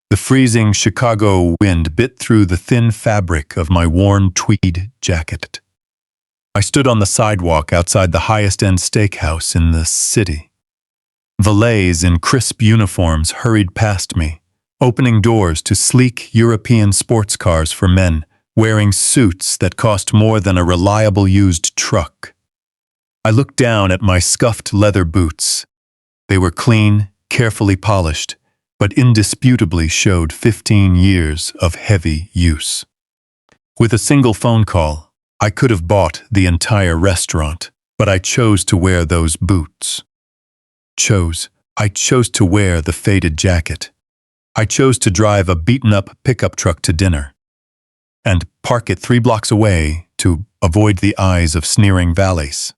The freezing Chicago wind bit through the thin fabric of my worn tweed jacket. I stood on the sidewalk outside the highest-end steakhouse in the city. Valets in crisp uniforms hurried past me, opening doors to sleek European sports cars for men wearing suits that cost more than a reliable used truck. I looked down at my scuffed leather boots. They were clean, carefully polished, but indisputably showed 15 years of heavy use. With a single phone call, I could have bought the entire restaurant, but I chose to wear those boots. I chose to wear the faded jacket. I chose to drive a beaten-up pickup truck to dinner and park it 3 blocks away to avoid the eyes of sneering valets.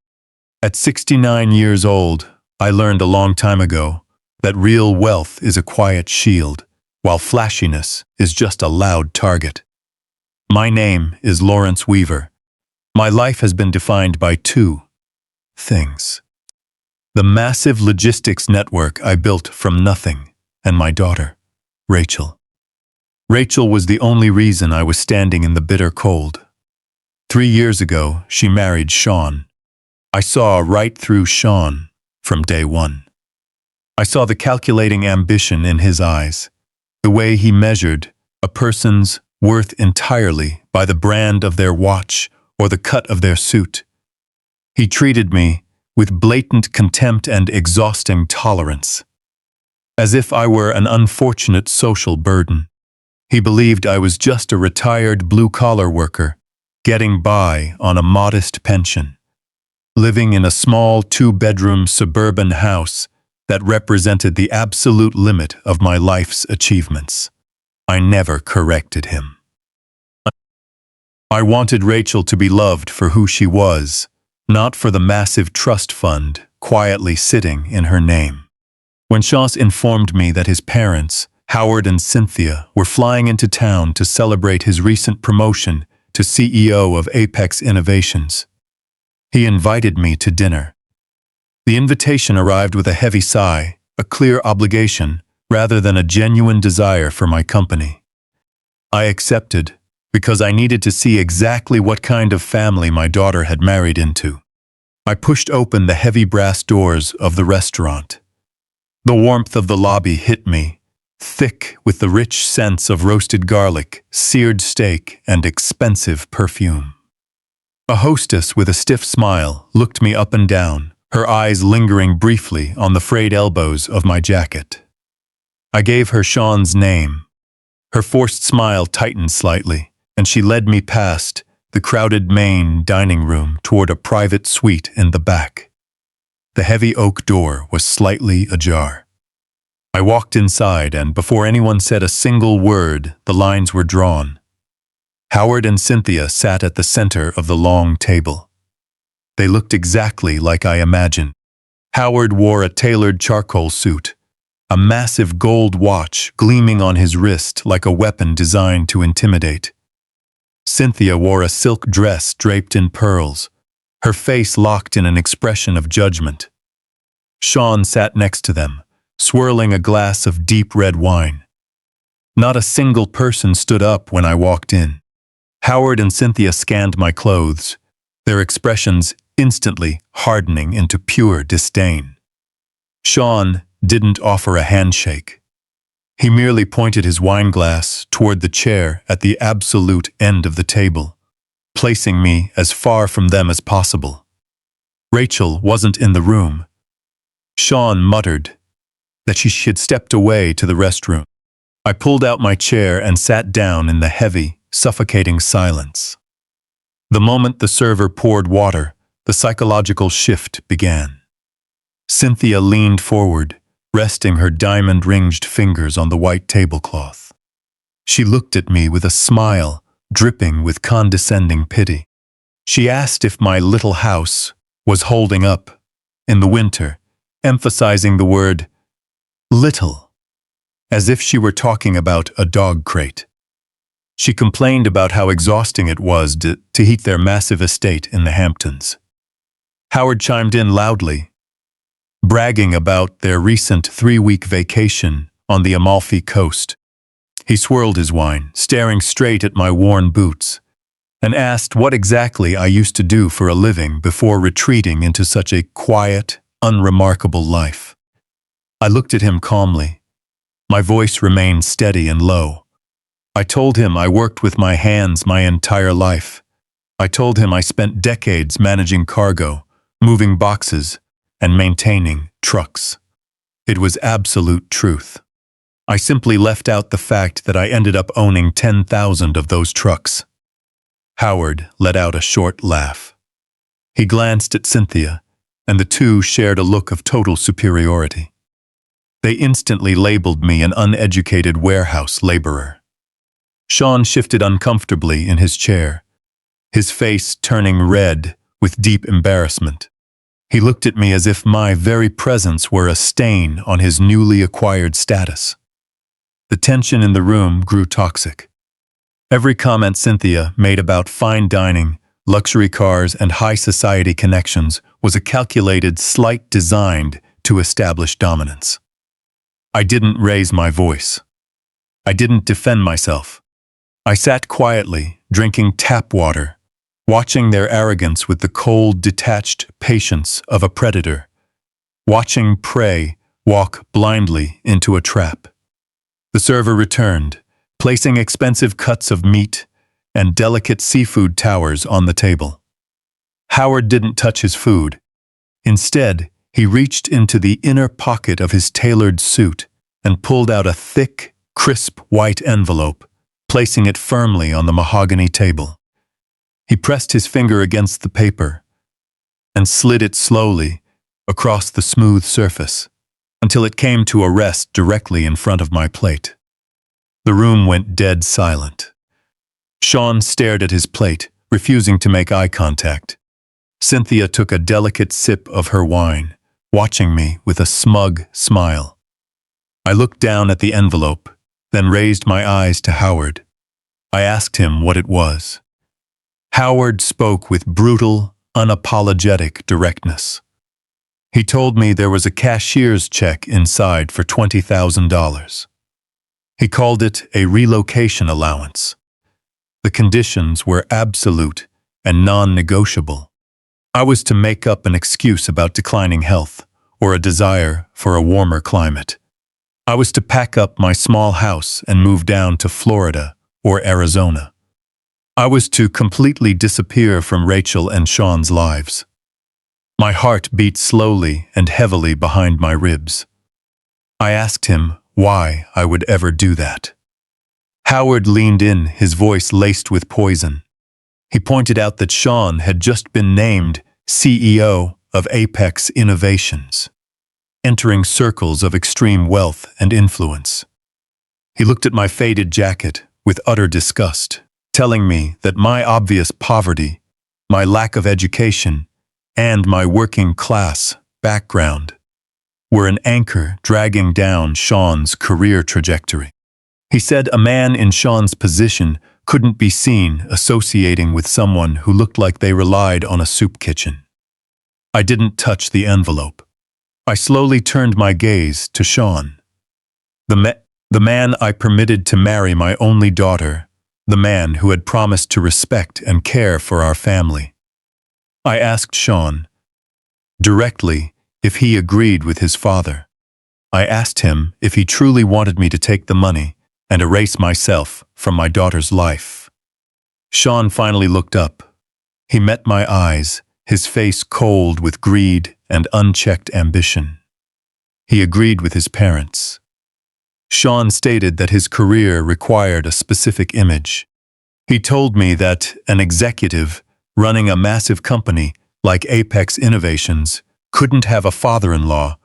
At 69 years old, I learned a long time ago that real wealth is a quiet shield, while flashiness is just a loud target. My name is Lawrence Weaver. My life has been defined by 2 things: the massive logistics network I built from nothing, and my daughter, Rachel. Rachel was the only reason I was standing in the bitter cold. 3 years ago, she married Sean. I saw right through Sean from day one. I saw the calculating ambition in his eyes, the way he measured a person's worth entirely by the brand of their watch or the cut of their suit. He treated me with blatant contempt and exhausting tolerance, as if I were an unfortunate social burden. He believed I was just a retired blue-collar worker, getting by on a modest pension, living in a small 2-bedroom suburban house that represented the absolute limit of my life's achievements. I never corrected him. I wanted Rachel to be loved for who she was, not for the massive trust fund quietly sitting in her name. When Shaws informed me that his parents, Howard and Cynthia, were flying into town to celebrate his recent promotion to CEO of Apex Innovations, he invited me to dinner. The invitation arrived with a heavy sigh, a clear obligation, rather than a genuine desire for my company. I accepted, because I needed to see exactly what kind of family my daughter had married into. I pushed open the heavy brass doors of the restaurant. The warmth of the lobby hit me, thick with the rich scents of roasted garlic, seared steak, and expensive perfume. A hostess with a stiff smile looked me up and down, her eyes lingering briefly on the frayed elbows of my jacket. I gave her Sean's name. Her forced smile tightened slightly, and she led me past the crowded main dining room toward a private suite in the back. The heavy oak door was slightly ajar. I walked inside, and before anyone said a single word, the lines were drawn. Howard and Cynthia sat at the center of the long table. They looked exactly like I imagined. Howard wore a tailored charcoal suit, a massive gold watch gleaming on his wrist like a weapon designed to intimidate. Cynthia wore a silk dress draped in pearls, her face locked in an expression of judgment. Sean sat next to them, swirling a glass of deep red wine. Not a single person stood up when I walked in. Howard and Cynthia scanned my clothes, their expressions instantly hardening into pure disdain. Sean didn't offer a handshake. He merely pointed his wine glass toward the chair at the absolute end of the table, placing me as far from them as possible. Rachel wasn't in the room. Sean muttered that she had stepped away to the restroom. I pulled out my chair and sat down in the heavy, suffocating silence. The moment the server poured water, the psychological shift began. Cynthia leaned forward, resting her diamond-ringed fingers on the white tablecloth. She looked at me with a smile, dripping with condescending pity. She asked if my little house was holding up in the winter, emphasizing the word little, as if she were talking about a dog crate. She complained about how exhausting it was to heat their massive estate in the Hamptons. Howard chimed in loudly, bragging about their recent 3-week vacation on the Amalfi Coast. He swirled his wine, staring straight at my worn boots, and asked what exactly I used to do for a living before retreating into such a quiet, unremarkable life. I looked at him calmly. My voice remained steady and low. I told him I worked with my hands my entire life. I told him I spent decades managing cargo, moving boxes, and maintaining trucks. It was absolute truth. I simply left out the fact that I ended up owning 10,000 of those trucks. Howard let out a short laugh. He glanced at Cynthia, and the two shared a look of total superiority. They instantly labeled me an uneducated warehouse laborer. Sean shifted uncomfortably in his chair, his face turning red with deep embarrassment. He looked at me as if my very presence were a stain on his newly acquired status. The tension in the room grew toxic. Every comment Cynthia made about fine dining, luxury cars, and high society connections was a calculated slight designed to establish dominance. I didn't raise my voice. I didn't defend myself. I sat quietly, drinking tap water, watching their arrogance with the cold, detached patience of a predator, watching prey walk blindly into a trap. The server returned, placing expensive cuts of meat and delicate seafood towers on the table. Howard didn't touch his food. Instead, he reached into the inner pocket of his tailored suit and pulled out a thick, crisp white envelope, placing it firmly on the mahogany table. He pressed his finger against the paper and slid it slowly across the smooth surface until it came to a rest directly in front of my plate. The room went dead silent. Sean stared at his plate, refusing to make eye contact. Cynthia took a delicate sip of her wine, watching me with a smug smile. I looked down at the envelope, then raised my eyes to Howard. I asked him what it was. Howard spoke with brutal, unapologetic directness. He told me there was a cashier's check inside for $20,000. He called it a relocation allowance. The conditions were absolute and non-negotiable. I was to make up an excuse about declining health or a desire for a warmer climate. I was to pack up my small house and move down to Florida or Arizona. I was to completely disappear from Rachel and Sean's lives. My heart beat slowly and heavily behind my ribs. I asked him why I would ever do that. Howard leaned in, his voice laced with poison. He pointed out that Sean had just been named CEO of Apex Innovations, entering circles of extreme wealth and influence. He looked at my faded jacket with utter disgust, telling me that my obvious poverty, my lack of education, and my working-class background were an anchor dragging down Sean's career trajectory. He said a man in Sean's position couldn't be seen associating with someone who looked like they relied on a soup kitchen. I didn't touch the envelope. I slowly turned my gaze to Sean. The man I permitted to marry my only daughter, the man who had promised to respect and care for our family. I asked Sean directly if he agreed with his father. I asked him if he truly wanted me to take the money and erase myself from my daughter's life. Sean finally looked up. He met my eyes, his face cold with greed and unchecked ambition. He agreed with his parents. Sean stated that his career required a specific image. He told me that an executive running a massive company like Apex Innovations couldn't have a father-in-law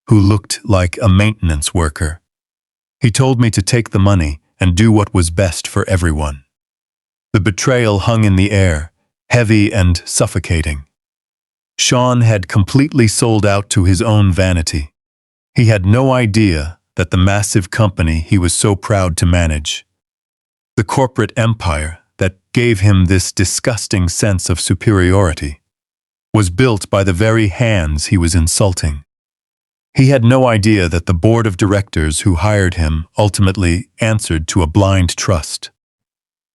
who looked like a maintenance worker. He told me to take the money and do what was best for everyone. The betrayal hung in the air, heavy and suffocating. Sean had completely sold out to his own vanity. He had no idea that the massive company he was so proud to manage, the corporate empire that gave him this disgusting sense of superiority, was built by the very hands he was insulting. He had no idea that the board of directors who hired him ultimately answered to a blind trust.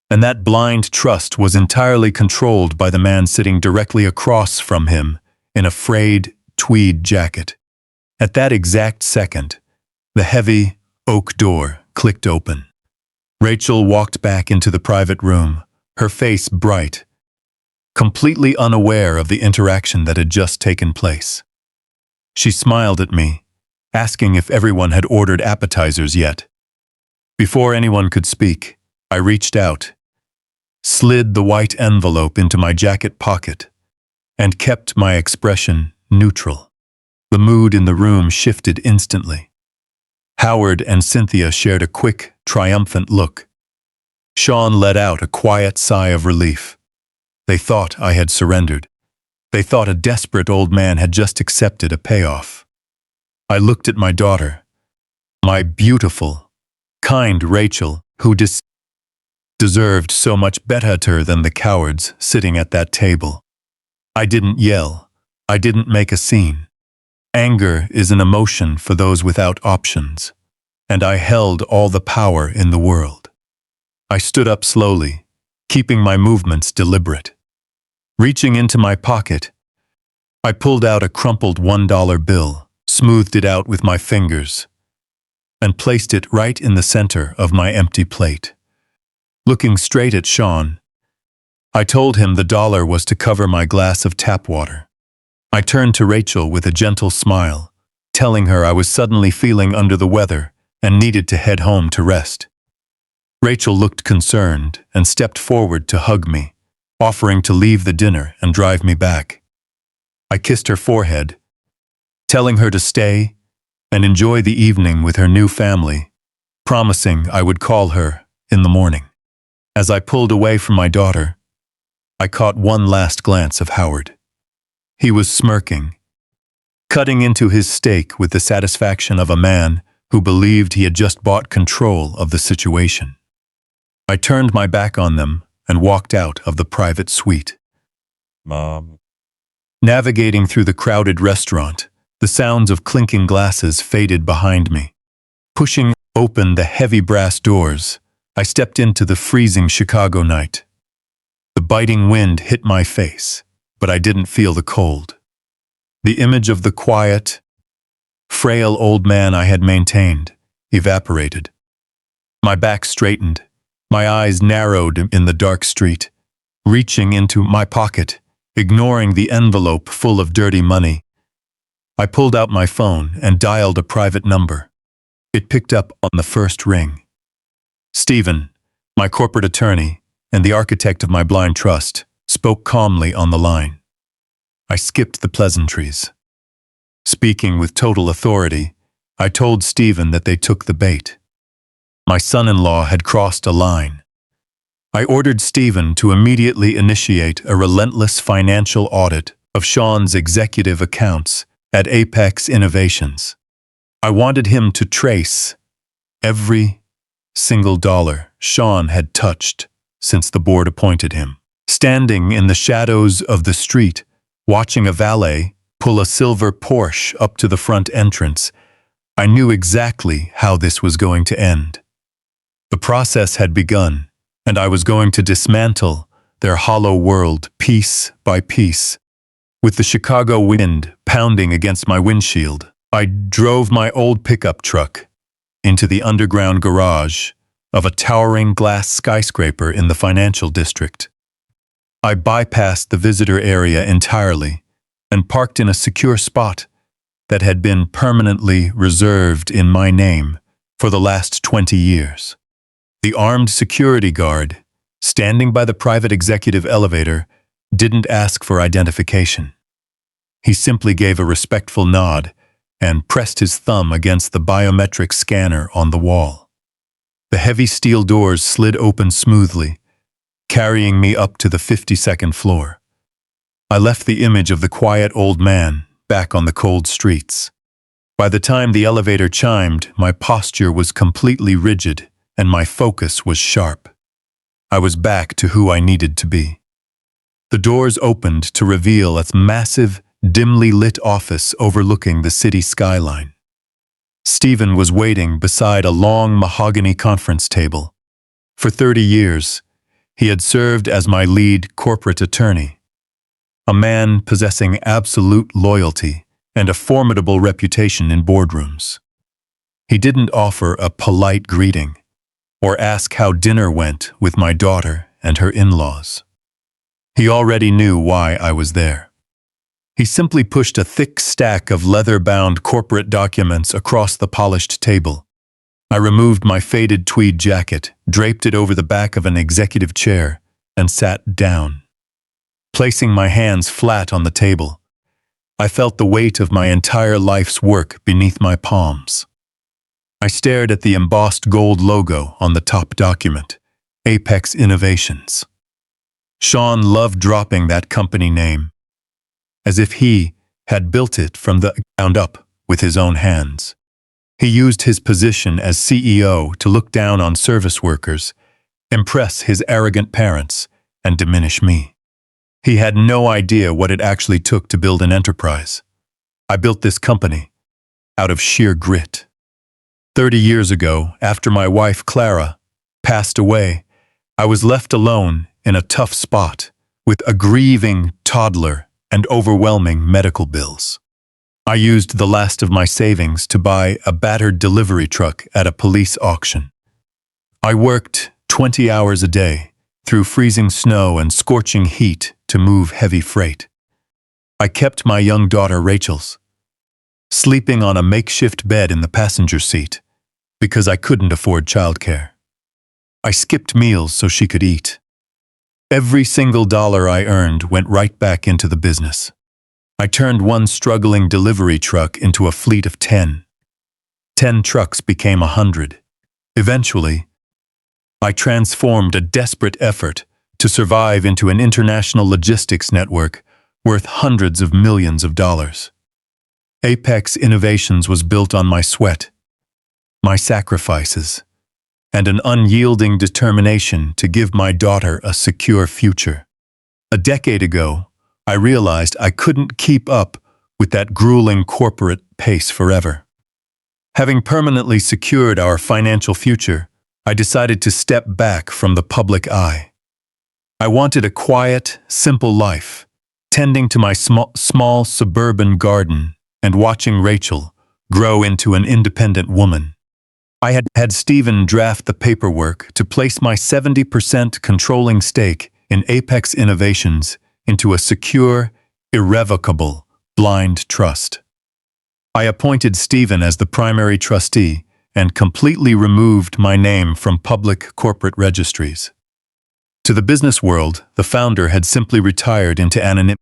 And that blind trust was entirely controlled by the man sitting directly across from him in a frayed tweed jacket. At that exact second, the heavy oak door clicked open. Rachel walked back into the private room, her face bright, completely unaware of the interaction that had just taken place. She smiled at me, asking if everyone had ordered appetizers yet. Before anyone could speak, I reached out, slid the white envelope into my jacket pocket, and kept my expression neutral. The mood in the room shifted instantly. Howard and Cynthia shared a quick, triumphant look. Sean let out a quiet sigh of relief. They thought I had surrendered. They thought a desperate old man had just accepted a payoff. I looked at my daughter, my beautiful, kind Rachel, who deserved so much better than the cowards sitting at that table. I didn't yell. I didn't make a scene. Anger is an emotion for those without options, and I held all the power in the world. I stood up slowly, keeping my movements deliberate. Reaching into my pocket, I pulled out a crumpled $1 bill, smoothed it out with my fingers, and placed it right in the center of my empty plate. Looking straight at Sean, I told him the dollar was to cover my glass of tap water. I turned to Rachel with a gentle smile, telling her I was suddenly feeling under the weather and needed to head home to rest. Rachel looked concerned and stepped forward to hug me, offering to leave the dinner and drive me back. I kissed her forehead, telling her to stay and enjoy the evening with her new family, promising I would call her in the morning. As I pulled away from my daughter, I caught one last glance of Howard. He was smirking, cutting into his steak with the satisfaction of a man who believed he had just bought control of the situation. I turned my back on them and walked out of the private suite. Mom. Navigating through the crowded restaurant, the sounds of clinking glasses faded behind me. Pushing open the heavy brass doors, I stepped into the freezing Chicago night. The biting wind hit my face, but I didn't feel the cold. The image of the quiet, frail old man I had maintained evaporated. My back straightened, my eyes narrowed in the dark street. Reaching into my pocket, ignoring the envelope full of dirty money, I pulled out my phone and dialed a private number. It picked up on the first ring. Stephen, my corporate attorney and the architect of my blind trust, spoke calmly on the line. I skipped the pleasantries. Speaking with total authority, I told Stephen that they took the bait. My son-in-law had crossed a line. I ordered Stephen to immediately initiate a relentless financial audit of Sean's executive accounts at Apex Innovations. I wanted him to trace every single dollar Sean had touched since the board appointed him. Standing in the shadows of the street, watching a valet pull a silver Porsche up to the front entrance, I knew exactly how this was going to end. The process had begun, and I was going to dismantle their hollow world piece by piece. With the Chicago wind pounding against my windshield, I drove my old pickup truck into the underground garage of a towering glass skyscraper in the financial district. I bypassed the visitor area entirely and parked in a secure spot that had been permanently reserved in my name for the last 20 years. The armed security guard, standing by the private executive elevator, didn't ask for identification. He simply gave a respectful nod and pressed his thumb against the biometric scanner on the wall. The heavy steel doors slid open smoothly, carrying me up to the 52nd floor. I left the image of the quiet old man back on the cold streets. By the time the elevator chimed, my posture was completely rigid and my focus was sharp. I was back to who I needed to be. The doors opened to reveal a massive, dimly lit office overlooking the city skyline. Stephen was waiting beside a long mahogany conference table. For 30 years, he had served as my lead corporate attorney, a man possessing absolute loyalty and a formidable reputation in boardrooms. He didn't offer a polite greeting or ask how dinner went with my daughter and her in-laws. He already knew why I was there. He simply pushed a thick stack of leather-bound corporate documents across the polished table. I removed my faded tweed jacket, draped it over the back of an executive chair, and sat down. Placing my hands flat on the table, I felt the weight of my entire life's work beneath my palms. I stared at the embossed gold logo on the top document, Apex Innovations. Sean loved dropping that company name, as if he had built it from the ground up with his own hands. He used his position as CEO to look down on service workers, impress his arrogant parents, and diminish me. He had no idea what it actually took to build an enterprise. I built this company out of sheer grit. 30 years ago, after my wife Clara passed away, I was left alone in a tough spot with a grieving toddler and overwhelming medical bills. I used the last of my savings to buy a battered delivery truck at a police auction. I worked 20 hours a day through freezing snow and scorching heat to move heavy freight. I kept my young daughter Rachel's, sleeping on a makeshift bed in the passenger seat because I couldn't afford childcare. I skipped meals so she could eat. Every single dollar I earned went right back into the business. I turned one struggling delivery truck into a fleet of 10. 10 trucks became 100. Eventually, I transformed a desperate effort to survive into an international logistics network worth hundreds of millions of dollars. Apex Innovations was built on my sweat, my sacrifices, and an unyielding determination to give my daughter a secure future. A decade ago, I realized I couldn't keep up with that grueling corporate pace forever. Having permanently secured our financial future, I decided to step back from the public eye. I wanted a quiet, simple life, tending to my small suburban garden and watching Rachel grow into an independent woman. I had Stephen draft the paperwork to place my 70% controlling stake in Apex Innovations into a secure, irrevocable, blind trust. I appointed Stephen as the primary trustee and completely removed my name from public corporate registries. To the business world, the founder had simply retired into anonymity.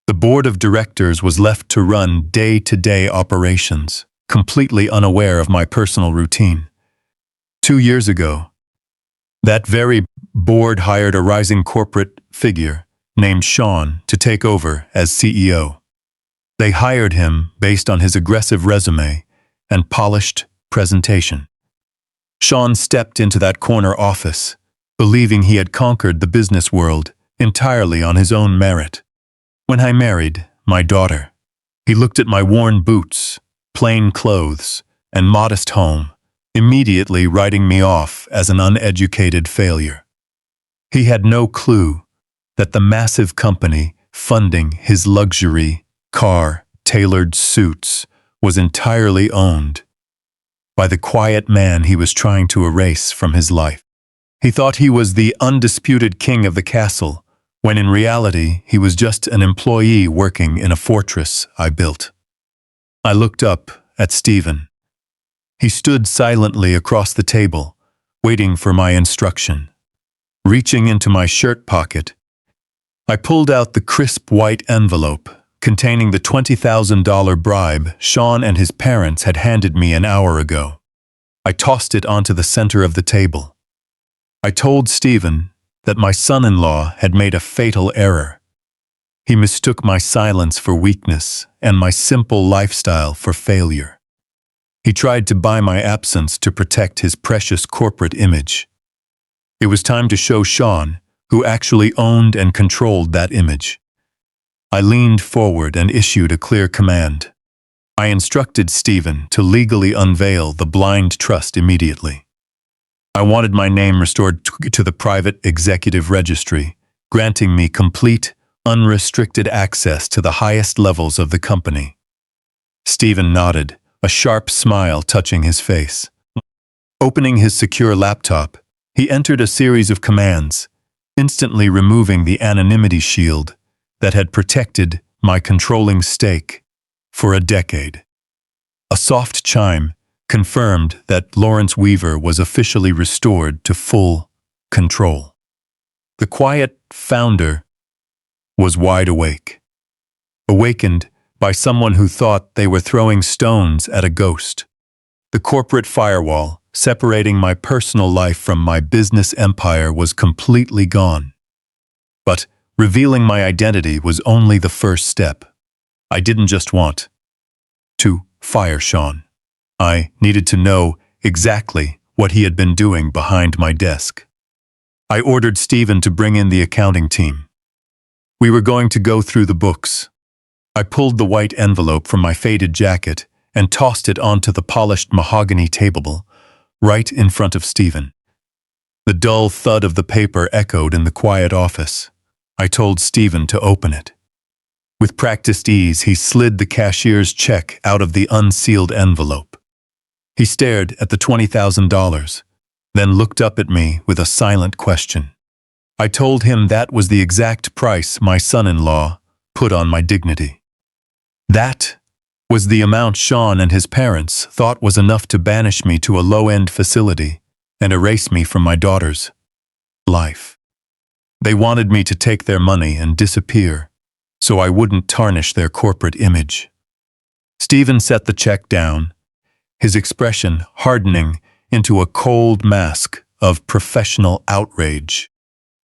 The board of directors was left to run day-to-day operations, completely unaware of my personal routine. 2 years ago, that very board hired a rising corporate figure named Sean to take over as CEO. They hired him based on his aggressive resume and polished presentation. Sean stepped into that corner office, believing he had conquered the business world entirely on his own merit. When I married my daughter, he looked at my worn boots, plain clothes, and modest home, immediately writing me off as an uneducated failure. He had no clue that the massive company funding his luxury, car-tailored suits was entirely owned by the quiet man he was trying to erase from his life. He thought he was the undisputed king of the castle, when in reality he was just an employee working in a fortress I built. I looked up at Stephen. He stood silently across the table, waiting for my instruction. Reaching into my shirt pocket, I pulled out the crisp white envelope containing the $20,000 bribe Sean and his parents had handed me an hour ago. I tossed it onto the center of the table. I told Stephen that my son-in-law had made a fatal error. He mistook my silence for weakness and my simple lifestyle for failure. He tried to buy my absence to protect his precious corporate image. It was time to show Sean who actually owned and controlled that image. I leaned forward and issued a clear command. I instructed Stephen to legally unveil the blind trust immediately. I wanted my name restored to the private executive registry, granting me complete, unrestricted access to the highest levels of the company. Stephen nodded, a sharp smile touching his face. Opening his secure laptop, he entered a series of commands, instantly removing the anonymity shield that had protected my controlling stake for a decade. A soft chime confirmed that Lawrence Weaver was officially restored to full control. The quiet founder was wide awake, awakened by someone who thought they were throwing stones at a ghost. The corporate firewall, separating my personal life from my business empire, was completely gone. But revealing my identity was only the first step. I didn't just want to fire Sean. I needed to know exactly what he had been doing behind my desk. I ordered Stephen to bring in the accounting team. We were going to go through the books. I pulled the white envelope from my faded jacket and tossed it onto the polished mahogany table, right in front of Stephen. The dull thud of the paper echoed in the quiet office. I told Stephen to open it. With practiced ease, he slid the cashier's check out of the unsealed envelope. He stared at the $20,000, then looked up at me with a silent question. I told him that was the exact price my son-in-law put on my dignity. That was the amount Sean and his parents thought was enough to banish me to a low-end facility and erase me from my daughter's life. They wanted me to take their money and disappear, so I wouldn't tarnish their corporate image. Stephen set the check down, his expression hardening into a cold mask of professional outrage.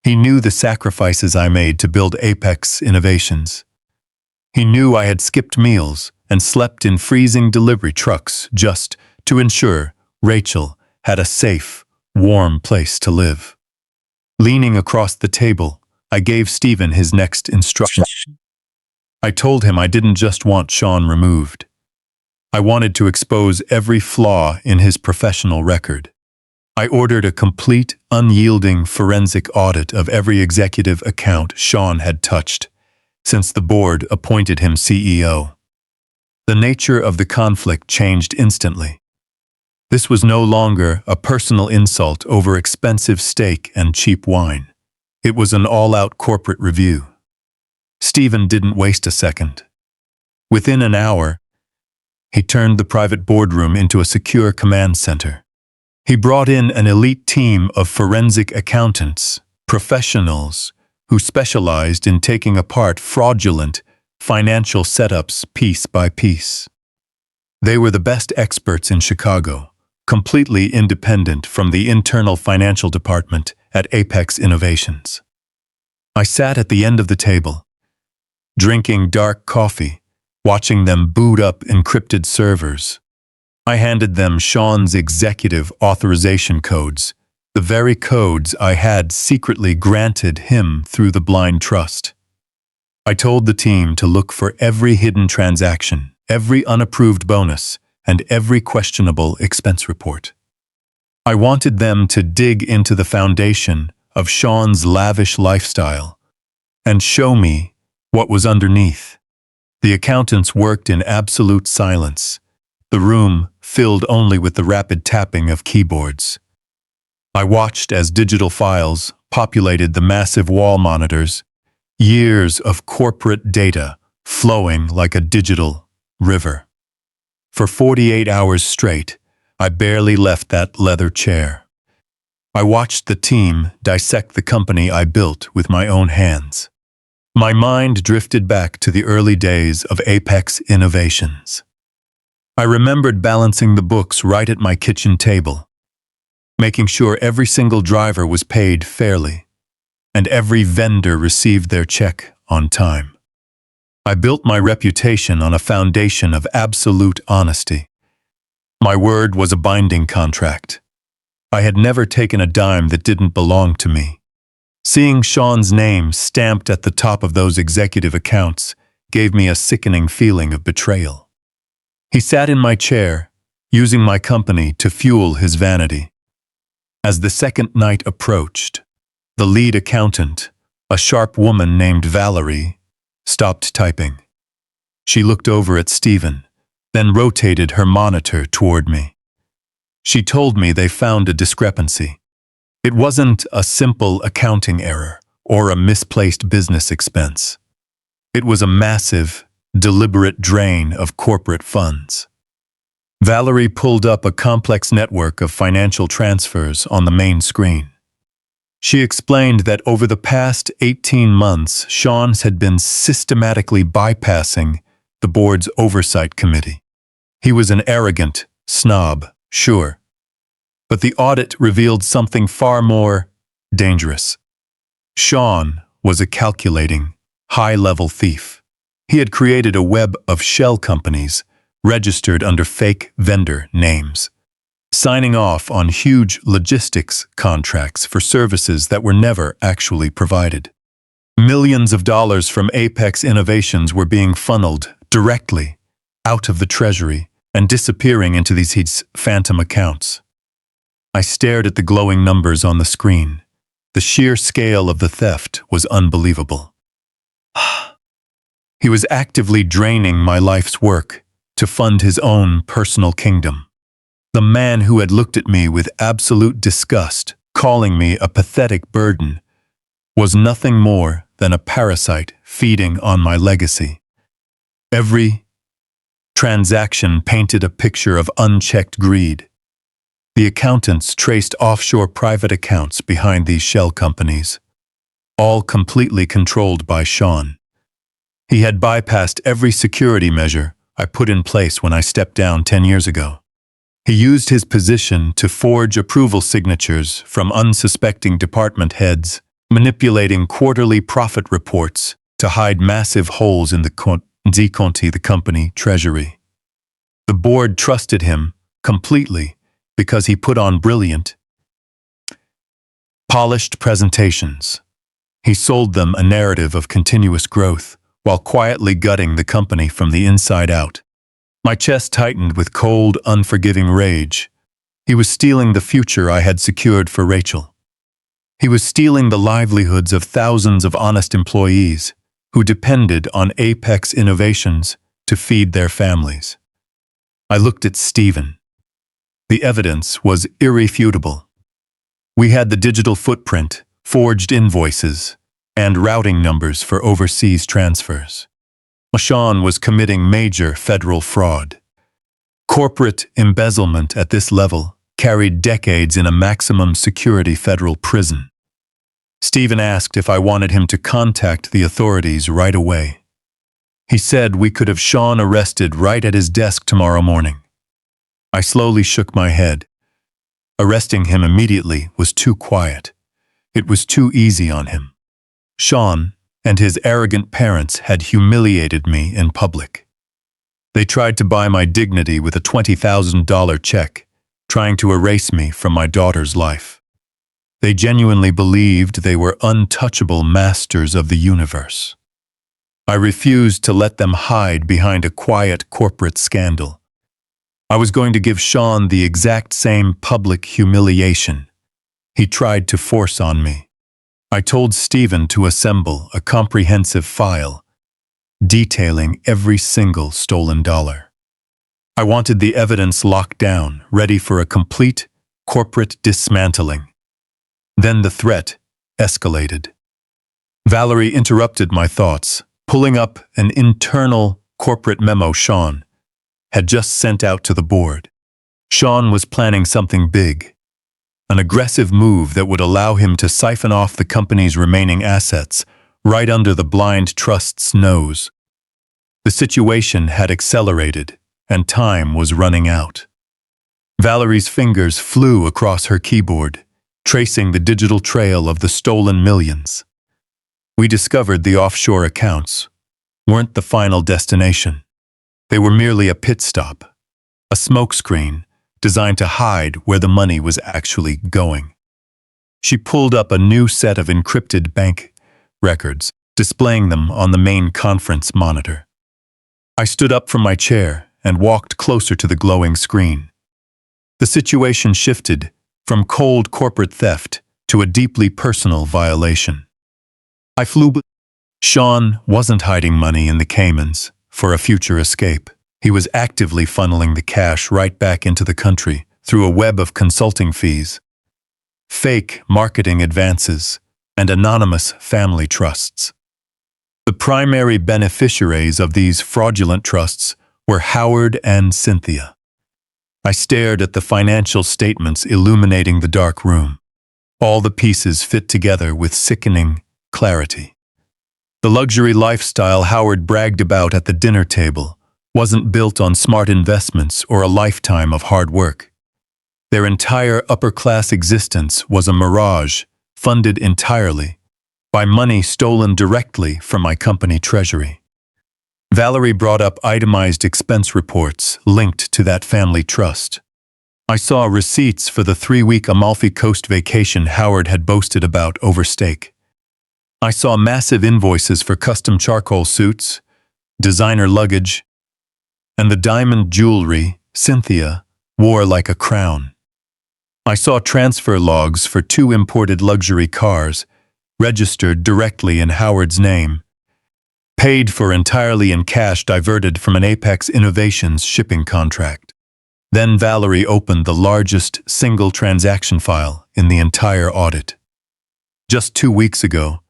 He knew the sacrifices I made to build Apex Innovations. He knew I had skipped meals and slept in freezing delivery trucks just to ensure Rachel had a safe, warm place to live. Leaning across the table, I gave Stephen his next instruction. I told him I didn't just want Sean removed. I wanted to expose every flaw in his professional record. I ordered a complete, unyielding forensic audit of every executive account Sean had touched since the board appointed him CEO. The nature of the conflict changed instantly. This was no longer a personal insult over expensive steak and cheap wine. It was an all-out corporate review. Stephen didn't waste a second. Within an hour, he turned the private boardroom into a secure command center. He brought in an elite team of forensic accountants, professionals who specialized in taking apart fraudulent financial setups piece by piece. They were the best experts in Chicago, completely independent from the internal financial department at Apex Innovations. I sat at the end of the table, drinking dark coffee, watching them boot up encrypted servers. I handed them Sean's executive authorization codes, the very codes I had secretly granted him through the blind trust. I told the team to look for every hidden transaction, every unapproved bonus, and every questionable expense report. I wanted them to dig into the foundation of Sean's lavish lifestyle and show me what was underneath. The accountants worked in absolute silence, the room filled only with the rapid tapping of keyboards. I watched as digital files populated the massive wall monitors, years of corporate data flowing like a digital river. For 48 hours straight, I barely left that leather chair. I watched the team dissect the company I built with my own hands. My mind drifted back to the early days of Apex Innovations. I remembered balancing the books right at my kitchen table, making sure every single driver was paid fairly, and every vendor received their check on time. I built my reputation on a foundation of absolute honesty. My word was a binding contract. I had never taken a dime that didn't belong to me. Seeing Sean's name stamped at the top of those executive accounts gave me a sickening feeling of betrayal. He sat in my chair, using my company to fuel his vanity. As the second night approached, the lead accountant, a sharp woman named Valerie, stopped typing. She looked over at Stephen, then rotated her monitor toward me. She told me they found a discrepancy. It wasn't a simple accounting error or a misplaced business expense. It was a massive, deliberate drain of corporate funds. Valerie pulled up a complex network of financial transfers on the main screen. She explained that over the past 18 months, Sean's had been systematically bypassing the board's oversight committee. He was an arrogant snob, sure, but the audit revealed something far more dangerous. Sean was a calculating, high-level thief. He had created a web of shell companies registered under fake vendor names, signing off on huge logistics contracts for services that were never actually provided. Millions of dollars from Apex Innovations were being funneled directly out of the treasury and disappearing into these phantom accounts. I stared at the glowing numbers on the screen. The sheer scale of the theft was unbelievable. He was actively draining my life's work to fund his own personal kingdom. The man who had looked at me with absolute disgust, calling me a pathetic burden, was nothing more than a parasite feeding on my legacy. Every transaction painted a picture of unchecked greed. The accountants traced offshore private accounts behind these shell companies, all completely controlled by Sean. He had bypassed every security measure I put in place when I stepped down 10 years ago. He used his position to forge approval signatures from unsuspecting department heads, manipulating quarterly profit reports to hide massive holes in the company treasury. The board trusted him completely because he put on brilliant, polished presentations. He sold them a narrative of continuous growth while quietly gutting the company from the inside out. My chest tightened with cold, unforgiving rage. He was stealing the future I had secured for Rachel. He was stealing the livelihoods of thousands of honest employees who depended on Apex Innovations to feed their families. I looked at Stephen. The evidence was irrefutable. We had the digital footprint, forged invoices, and routing numbers for overseas transfers. Sean was committing major federal fraud. Corporate embezzlement at this level carried decades in a maximum security federal prison. Stephen asked if I wanted him to contact the authorities right away. He said we could have Sean arrested right at his desk tomorrow morning. I slowly shook my head. Arresting him immediately was too quiet. It was too easy on him. Sean and his arrogant parents had humiliated me in public. They tried to buy my dignity with a $20,000 check, trying to erase me from my daughter's life. They genuinely believed they were untouchable masters of the universe. I refused to let them hide behind a quiet corporate scandal. I was going to give Sean the exact same public humiliation he tried to force on me. I told Stephen to assemble a comprehensive file detailing every single stolen dollar. I wanted the evidence locked down, ready for a complete corporate dismantling. Then the threat escalated. Valerie interrupted my thoughts, pulling up an internal corporate memo Sean had just sent out to the board. Sean was planning something big, an aggressive move that would allow him to siphon off the company's remaining assets right under the blind trust's nose. The situation had accelerated, and time was running out. Valerie's fingers flew across her keyboard, tracing the digital trail of the stolen millions. We discovered the offshore accounts weren't the final destination. They were merely a pit stop, a smokescreen designed to hide where the money was actually going. She pulled up a new set of encrypted bank records displaying them on the main conference monitor. I stood up from my chair and walked closer to the glowing screen. The situation shifted from cold corporate theft to a deeply personal violation. I flew. Sean wasn't hiding money in the Caymans for a future escape. He was actively funneling the cash right back into the country through a web of consulting fees, fake marketing advances, and anonymous family trusts. The primary beneficiaries of these fraudulent trusts were Howard and Cynthia. I stared at the financial statements illuminating the dark room. All the pieces fit together with sickening clarity. The luxury lifestyle Howard bragged about at the dinner table wasn't built on smart investments or a lifetime of hard work. Their entire upper-class existence was a mirage, funded entirely by money stolen directly from my company treasury. Valerie brought up itemized expense reports linked to that family trust. I saw receipts for the 3-week Amalfi Coast vacation Howard had boasted about over steak. I saw massive invoices for custom charcoal suits, designer luggage, and the diamond jewelry Cynthia wore like a crown. I saw transfer logs for 2 imported luxury cars, registered directly in Howard's name, paid for entirely in cash diverted from an Apex Innovations shipping contract. Then Valerie opened the largest single transaction file in the entire audit. Just 2 weeks ago,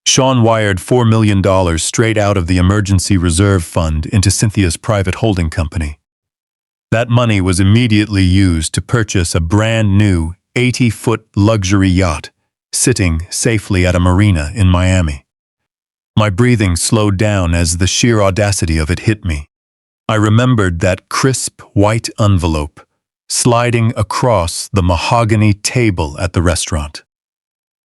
Sean wired $4 million straight out of the emergency reserve fund into Cynthia's private holding company. That money was immediately used to purchase a brand new 80-foot luxury yacht sitting safely at a marina in Miami. My breathing slowed down as the sheer audacity of it hit me. I remembered that crisp white envelope sliding across the mahogany table at the restaurant.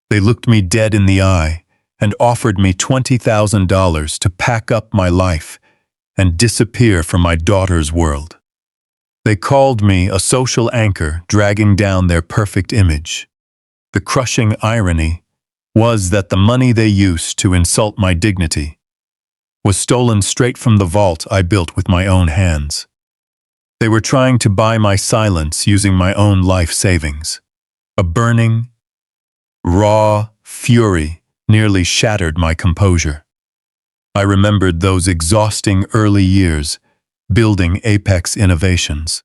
They looked me dead in the eye and offered me $20,000 to pack up my life and disappear from my daughter's world. They called me a social anchor dragging down their perfect image. The crushing irony was that the money they used to insult my dignity was stolen straight from the vault I built with my own hands. They were trying to buy my silence using my own life savings. A burning, raw fury nearly shattered my composure. I remembered those exhausting early years building Apex Innovations.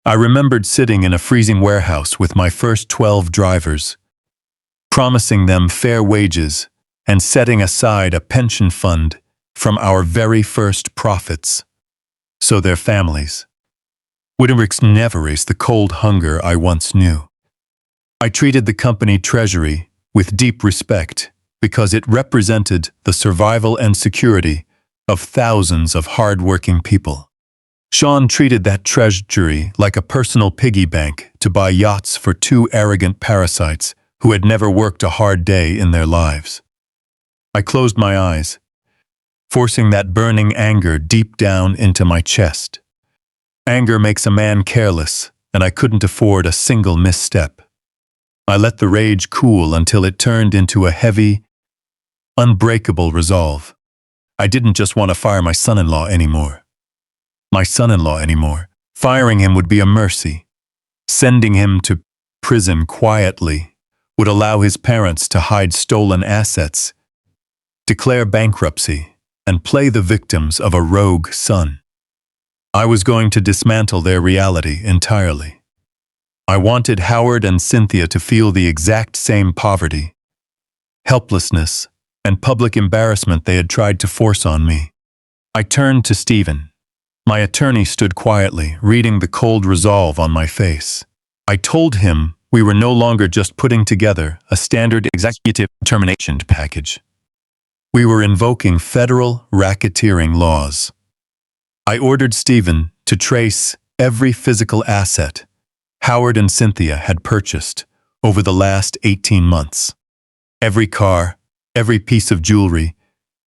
I remembered sitting in a freezing warehouse with my first 12 drivers, promising them fair wages and setting aside a pension fund from our very first profits, so their families would never erase the cold hunger I once knew. I treated the company treasury with deep respect because it represented the survival and security of thousands of hard-working people. Sean treated that treasury like a personal piggy bank to buy yachts for 2 arrogant parasites who had never worked a hard day in their lives. I closed my eyes, forcing that burning anger deep down into my chest. Anger makes a man careless, and I couldn't afford a single misstep. I let the rage cool until it turned into a heavy, unbreakable resolve. I didn't just want to fire my son-in-law anymore. Firing him would be a mercy. Sending him to prison quietly would allow his parents to hide stolen assets, declare bankruptcy, and play the victims of a rogue son. I was going to dismantle their reality entirely. I wanted Howard and Cynthia to feel the exact same poverty, helplessness, and public embarrassment they had tried to force on me. I turned to Stephen. My attorney stood quietly, reading the cold resolve on my face. I told him we were no longer just putting together a standard executive termination package. We were invoking federal racketeering laws. I ordered Stephen to trace every physical asset Howard and Cynthia had purchased over the last 18 months. Every car, every piece of jewelry,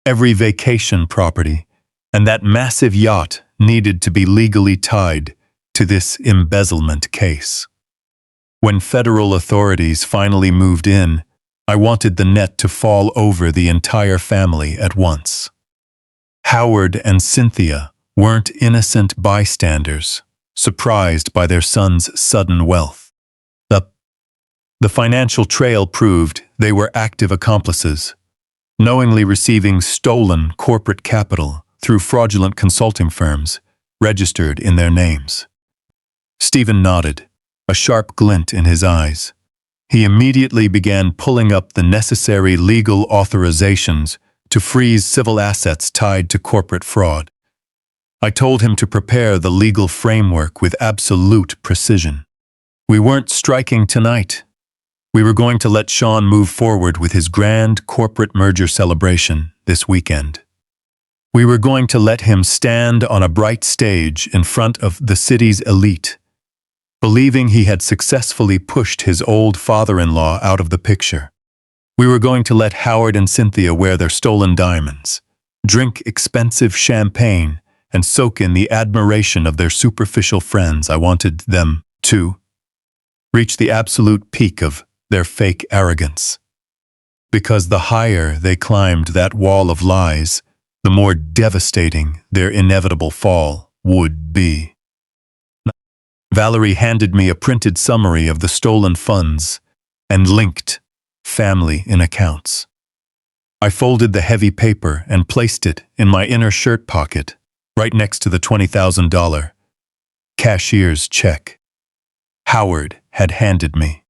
every vacation property, and that massive yacht needed to be legally tied to this embezzlement case. When federal authorities finally moved in, I wanted the net to fall over the entire family at once. Howard and Cynthia weren't innocent bystanders, surprised by their son's sudden wealth. The financial trail proved they were active accomplices, knowingly receiving stolen corporate capital through fraudulent consulting firms registered in their names. Stephen nodded, a sharp glint in his eyes. He immediately began pulling up the necessary legal authorizations to freeze civil assets tied to corporate fraud. I told him to prepare the legal framework with absolute precision. We weren't striking tonight. We were going to let Sean move forward with his grand corporate merger celebration this weekend. We were going to let him stand on a bright stage in front of the city's elite, believing he had successfully pushed his old father-in-law out of the picture. We were going to let Howard and Cynthia wear their stolen diamonds, drink expensive champagne, and soak in the admiration of their superficial friends. I wanted them to reach the absolute peak of their fake arrogance. Because the higher they climbed that wall of lies, the more devastating their inevitable fall would be. Valerie handed me a printed summary of the stolen funds and linked family in accounts. I folded the heavy paper and placed it in my inner shirt pocket, right next to the $20,000 cashier's check Howard had handed me.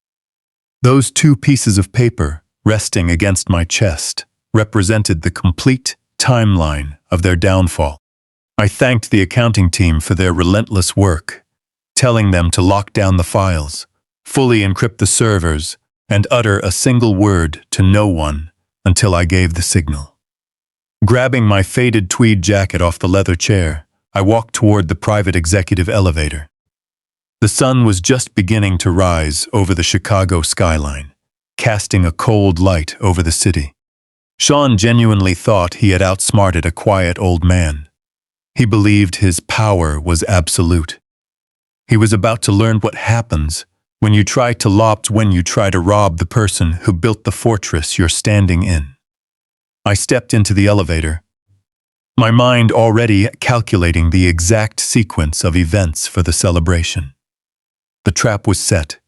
Those two pieces of paper resting against my chest represented the complete timeline of their downfall. I thanked the accounting team for their relentless work, telling them to lock down the files, fully encrypt the servers, and utter a single word to no one until I gave the signal. Grabbing my faded tweed jacket off the leather chair, I walked toward the private executive elevator. The sun was just beginning to rise over the Chicago skyline, casting a cold light over the city. Sean genuinely thought he had outsmarted a quiet old man. He believed his power was absolute. He was about to learn what happens when you try to rob the person who built the fortress you're standing in. I stepped into the elevator, my mind already calculating the exact sequence of events for the celebration. The trap was set,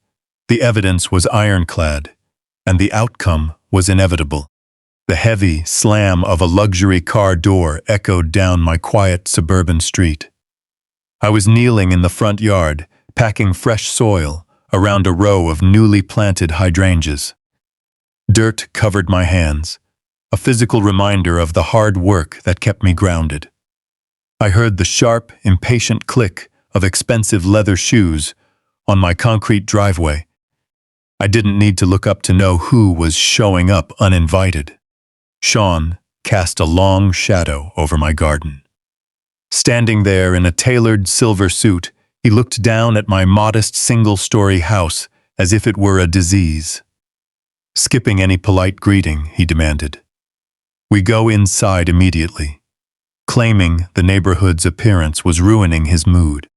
the evidence was ironclad, and the outcome was inevitable. The heavy slam of a luxury car door echoed down my quiet suburban street. I was kneeling in the front yard, packing fresh soil around a row of newly planted hydrangeas. Dirt covered my hands, a physical reminder of the hard work that kept me grounded. I heard the sharp, impatient click of expensive leather shoes on my concrete driveway. I didn't need to look up to know who was showing up uninvited. Sean cast a long shadow over my garden. Standing there in a tailored silver suit, he looked down at my modest single-story house as if it were a disease. Skipping any polite greeting, he demanded. We go inside immediately, claiming the neighborhood's appearance was ruining his mood.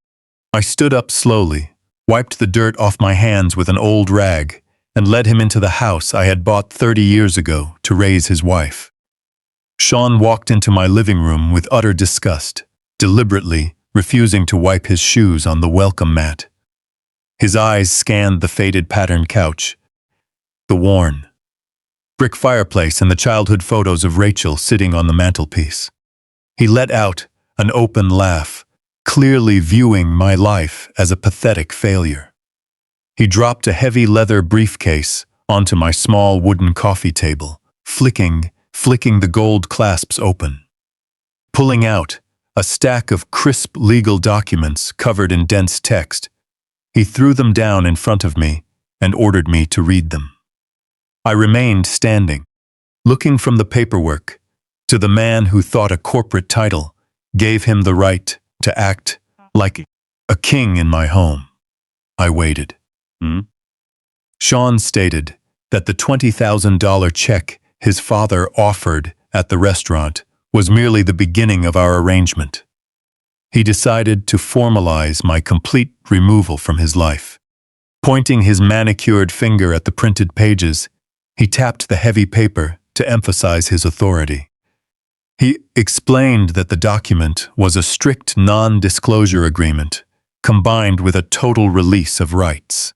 I stood up slowly, wiped the dirt off my hands with an old rag, and led him into the house I had bought 30 years ago to raise his wife. Sean walked into my living room with utter disgust, deliberately refusing to wipe his shoes on the welcome mat. His eyes scanned the faded patterned couch, the worn brick fireplace, and the childhood photos of Rachel sitting on the mantelpiece. He let out an open laugh, clearly viewing my life as a pathetic failure. He dropped a heavy leather briefcase onto my small wooden coffee table, flicking the gold clasps open. Pulling out a stack of crisp legal documents covered in dense text, he threw them down in front of me and ordered me to read them. I remained standing, looking from the paperwork to the man who thought a corporate title gave him the right to act like a king in my home. I waited. Sean stated that the $20,000 check his father offered at the restaurant was merely the beginning of our arrangement. He decided to formalize my complete removal from his life. Pointing his manicured finger at the printed pages, He tapped the heavy paper to emphasize his authority. He explained that the document was a strict non-disclosure agreement, combined with a total release of rights.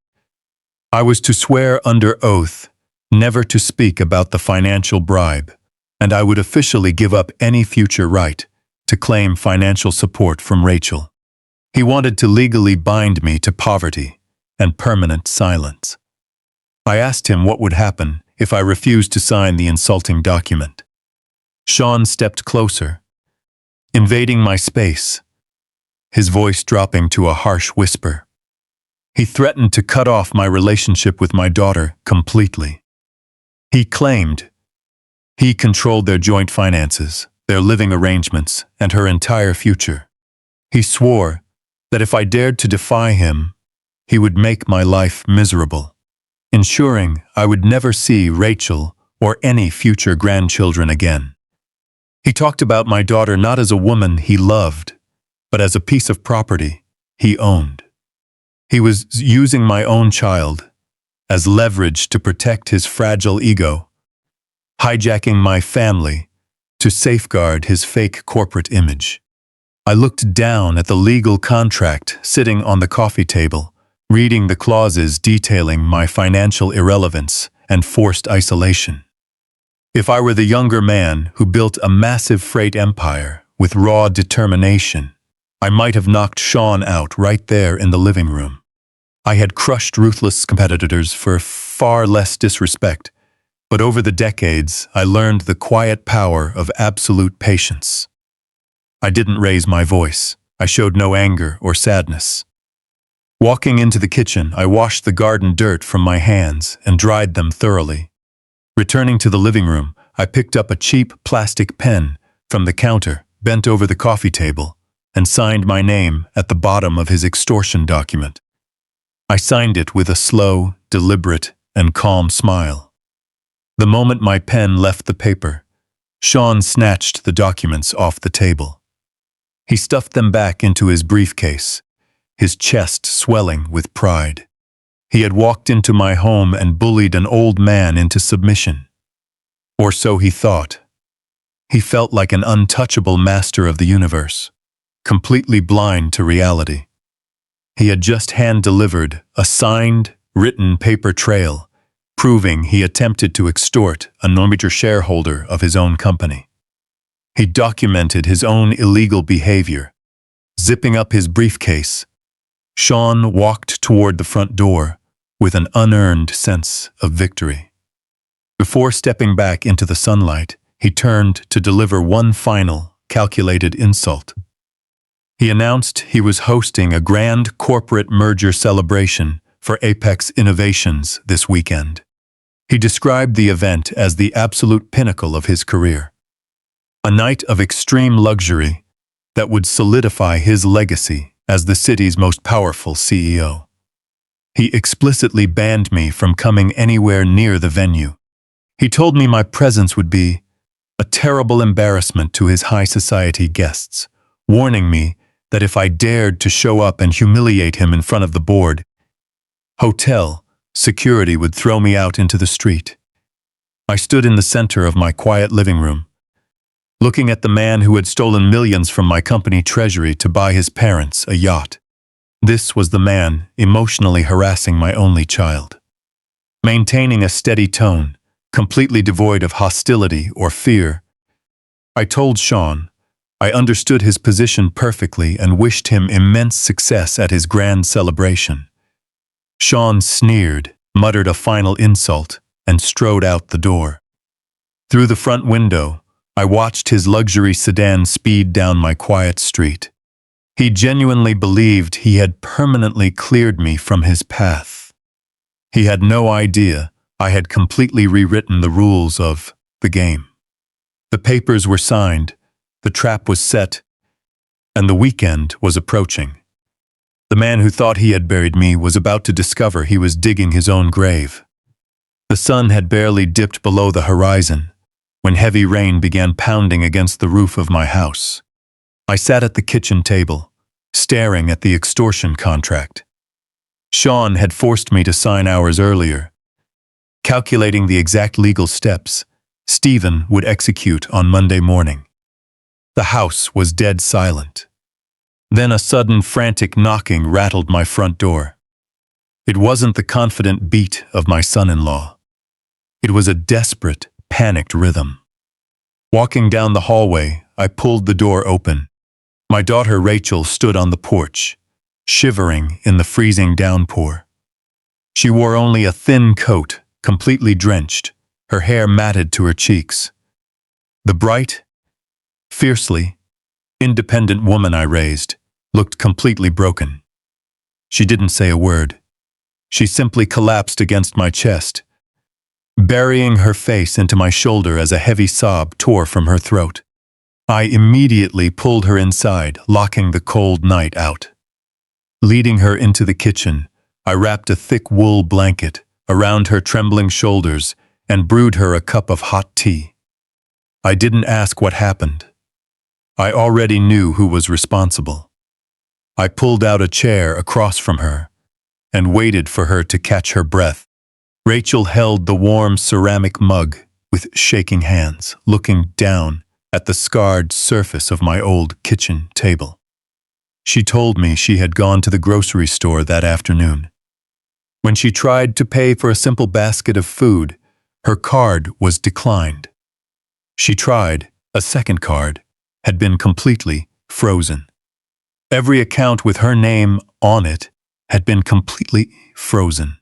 I was to swear under oath never to speak about the financial bribe, and I would officially give up any future right to claim financial support from Rachel. He wanted to legally bind me to poverty and permanent silence. I asked him what would happen if I refused to sign the insulting document. Sean stepped closer, invading my space, his voice dropping to a harsh whisper. He threatened to cut off my relationship with my daughter completely. He claimed he controlled their joint finances, their living arrangements, and her entire future. He swore that if I dared to defy him, he would make my life miserable, ensuring I would never see Rachel or any future grandchildren again. He talked about my daughter not as a woman he loved, but as a piece of property he owned. He was using my own child as leverage to protect his fragile ego, hijacking my family to safeguard his fake corporate image. I looked down at the legal contract sitting on the coffee table, reading the clauses detailing my financial irrelevance and forced isolation. If I were the younger man who built a massive freight empire with raw determination, I might have knocked Sean out right there in the living room. I had crushed ruthless competitors for far less disrespect, but over the decades, I learned the quiet power of absolute patience. I didn't raise my voice. I showed no anger or sadness. Walking into the kitchen, I washed the garden dirt from my hands and dried them thoroughly. Returning to the living room, I picked up a cheap plastic pen from the counter, bent over the coffee table, and signed my name at the bottom of his extortion document. I signed it with a slow, deliberate, and calm smile. The moment my pen left the paper, Sean snatched the documents off the table. He stuffed them back into his briefcase, his chest swelling with pride. He had walked into my home and bullied an old man into submission. Or so he thought. He felt like an untouchable master of the universe, completely blind to reality. He had just hand-delivered a signed, written paper trail, proving he attempted to extort a major shareholder of his own company. He documented his own illegal behavior. Zipping up his briefcase, Sean walked toward the front door with an unearned sense of victory. Before stepping back into the sunlight, he turned to deliver one final, calculated insult. He announced he was hosting a grand corporate merger celebration for Apex Innovations this weekend. He described the event as the absolute pinnacle of his career. A night of extreme luxury that would solidify his legacy as the city's most powerful CEO. He explicitly banned me from coming anywhere near the venue. He told me my presence would be a terrible embarrassment to his high society guests, warning me that if I dared to show up and humiliate him in front of the board, hotel security would throw me out into the street. I stood in the center of my quiet living room, looking at the man who had stolen millions from my company treasury to buy his parents a yacht. This was the man emotionally harassing my only child. Maintaining a steady tone, completely devoid of hostility or fear, I told Sean I understood his position perfectly and wished him immense success at his grand celebration. Sean sneered, muttered a final insult, and strode out the door. Through the front window, I watched his luxury sedan speed down my quiet street. He genuinely believed he had permanently cleared me from his path. He had no idea I had completely rewritten the rules of the game. The papers were signed, the trap was set, and the weekend was approaching. The man who thought he had buried me was about to discover he was digging his own grave. The sun had barely dipped below the horizon when heavy rain began pounding against the roof of my house. I sat at the kitchen table, staring at the extortion contract. Sean had forced me to sign hours earlier, calculating the exact legal steps Stephen would execute on Monday morning. The house was dead silent. Then a sudden frantic knocking rattled my front door. It wasn't the confident beat of my son-in-law. It was a desperate, panicked rhythm. Walking down the hallway, I pulled the door open. My daughter Rachel stood on the porch, shivering in the freezing downpour. She wore only a thin coat, completely drenched, her hair matted to her cheeks. The bright, fiercely, independent woman I raised looked completely broken. She didn't say a word. She simply collapsed against my chest, burying her face into my shoulder as a heavy sob tore from her throat. I immediately pulled her inside, locking the cold night out. Leading her into the kitchen, I wrapped a thick wool blanket around her trembling shoulders and brewed her a cup of hot tea. I didn't ask what happened. I already knew who was responsible. I pulled out a chair across from her and waited for her to catch her breath. Rachel held the warm ceramic mug with shaking hands, looking down at the scarred surface of my old kitchen table. She told me she had gone to the grocery store that afternoon. When she tried to pay for a simple basket of food, her card was declined. She tried, a second card had been completely frozen. Every account with her name on it had been completely frozen.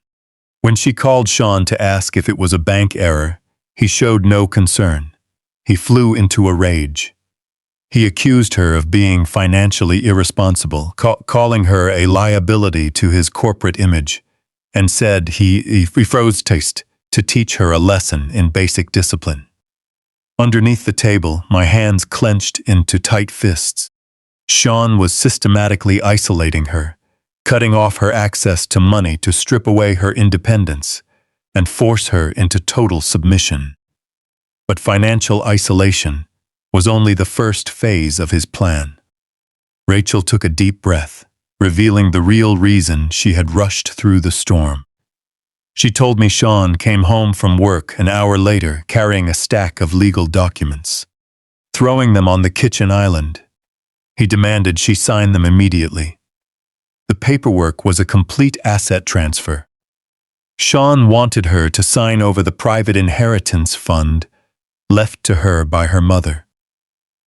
When she called Sean to ask if it was a bank error, he showed no concern. He flew into a rage. He accused her of being financially irresponsible, calling her a liability to his corporate image, and said he froze taste to teach her a lesson in basic discipline. Underneath the table, my hands clenched into tight fists. Sean was systematically isolating her, cutting off her access to money to strip away her independence and force her into total submission. But financial isolation was only the first phase of his plan. Rachel took a deep breath, revealing the real reason she had rushed through the storm. She told me Sean came home from work an hour later carrying a stack of legal documents. Throwing them on the kitchen island, he demanded she sign them immediately. The paperwork was a complete asset transfer. Sean wanted her to sign over the private inheritance fund left to her by her mother.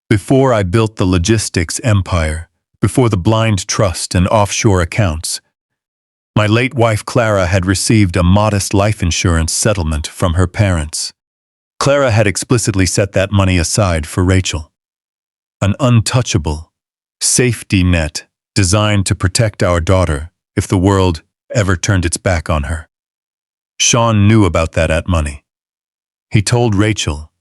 Before I built the logistics empire, before the blind trust and offshore accounts, my late wife Clara had received a modest life insurance settlement from her parents. Clara had explicitly set that money aside for Rachel. An untouchable safety net designed to protect our daughter if the world ever turned its back on her. Sean knew about that money. He told Rachel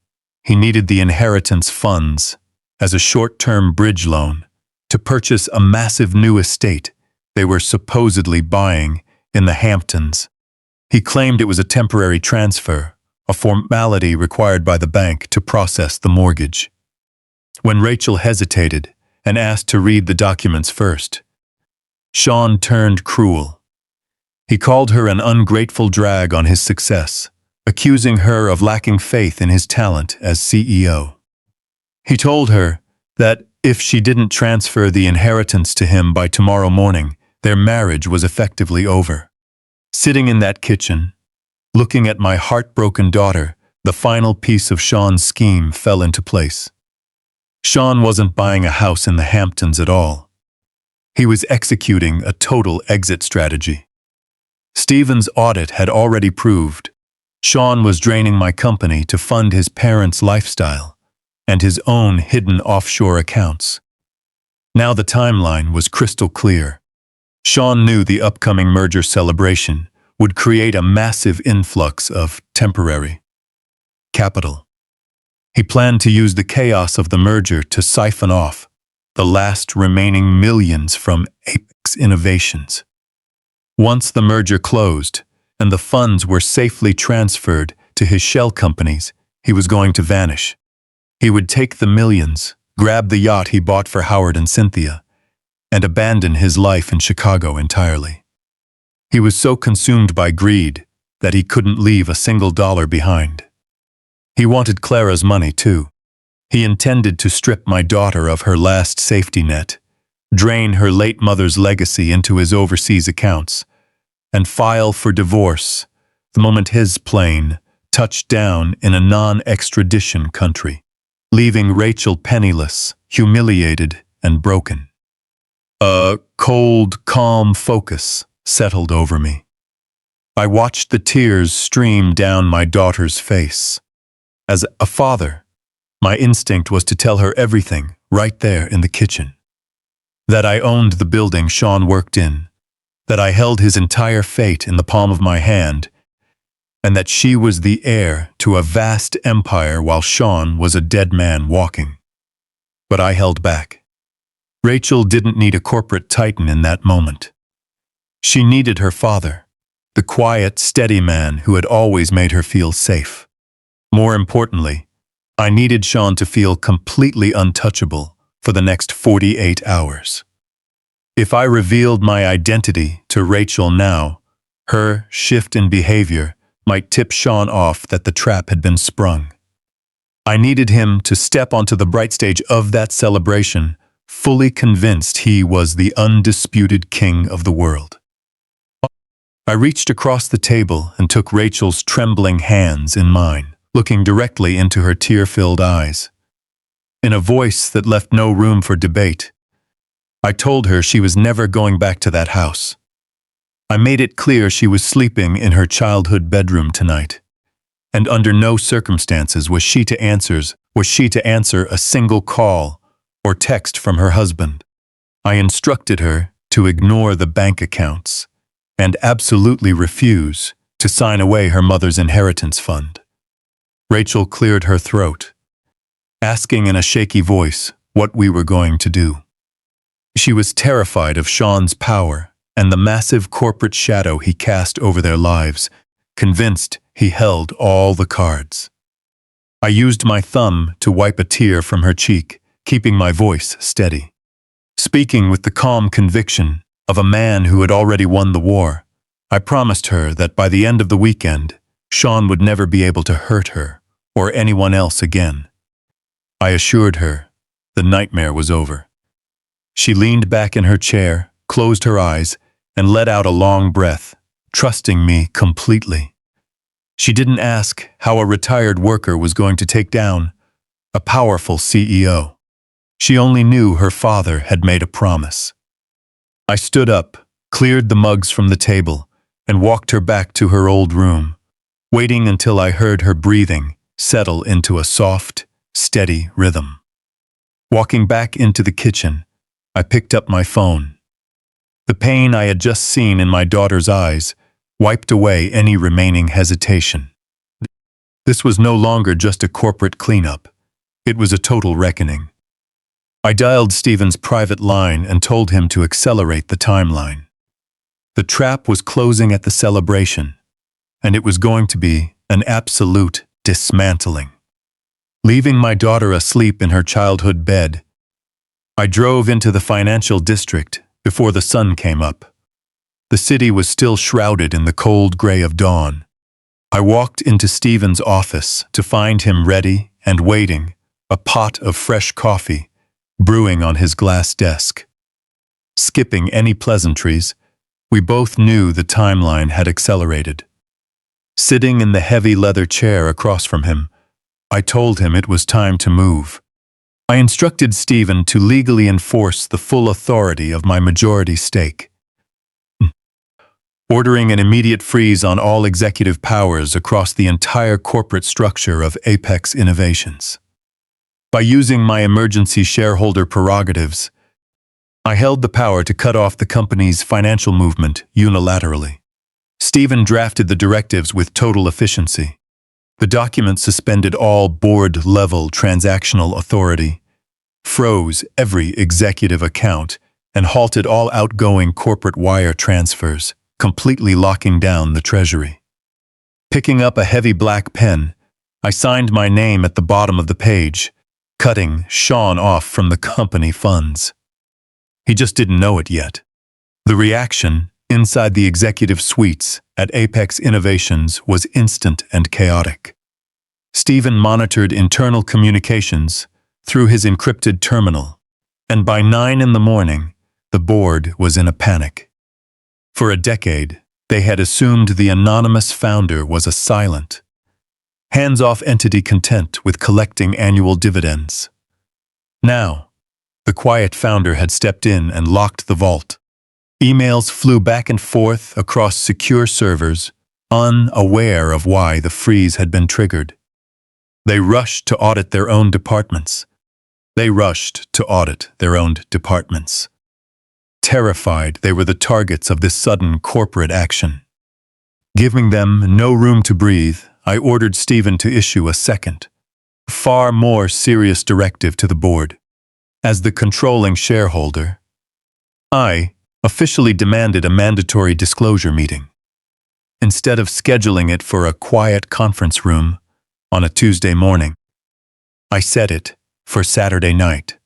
he needed the inheritance funds as a short-term bridge loan to purchase a massive new estate they were supposedly buying in the Hamptons. He claimed it was a temporary transfer, a formality required by the bank to process the mortgage. When Rachel hesitated and asked to read the documents first, Sean turned cruel. He called her an ungrateful drag on his success, accusing her of lacking faith in his talent as CEO. He told her that if she didn't transfer the inheritance to him by tomorrow morning, their marriage was effectively over. Sitting in that kitchen, looking at my heartbroken daughter, the final piece of Sean's scheme fell into place. Sean wasn't buying a house in the Hamptons at all. He was executing a total exit strategy. Stephen's audit had already proved Sean was draining my company to fund his parents' lifestyle and his own hidden offshore accounts. Now the timeline was crystal clear. Sean knew the upcoming merger celebration would create a massive influx of temporary capital. He planned to use the chaos of the merger to siphon off the last remaining millions from Apex Innovations. Once the merger closed and the funds were safely transferred to his shell companies, he was going to vanish. He would take the millions, grab the yacht he bought for Howard and Cynthia, and abandon his life in Chicago entirely. He was so consumed by greed that he couldn't leave a single dollar behind. He wanted Clara's money, too. He intended to strip my daughter of her last safety net, drain her late mother's legacy into his overseas accounts, and file for divorce the moment his plane touched down in a non-extradition country, leaving Rachel penniless, humiliated, and broken. A cold, calm focus settled over me. I watched the tears stream down my daughter's face. As a father, my instinct was to tell her everything right there in the kitchen. That I owned the building Sean worked in, that I held his entire fate in the palm of my hand, and that she was the heir to a vast empire while Sean was a dead man walking. But I held back. Rachel didn't need a corporate titan in that moment. She needed her father, the quiet, steady man who had always made her feel safe. More importantly, I needed Sean to feel completely untouchable for the next 48 hours. If I revealed my identity to Rachel now, her shift in behavior might tip Sean off that the trap had been sprung. I needed him to step onto the bright stage of that celebration, fully convinced he was the undisputed king of the world. I reached across the table and took Rachel's trembling hands in mine, looking directly into her tear-filled eyes. In a voice that left no room for debate, I told her she was never going back to that house. I made it clear she was sleeping in her childhood bedroom tonight, and under no circumstances was she to answer a single call or text from her husband. I instructed her to ignore the bank accounts and absolutely refuse to sign away her mother's inheritance fund. Rachel cleared her throat, asking in a shaky voice what we were going to do. She was terrified of Sean's power and the massive corporate shadow he cast over their lives, convinced he held all the cards. I used my thumb to wipe a tear from her cheek, keeping my voice steady. Speaking with the calm conviction of a man who had already won the war, I promised her that by the end of the weekend, Sean would never be able to hurt her or anyone else again. I assured her the nightmare was over. She leaned back in her chair, closed her eyes, and let out a long breath, trusting me completely. She didn't ask how a retired worker was going to take down a powerful CEO. She only knew her father had made a promise. I stood up, cleared the mugs from the table, and walked her back to her old room, waiting until I heard her breathing settle into a soft, steady rhythm. Walking back into the kitchen, I picked up my phone. The pain I had just seen in my daughter's eyes wiped away any remaining hesitation. This was no longer just a corporate cleanup. It was a total reckoning. I dialed Stephen's private line and told him to accelerate the timeline. The trap was closing at the celebration, and it was going to be an absolute dismantling. Leaving my daughter asleep in her childhood bed, I drove into the financial district before the sun came up. The city was still shrouded in the cold gray of dawn. I walked into Stephen's office to find him ready and waiting, a pot of fresh coffee brewing on his glass desk. Skipping any pleasantries, we both knew the timeline had accelerated. Sitting in the heavy leather chair across from him, I told him it was time to move. I instructed Stephen to legally enforce the full authority of my majority stake, ordering an immediate freeze on all executive powers across the entire corporate structure of Apex Innovations. By using my emergency shareholder prerogatives, I held the power to cut off the company's financial movement unilaterally. Stephen drafted the directives with total efficiency. The document suspended all board-level transactional authority, froze every executive account, and halted all outgoing corporate wire transfers, completely locking down the treasury. Picking up a heavy black pen, I signed my name at the bottom of the page, cutting Sean off from the company funds. He just didn't know it yet. The reaction, Inside the executive suites at Apex Innovations was instant and chaotic. Stephen monitored internal communications through his encrypted terminal, and by 9 in the morning, the board was in a panic. For a decade, they had assumed the anonymous founder was a silent, hands-off entity content with collecting annual dividends. Now, the quiet founder had stepped in and locked the vault. Emails flew back and forth across secure servers, unaware of why the freeze had been triggered. They rushed to audit their own departments. Terrified, they were the targets of this sudden corporate action. Giving them no room to breathe, I ordered Stephen to issue a second, far more serious directive to the board. As the controlling shareholder, I officially demanded a mandatory disclosure meeting. Instead of scheduling it for a quiet conference room on a Tuesday morning, I set it for Saturday night.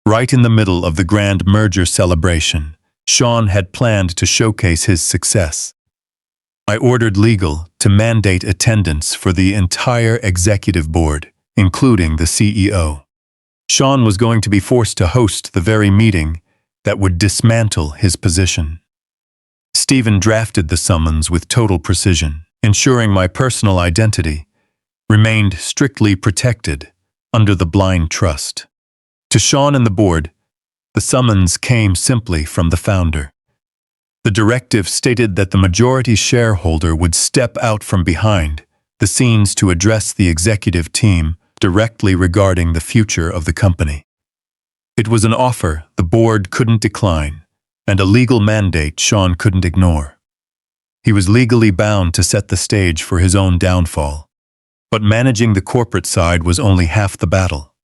Right in the middle of the grand merger celebration, Sean had planned to showcase his success. I ordered legal to mandate attendance for the entire executive board, including the CEO. Sean was going to be forced to host the very meeting that would dismantle his position. Stephen drafted the summons with total precision, ensuring my personal identity remained strictly protected under the blind trust. To Sean and the board, the summons came simply from the founder. The directive stated that the majority shareholder would step out from behind the scenes to address the executive team directly regarding the future of the company. It was an offer the board couldn't decline, and a legal mandate Sean couldn't ignore. He was legally bound to set the stage for his own downfall, but managing the corporate side was only half the battle.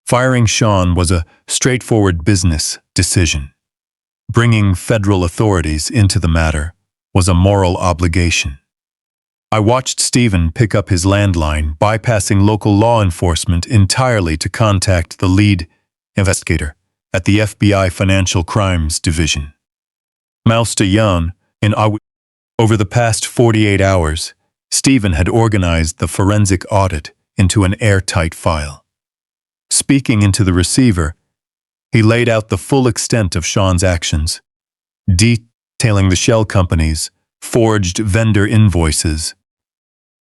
Firing Sean was a straightforward business decision. Bringing federal authorities into the matter was a moral obligation. I watched Stephen pick up his landline, bypassing local law enforcement entirely to contact the lead investigator at the FBI Financial Crimes Division. Mausta Young, in outweigh. Over the past 48 hours, Stephen had organized the forensic audit into an airtight file. Speaking into the receiver, he laid out the full extent of Sean's actions, detailing the shell companies, forged vendor invoices,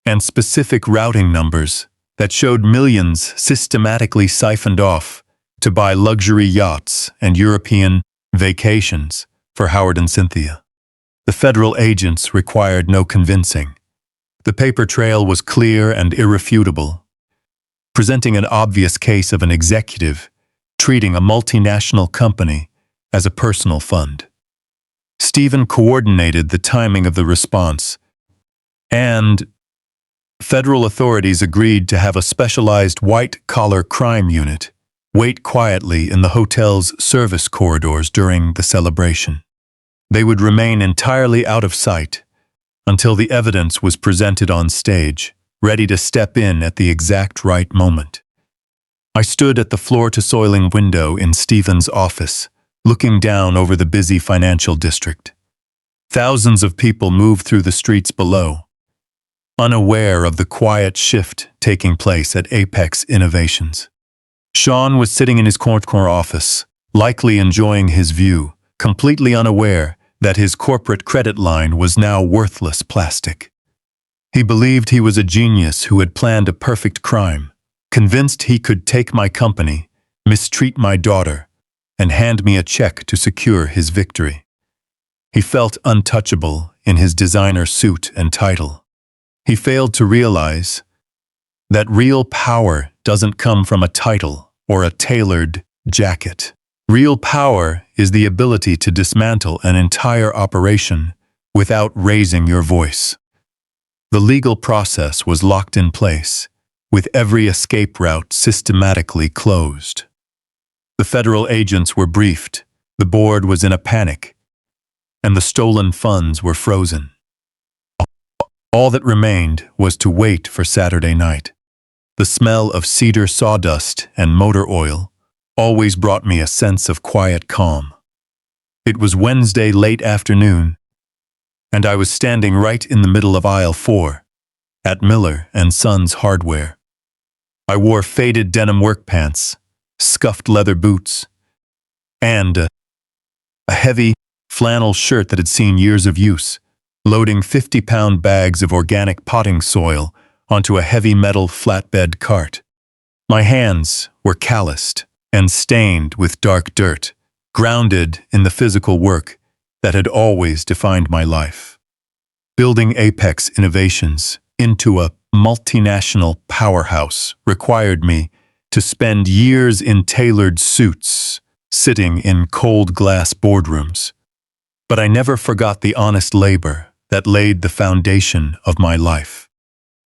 and specific routing numbers that showed millions systematically siphoned off to buy luxury yachts and European vacations for Howard and Cynthia. The federal agents required no convincing. The paper trail was clear and irrefutable, presenting an obvious case of an executive treating a multinational company as a personal fund. Stephen coordinated the timing of the response, and federal authorities agreed to have a specialized white-collar crime unit wait quietly in the hotel's service corridors during the celebration. They would remain entirely out of sight until the evidence was presented on stage, ready to step in at the exact right moment. I stood at the floor-to-ceiling window in Stephen's office, looking down over the busy financial district. Thousands of people moved through the streets below, unaware of the quiet shift taking place at Apex Innovations. Sean was sitting in his corner office, likely enjoying his view, completely unaware that his corporate credit line was now worthless plastic. He believed he was a genius who had planned a perfect crime, convinced he could take my company, mistreat my daughter, and hand me a check to secure his victory. He felt untouchable in his designer suit and title. He failed to realize that real power doesn't come from a title or a tailored jacket. Real power is the ability to dismantle an entire operation without raising your voice. The legal process was locked in place, with every escape route systematically closed. The federal agents were briefed, the board was in a panic, and the stolen funds were frozen. All that remained was to wait for Saturday night. The smell of cedar sawdust and motor oil always brought me a sense of quiet calm. It was Wednesday late afternoon, and I was standing right in the middle of aisle 4, at Miller and Sons Hardware. I wore faded denim work pants, scuffed leather boots, and a heavy flannel shirt that had seen years of use, loading 50-pound bags of organic potting soil onto a heavy metal flatbed cart. My hands were calloused and stained with dark dirt, grounded in the physical work that had always defined my life. Building Apex Innovations into a multinational powerhouse required me to spend years in tailored suits, sitting in cold glass boardrooms. But I never forgot the honest labor that laid the foundation of my life.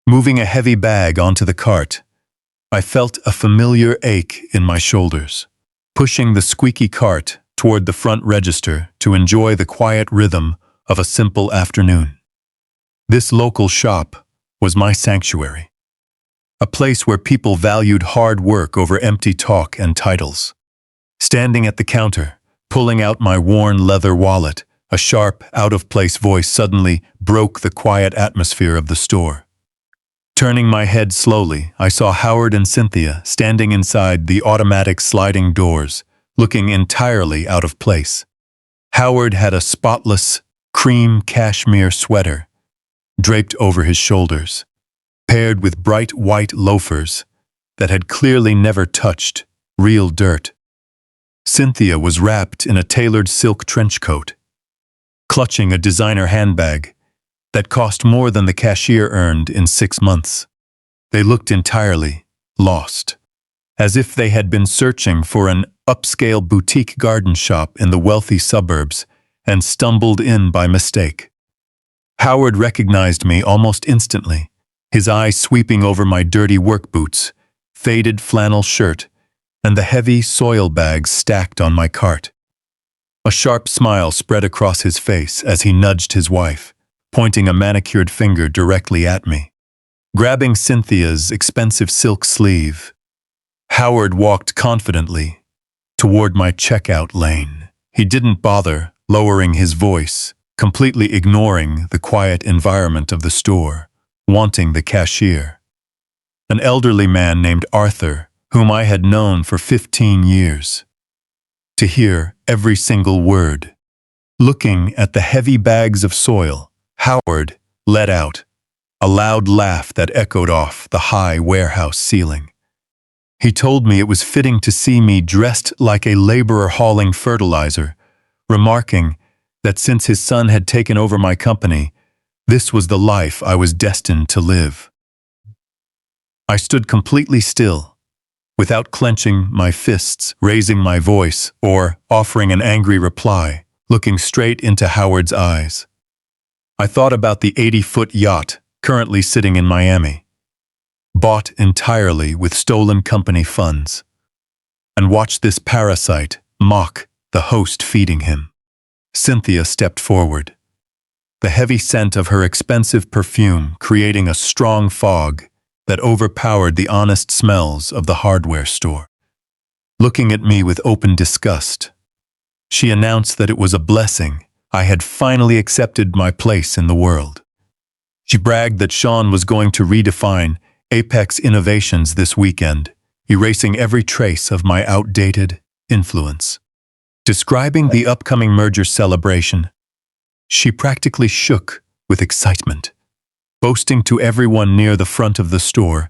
Moving a heavy bag onto the cart, I felt a familiar ache in my shoulders, pushing the squeaky cart toward the front register to enjoy the quiet rhythm of a simple afternoon. This local shop was my sanctuary, a place where people valued hard work over empty talk and titles. Standing at the counter, pulling out my worn leather wallet, a sharp, out-of-place voice suddenly broke the quiet atmosphere of the store. Turning my head slowly, I saw Howard and Cynthia standing inside the automatic sliding doors, looking entirely out of place. Howard had a spotless, cream cashmere sweater draped over his shoulders, paired with bright white loafers that had clearly never touched real dirt. Cynthia was wrapped in a tailored silk trench coat, clutching a designer handbag that cost more than the cashier earned in 6 months. They looked entirely lost, as if they had been searching for an upscale boutique garden shop in the wealthy suburbs and stumbled in by mistake. Howard recognized me almost instantly, his eyes sweeping over my dirty work boots, faded flannel shirt, and the heavy soil bags stacked on my cart. A sharp smile spread across his face as he nudged his wife, pointing a manicured finger directly at me. Grabbing Cynthia's expensive silk sleeve, Howard walked confidently toward my checkout lane. He didn't bother lowering his voice, completely ignoring the quiet environment of the store, wanting the cashier, an elderly man named Arthur, whom I had known for 15 years, to hear every single word. Looking at the heavy bags of soil, Howard let out a loud laugh that echoed off the high warehouse ceiling. He told me it was fitting to see me dressed like a laborer hauling fertilizer, remarking that since his son had taken over my company, this was the life I was destined to live. I stood completely still, without clenching my fists, raising my voice, or offering an angry reply, looking straight into Howard's eyes. I thought about the 80-foot yacht currently sitting in Miami, bought entirely with stolen company funds, and watched this parasite mock the host feeding him. Cynthia stepped forward, the heavy scent of her expensive perfume creating a strong fog that overpowered the honest smells of the hardware store. Looking at me with open disgust, she announced that it was a blessing I had finally accepted my place in the world. She bragged that Sean was going to redefine Apex Innovations this weekend, erasing every trace of my outdated influence. Describing the upcoming merger celebration, she practically shook with excitement, boasting to everyone near the front of the store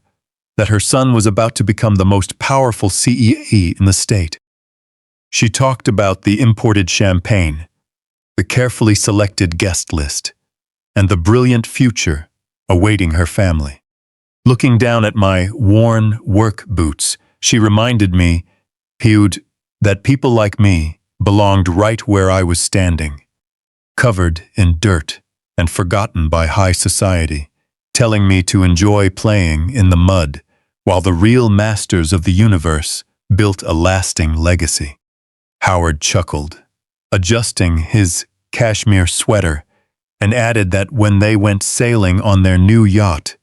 that her son was about to become the most powerful CEO in the state. She talked about the imported champagne, the carefully selected guest list, and the brilliant future awaiting her family. Looking down at my worn work boots, she reminded me, that people like me belonged right where I was standing, covered in dirt and forgotten by high society, telling me to enjoy playing in the mud while the real masters of the universe built a lasting legacy. Howard chuckled, adjusting his cashmere sweater, and added that when they went sailing on their new yacht,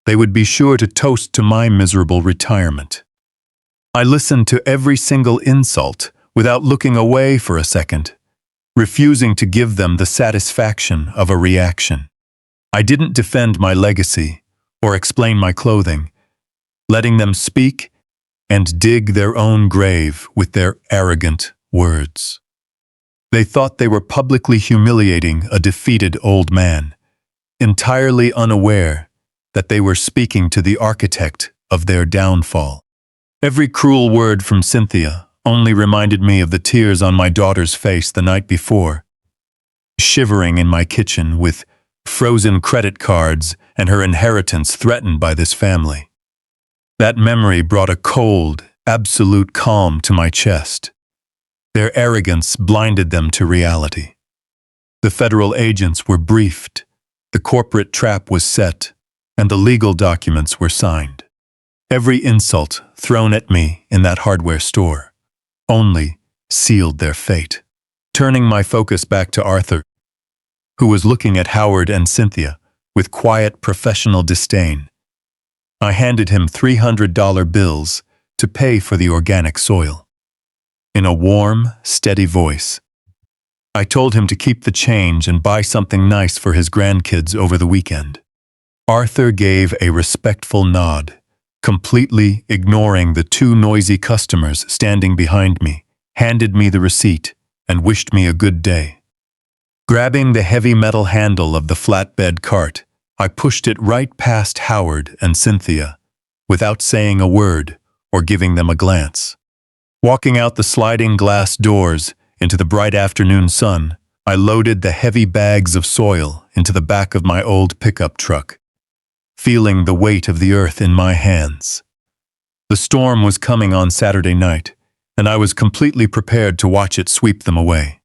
they would be sure to toast to my miserable retirement. I listened to every single insult without looking away for a second, refusing to give them the satisfaction of a reaction. I didn't defend my legacy or explain my clothing, letting them speak and dig their own grave with their arrogant words. They thought they were publicly humiliating a defeated old man, entirely unaware that they were speaking to the architect of their downfall. Every cruel word from Cynthia only reminded me of the tears on my daughter's face the night before, shivering in my kitchen with frozen credit cards and her inheritance threatened by this family. That memory brought a cold, absolute calm to my chest. Their arrogance blinded them to reality. The federal agents were briefed, the corporate trap was set, and the legal documents were signed. Every insult thrown at me in that hardware store only sealed their fate. Turning my focus back to Arthur, who was looking at Howard and Cynthia with quiet professional disdain, I handed him $300 bills to pay for the organic soil. In a warm, steady voice, I told him to keep the change and buy something nice for his grandkids over the weekend. Arthur gave a respectful nod, completely ignoring the two noisy customers standing behind me, handed me the receipt, and wished me a good day. Grabbing the heavy metal handle of the flatbed cart, I pushed it right past Howard and Cynthia, without saying a word or giving them a glance. Walking out the sliding glass doors into the bright afternoon sun, I loaded the heavy bags of soil into the back of my old pickup truck, feeling the weight of the earth in my hands. The storm was coming on Saturday night, and I was completely prepared to watch it sweep them away.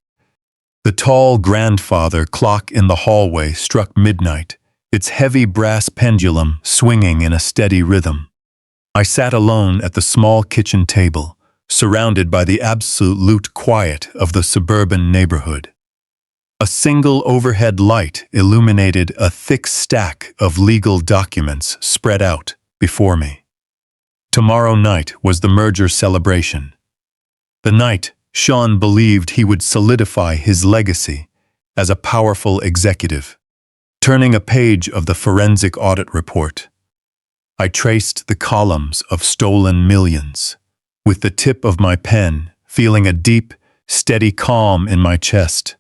The tall grandfather clock in the hallway struck midnight, its heavy brass pendulum swinging in a steady rhythm. I sat alone at the small kitchen table, surrounded by the absolute quiet of the suburban neighborhood. A single overhead light illuminated a thick stack of legal documents spread out before me. Tomorrow night was the merger celebration. The night Sean believed he would solidify his legacy as a powerful executive. Turning a page of the forensic audit report, I traced the columns of stolen millions, with the tip of my pen feeling a deep, steady calm in my chest.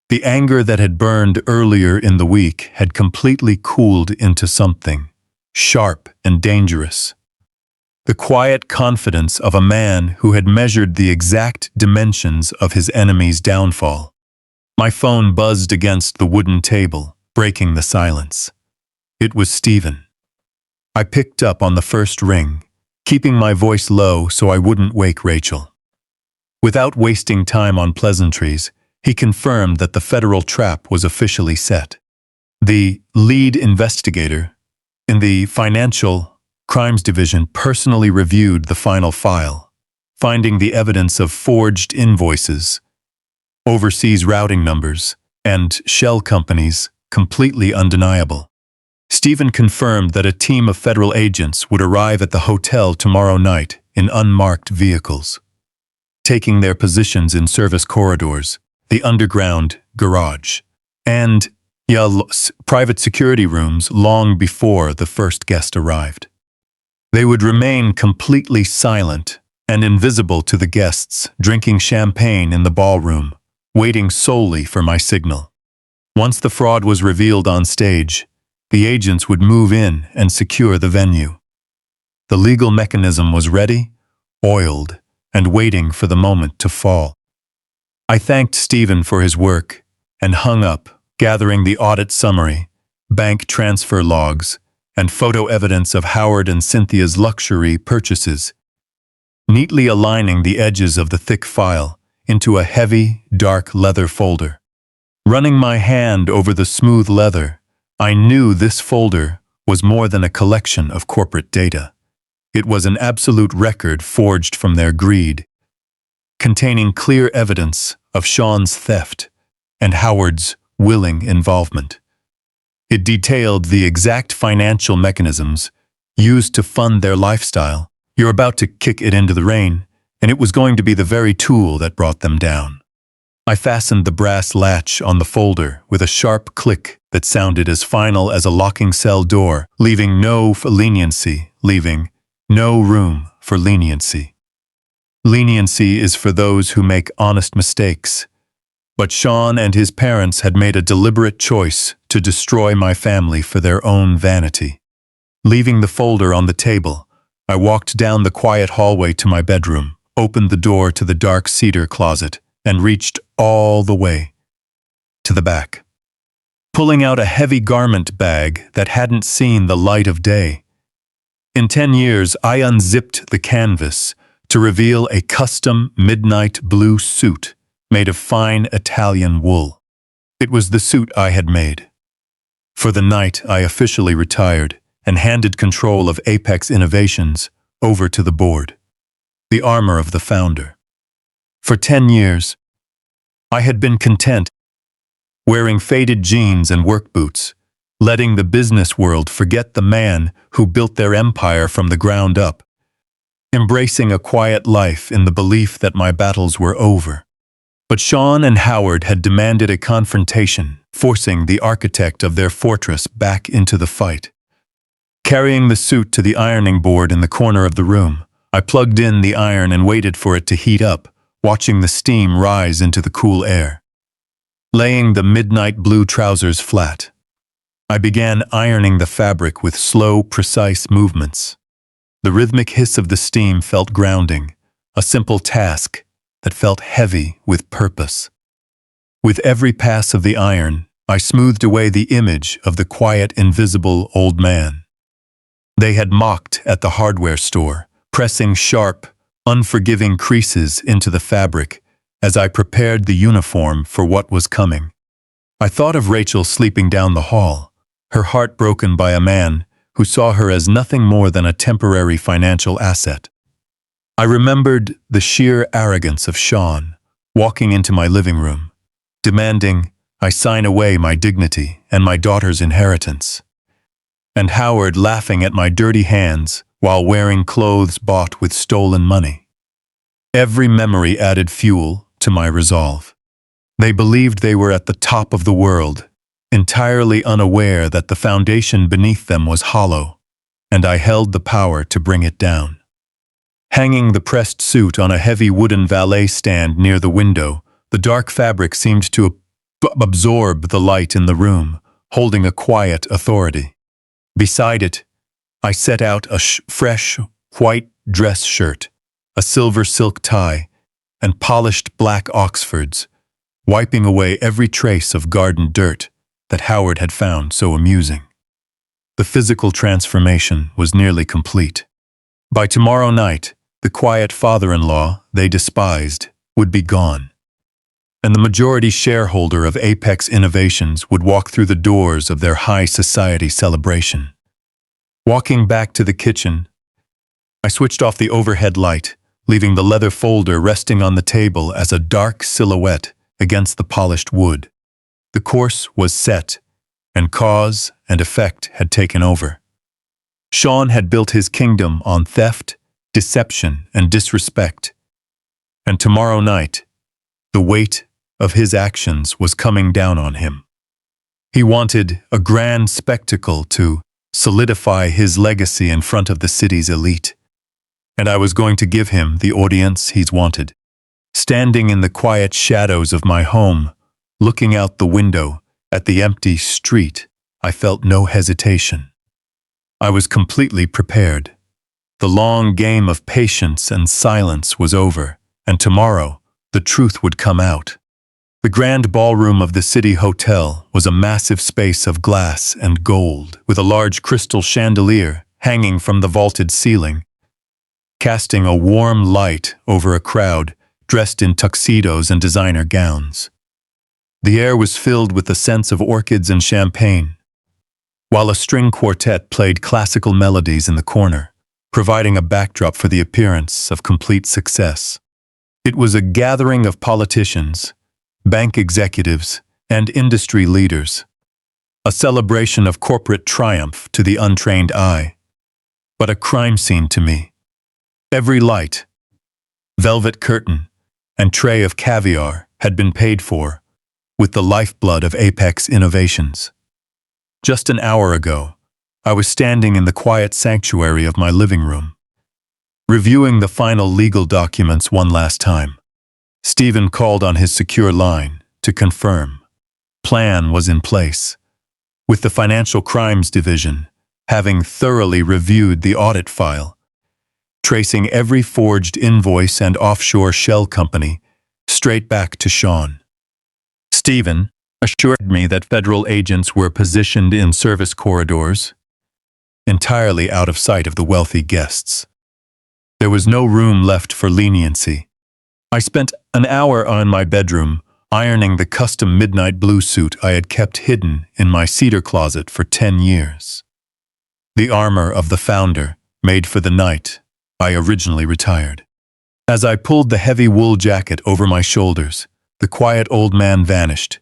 The anger that had burned earlier in the week had completely cooled into something sharp and dangerous. The quiet confidence of a man who had measured the exact dimensions of his enemy's downfall. My phone buzzed against the wooden table, breaking the silence. It was Stephen. I picked up on the first ring, keeping my voice low so I wouldn't wake Rachel. Without wasting time on pleasantries, he confirmed that the federal trap was officially set. The lead investigator in the Financial Crimes Division personally reviewed the final file, finding the evidence of forged invoices, overseas routing numbers, and shell companies completely undeniable. Stephen confirmed that a team of federal agents would arrive at the hotel tomorrow night in unmarked vehicles, taking their positions in service corridors, the underground garage, and private security rooms long before the first guest arrived. They would remain completely silent and invisible to the guests, drinking champagne in the ballroom, waiting solely for my signal. Once the fraud was revealed on stage, the agents would move in and secure the venue. The legal mechanism was ready, oiled, and waiting for the moment to fall. I thanked Stephen for his work and hung up, gathering the audit summary, bank transfer logs, and photo evidence of Howard and Cynthia's luxury purchases, neatly aligning the edges of the thick file into a heavy, dark leather folder. Running my hand over the smooth leather, I knew this folder was more than a collection of corporate data. It was an absolute record forged from their greed, containing clear evidence of Sean's theft and Howard's willing involvement. It detailed the exact financial mechanisms used to fund their lifestyle. You're about to kick it into the rain, and it was going to be the very tool that brought them down. I fastened the brass latch on the folder with a sharp click that sounded as final as a locking cell door, leaving no room for leniency. Leniency is for those who make honest mistakes. But Sean and his parents had made a deliberate choice to destroy my family for their own vanity. Leaving the folder on the table, I walked down the quiet hallway to my bedroom, opened the door to the dark cedar closet, and reached all the way to the back, pulling out a heavy garment bag that hadn't seen the light of day. In 10 years, I unzipped the canvas to reveal a custom midnight blue suit made of fine Italian wool. It was the suit I had made. For the night, I officially retired and handed control of Apex Innovations over to the board, the armor of the founder. For 10 years, I had been content, wearing faded jeans and work boots, letting the business world forget the man who built their empire from the ground up, embracing a quiet life in the belief that my battles were over. But Sean and Howard had demanded a confrontation, forcing the architect of their fortress back into the fight. Carrying the suit to the ironing board in the corner of the room, I plugged in the iron and waited for it to heat up, watching the steam rise into the cool air. Laying the midnight blue trousers flat, I began ironing the fabric with slow, precise movements. The rhythmic hiss of the steam felt grounding, a simple task that felt heavy with purpose. With every pass of the iron, I smoothed away the image of the quiet, invisible old man they had mocked at the hardware store, pressing sharp, unforgiving creases into the fabric as I prepared the uniform for what was coming. I thought of Rachel sleeping down the hall, her heart broken by a man who saw her as nothing more than a temporary financial asset. I remembered the sheer arrogance of Sean, walking into my living room, demanding I sign away my dignity and my daughter's inheritance, and Howard laughing at my dirty hands while wearing clothes bought with stolen money. Every memory added fuel to my resolve. They believed they were at the top of the world, entirely unaware that the foundation beneath them was hollow, and I held the power to bring it down. Hanging the pressed suit on a heavy wooden valet stand near the window, the dark fabric seemed to absorb the light in the room, holding a quiet authority. Beside it, I set out a fresh, white dress shirt, a silver silk tie, and polished black Oxfords, wiping away every trace of garden dirt that Howard had found so amusing. The physical transformation was nearly complete. By tomorrow night, the quiet father-in-law they despised would be gone, and the majority shareholder of Apex Innovations would walk through the doors of their high society celebration. Walking back to the kitchen, I switched off the overhead light, leaving the leather folder resting on the table as a dark silhouette against the polished wood. The course was set, and cause and effect had taken over. Sean had built his kingdom on theft, deception, and disrespect, and tomorrow night, the weight of his actions was coming down on him. He wanted a grand spectacle to solidify his legacy in front of the city's elite, and I was going to give him the audience he's wanted. Standing in the quiet shadows of my home, looking out the window at the empty street, I felt no hesitation. I was completely prepared. The long game of patience and silence was over, and tomorrow the truth would come out. The grand ballroom of the city hotel was a massive space of glass and gold, with a large crystal chandelier hanging from the vaulted ceiling, casting a warm light over a crowd dressed in tuxedos and designer gowns. The air was filled with the scents of orchids and champagne, while a string quartet played classical melodies in the corner, providing a backdrop for the appearance of complete success. It was a gathering of politicians, bank executives, and industry leaders, a celebration of corporate triumph to the untrained eye, but a crime scene to me. Every light, velvet curtain, and tray of caviar had been paid for with the lifeblood of Apex Innovations. Just an hour ago, I was standing in the quiet sanctuary of my living room, reviewing the final legal documents one last time. Stephen called on his secure line to confirm. Plan was in place, with the Financial Crimes Division having thoroughly reviewed the audit file, tracing every forged invoice and offshore shell company straight back to Sean. Stephen assured me that federal agents were positioned in service corridors, entirely out of sight of the wealthy guests. There was no room left for leniency. I spent an hour in my bedroom ironing the custom midnight blue suit I had kept hidden in my cedar closet for 10 years. The armor of the founder, made for the night I originally retired. As I pulled the heavy wool jacket over my shoulders, the quiet old man vanished,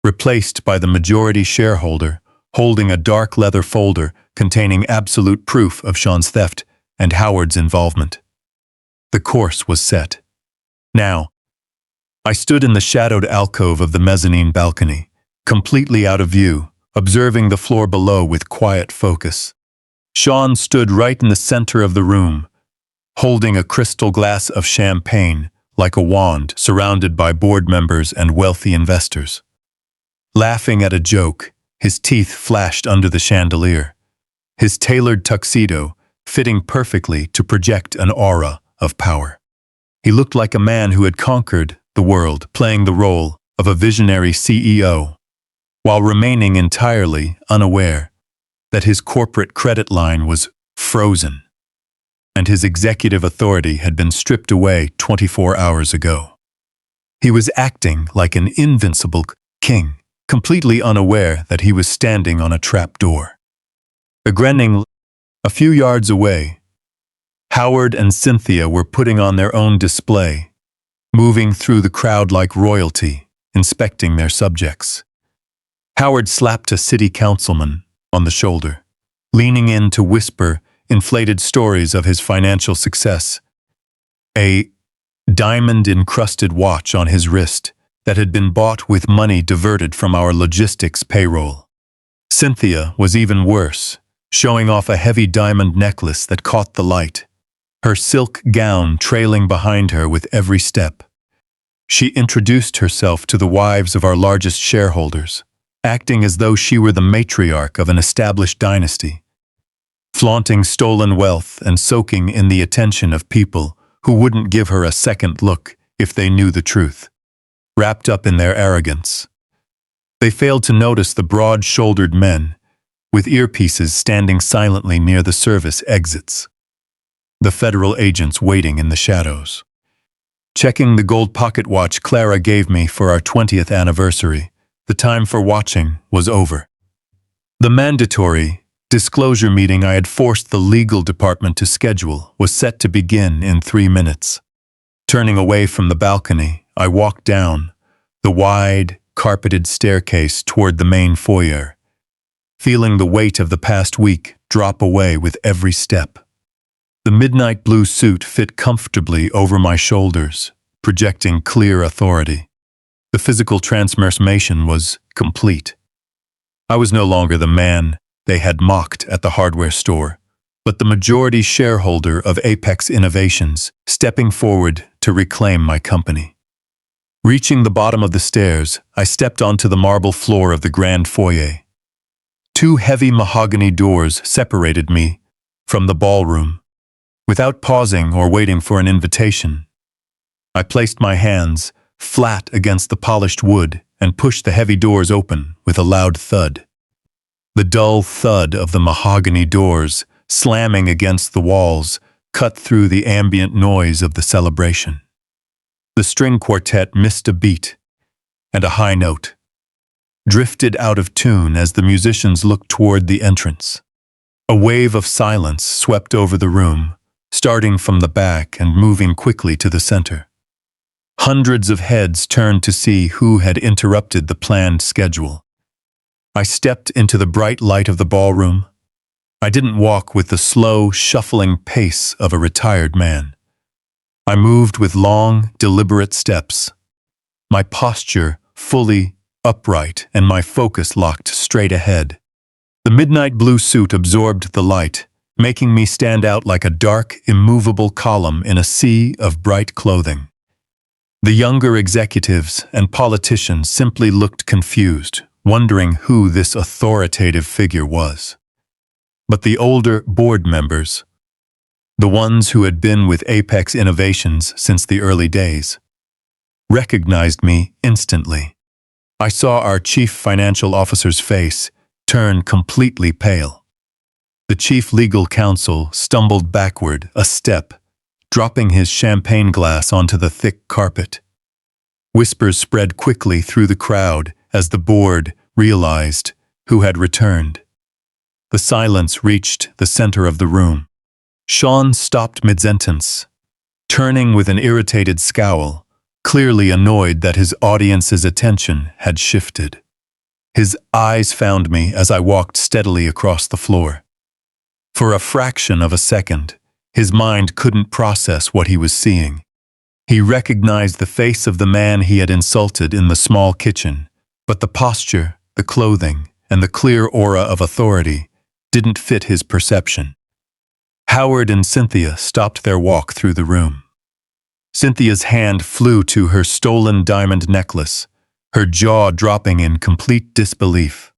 replaced by the majority shareholder holding a dark leather folder containing absolute proof of Sean's theft and Howard's involvement. The course was set. Now, I stood in the shadowed alcove of the mezzanine balcony, completely out of view, observing the floor below with quiet focus. Sean stood right in the center of the room, holding a crystal glass of champagne like a wand, surrounded by board members and wealthy investors. Laughing at a joke, his teeth flashed under the chandelier, his tailored tuxedo fitting perfectly to project an aura of power. He looked like a man who had conquered the world, playing the role of a visionary CEO, while remaining entirely unaware that his corporate credit line was frozen and his executive authority had been stripped away 24 hours ago. He was acting like an invincible king, completely unaware that he was standing on a trapdoor. A few yards away, Howard and Cynthia were putting on their own display, moving through the crowd like royalty, inspecting their subjects. Howard slapped a city councilman on the shoulder, leaning in to whisper inflated stories of his financial success. A diamond-encrusted watch on his wrist that had been bought with money diverted from our logistics payroll. Cynthia was even worse, showing off a heavy diamond necklace that caught the light, her silk gown trailing behind her with every step. She introduced herself to the wives of our largest shareholders, acting as though she were the matriarch of an established dynasty, flaunting stolen wealth and soaking in the attention of people who wouldn't give her a second look if they knew the truth. Wrapped up in their arrogance, they failed to notice the broad-shouldered men with earpieces standing silently near the service exits, the federal agents waiting in the shadows. Checking the gold pocket watch Clara gave me for our 20th anniversary, the time for watching was over. The mandatory disclosure meeting I had forced the legal department to schedule was set to begin in 3 minutes. Turning away from the balcony, I walked down the wide, carpeted staircase toward the main foyer, feeling the weight of the past week drop away with every step. The midnight blue suit fit comfortably over my shoulders, projecting clear authority. The physical transformation was complete. I was no longer the man they had mocked at the hardware store, but the majority shareholder of Apex Innovations, stepping forward to reclaim my company. Reaching the bottom of the stairs, I stepped onto the marble floor of the grand foyer. 2 heavy mahogany doors separated me from the ballroom. Without pausing or waiting for an invitation, I placed my hands flat against the polished wood and pushed the heavy doors open with a loud thud. The dull thud of the mahogany doors slamming against the walls cut through the ambient noise of the celebration. The string quartet missed a beat, and a high note drifted out of tune as the musicians looked toward the entrance. A wave of silence swept over the room, starting from the back and moving quickly to the center. Hundreds of heads turned to see who had interrupted the planned schedule. I stepped into the bright light of the ballroom. I didn't walk with the slow, shuffling pace of a retired man. I moved with long, deliberate steps, my posture fully upright and my focus locked straight ahead. The midnight blue suit absorbed the light, making me stand out like a dark, immovable column in a sea of bright clothing. The younger executives and politicians simply looked confused, wondering who this authoritative figure was. But the older board members, the ones who had been with Apex Innovations since the early days, recognized me instantly. I saw our chief financial officer's face turn completely pale. The chief legal counsel stumbled backward a step, dropping his champagne glass onto the thick carpet. Whispers spread quickly through the crowd as the board realized who had returned. The silence reached the center of the room. Sean stopped mid-sentence, turning with an irritated scowl, clearly annoyed that his audience's attention had shifted. His eyes found me as I walked steadily across the floor. For a fraction of a second, his mind couldn't process what he was seeing. He recognized the face of the man he had insulted in the small kitchen, but the posture, the clothing, and the clear aura of authority didn't fit his perception. Howard and Cynthia stopped their walk through the room. Cynthia's hand flew to her stolen diamond necklace, her jaw dropping in complete disbelief.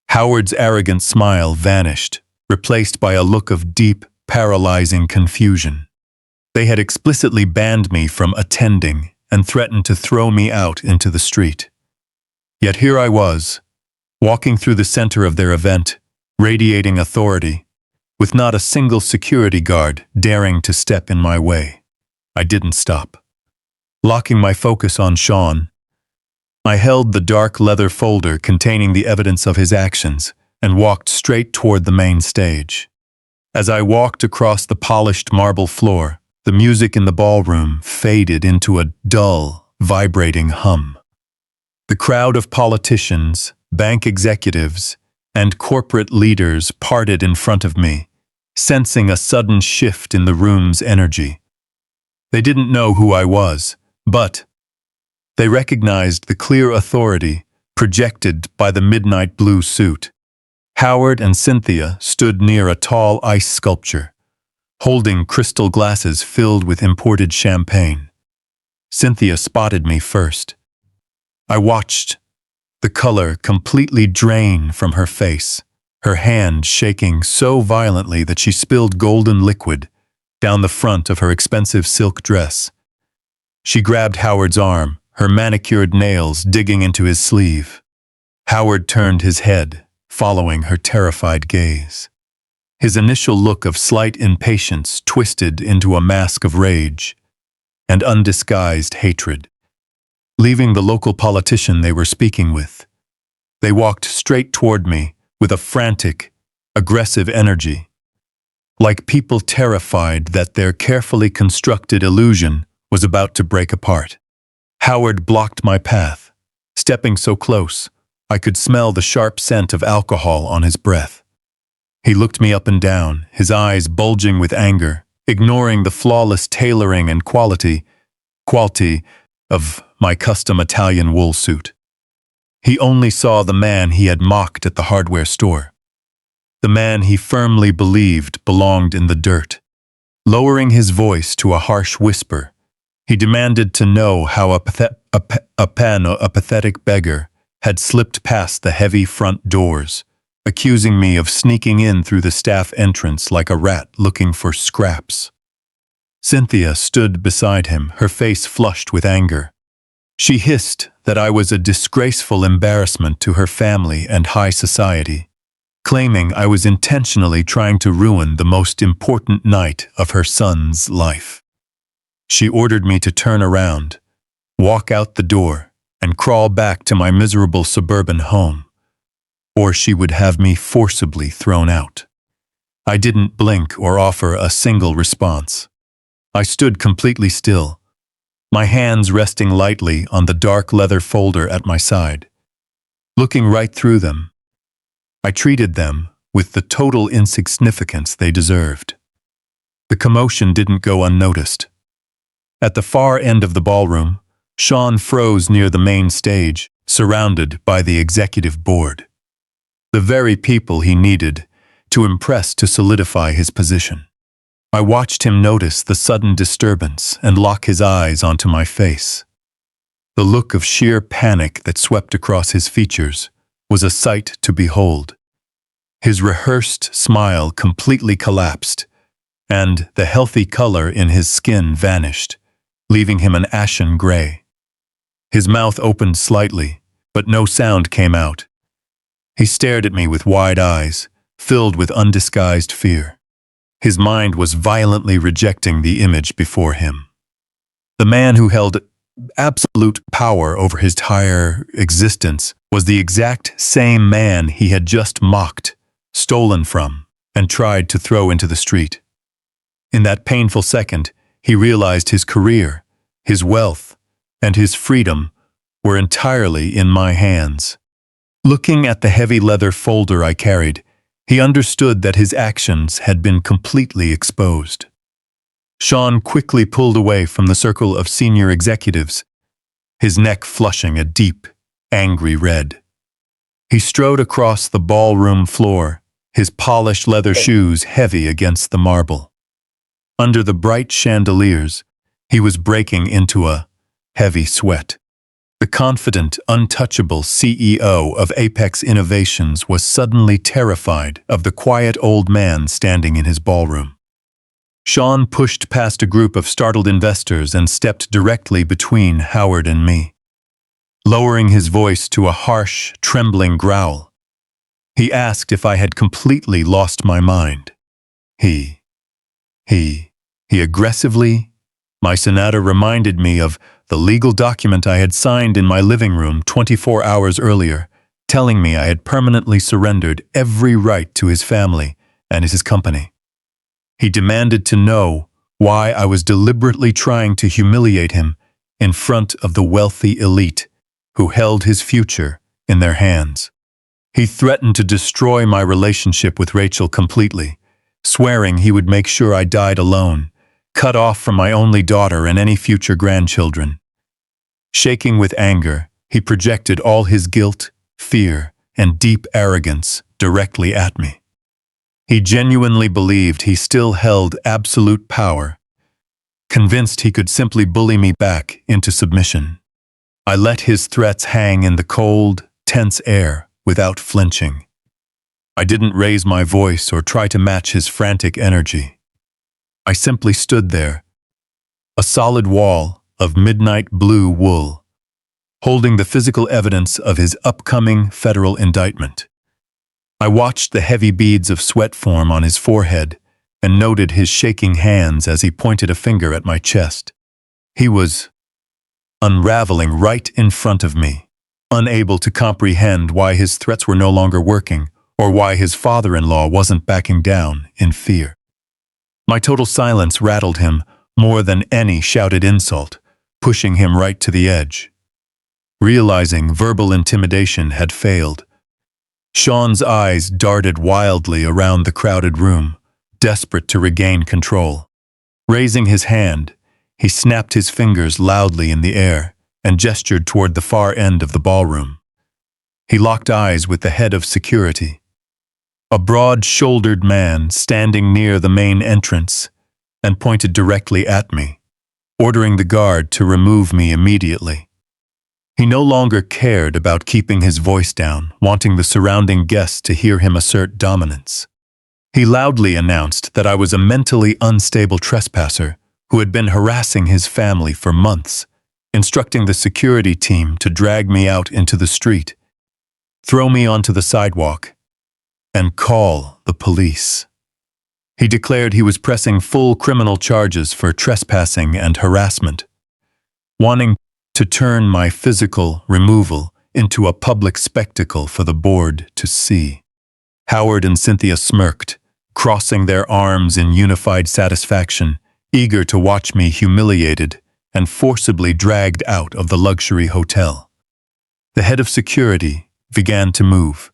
Howard's arrogant smile vanished, replaced by a look of deep, paralyzing confusion. They had explicitly banned me from attending and threatened to throw me out into the street. Yet here I was, walking through the center of their event, radiating authority, with not a single security guard daring to step in my way. I didn't stop. Locking my focus on Sean, I held the dark leather folder containing the evidence of his actions and walked straight toward the main stage. As I walked across the polished marble floor, the music in the ballroom faded into a dull, vibrating hum. The crowd of politicians, bank executives, and corporate leaders parted in front of me, sensing a sudden shift in the room's energy. They didn't know who I was, but they recognized the clear authority projected by the midnight blue suit. Howard and Cynthia stood near a tall ice sculpture, holding crystal glasses filled with imported champagne. Cynthia spotted me first. I watched, the color completely drain from her face, her hand shaking so violently that she spilled golden liquid down the front of her expensive silk dress. She grabbed Howard's arm, her manicured nails digging into his sleeve. Howard turned his head, following her terrified gaze. His initial look of slight impatience twisted into a mask of rage and undisguised hatred. Leaving the local politician they were speaking with, they walked straight toward me with a frantic, aggressive energy, like people terrified that their carefully constructed illusion was about to break apart. Howard blocked my path, stepping so close I could smell the sharp scent of alcohol on his breath. He looked me up and down, his eyes bulging with anger, ignoring the flawless tailoring and quality of my custom Italian wool suit. He only saw the man he had mocked at the hardware store, the man he firmly believed belonged in the dirt. Lowering his voice to a harsh whisper, he demanded to know how a pathetic beggar had slipped past the heavy front doors, accusing me of sneaking in through the staff entrance like a rat looking for scraps. Cynthia stood beside him, her face flushed with anger. She hissed that I was a disgraceful embarrassment to her family and high society, claiming I was intentionally trying to ruin the most important night of her son's life. She ordered me to turn around, walk out the door, and crawl back to my miserable suburban home, or she would have me forcibly thrown out. I didn't blink or offer a single response. I stood completely still, my hands resting lightly on the dark leather folder at my side. Looking right through them, I treated them with the total insignificance they deserved. The commotion didn't go unnoticed. At the far end of the ballroom, Sean froze near the main stage, surrounded by the executive board. The very people he needed to impress to solidify his position. I watched him notice the sudden disturbance and lock his eyes onto my face. The look of sheer panic that swept across his features was a sight to behold. His rehearsed smile completely collapsed, and the healthy color in his skin vanished, leaving him an ashen gray. His mouth opened slightly, but no sound came out. He stared at me with wide eyes, filled with undisguised fear. His mind was violently rejecting the image before him. The man who held absolute power over his entire existence was the exact same man he had just mocked, stolen from, and tried to throw into the street. In that painful second, he realized his career, his wealth, and his freedom were entirely in my hands. Looking at the heavy leather folder I carried, he understood that his actions had been completely exposed. Sean quickly pulled away from the circle of senior executives, his neck flushing a deep, angry red. He strode across the ballroom floor, his polished leather shoes heavy against the marble. Under the bright chandeliers, he was breaking into a heavy sweat. The confident, untouchable CEO of Apex Innovations was suddenly terrified of the quiet old man standing in his ballroom. Sean pushed past a group of startled investors and stepped directly between Howard and me. Lowering his voice to a harsh, trembling growl, he asked if I had completely lost my mind. He aggressively. My senator reminded me of the legal document I had signed in my living room 24 hours earlier, telling me I had permanently surrendered every right to his family and his company. He demanded to know why I was deliberately trying to humiliate him in front of the wealthy elite who held his future in their hands. He threatened to destroy my relationship with Rachel completely, swearing he would make sure I died alone, cut off from my only daughter and any future grandchildren. Shaking with anger, he projected all his guilt, fear, and deep arrogance directly at me. He genuinely believed he still held absolute power, convinced he could simply bully me back into submission. I let his threats hang in the cold, tense air without flinching. I didn't raise my voice or try to match his frantic energy. I simply stood there, a solid wall of midnight blue wool, holding the physical evidence of his upcoming federal indictment. I watched the heavy beads of sweat form on his forehead and noted his shaking hands as he pointed a finger at my chest. He was unraveling right in front of me, unable to comprehend why his threats were no longer working or why his father-in-law wasn't backing down in fear. My total silence rattled him more than any shouted insult, pushing him right to the edge. Realizing verbal intimidation had failed, Sean's eyes darted wildly around the crowded room, desperate to regain control. Raising his hand, he snapped his fingers loudly in the air and gestured toward the far end of the ballroom. He locked eyes with the head of security, a broad-shouldered man standing near the main entrance, and pointed directly at me, ordering the guard to remove me immediately. He no longer cared about keeping his voice down, wanting the surrounding guests to hear him assert dominance. He loudly announced that I was a mentally unstable trespasser who had been harassing his family for months, instructing the security team to drag me out into the street, throw me onto the sidewalk, and call the police. He declared he was pressing full criminal charges for trespassing and harassment, wanting to turn my physical removal into a public spectacle for the board to see. Howard and Cynthia smirked, crossing their arms in unified satisfaction, eager to watch me humiliated and forcibly dragged out of the luxury hotel. The head of security began to move.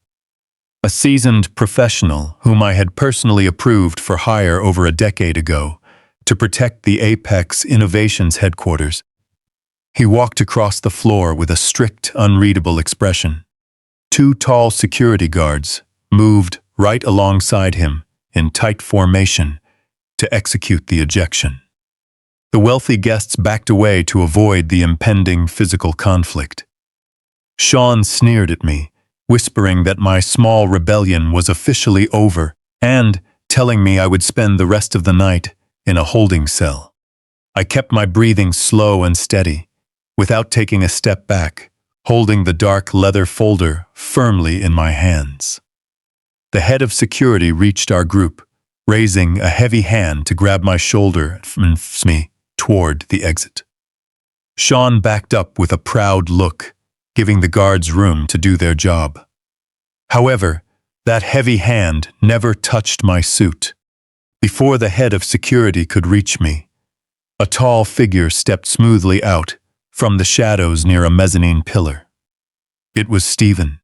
A seasoned professional whom I had personally approved for hire over a decade ago to protect the Apex Innovations headquarters. He walked across the floor with a strict, unreadable expression. Two tall security guards moved right alongside him in tight formation to execute the ejection. The wealthy guests backed away to avoid the impending physical conflict. Sean sneered at me, whispering that my small rebellion was officially over and telling me I would spend the rest of the night in a holding cell. I kept my breathing slow and steady, without taking a step back, holding the dark leather folder firmly in my hands. The head of security reached our group, raising a heavy hand to grab my shoulder and force me toward the exit. Sean backed up with a proud look, giving the guards room to do their job. However, that heavy hand never touched my suit. Before the head of security could reach me, a tall figure stepped smoothly out from the shadows near a mezzanine pillar. It was Stephen.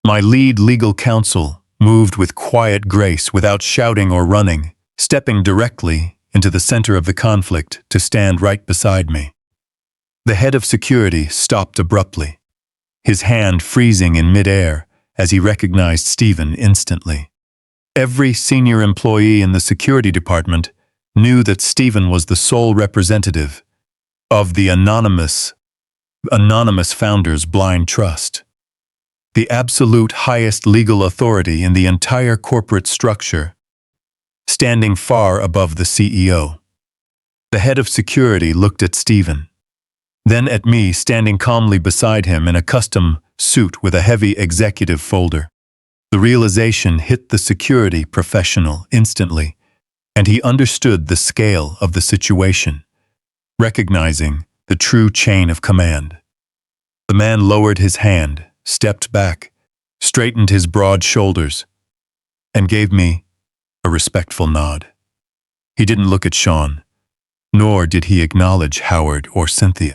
My lead legal counsel moved with quiet grace without shouting or running, stepping directly into the center of the conflict to stand right beside me. The head of security stopped abruptly, his hand freezing in midair as he recognized Stephen instantly. Every senior employee in the security department knew that Stephen was the sole representative of the anonymous founder's blind trust, the absolute highest legal authority in the entire corporate structure, standing far above the CEO. The head of security looked at Stephen, then at me standing calmly beside him in a custom suit with a heavy executive folder. The realization hit the security professional instantly, and he understood the scale of the situation, recognizing the true chain of command. The man lowered his hand, stepped back, straightened his broad shoulders, and gave me a respectful nod. He didn't look at Sean, nor did he acknowledge Howard or Cynthia.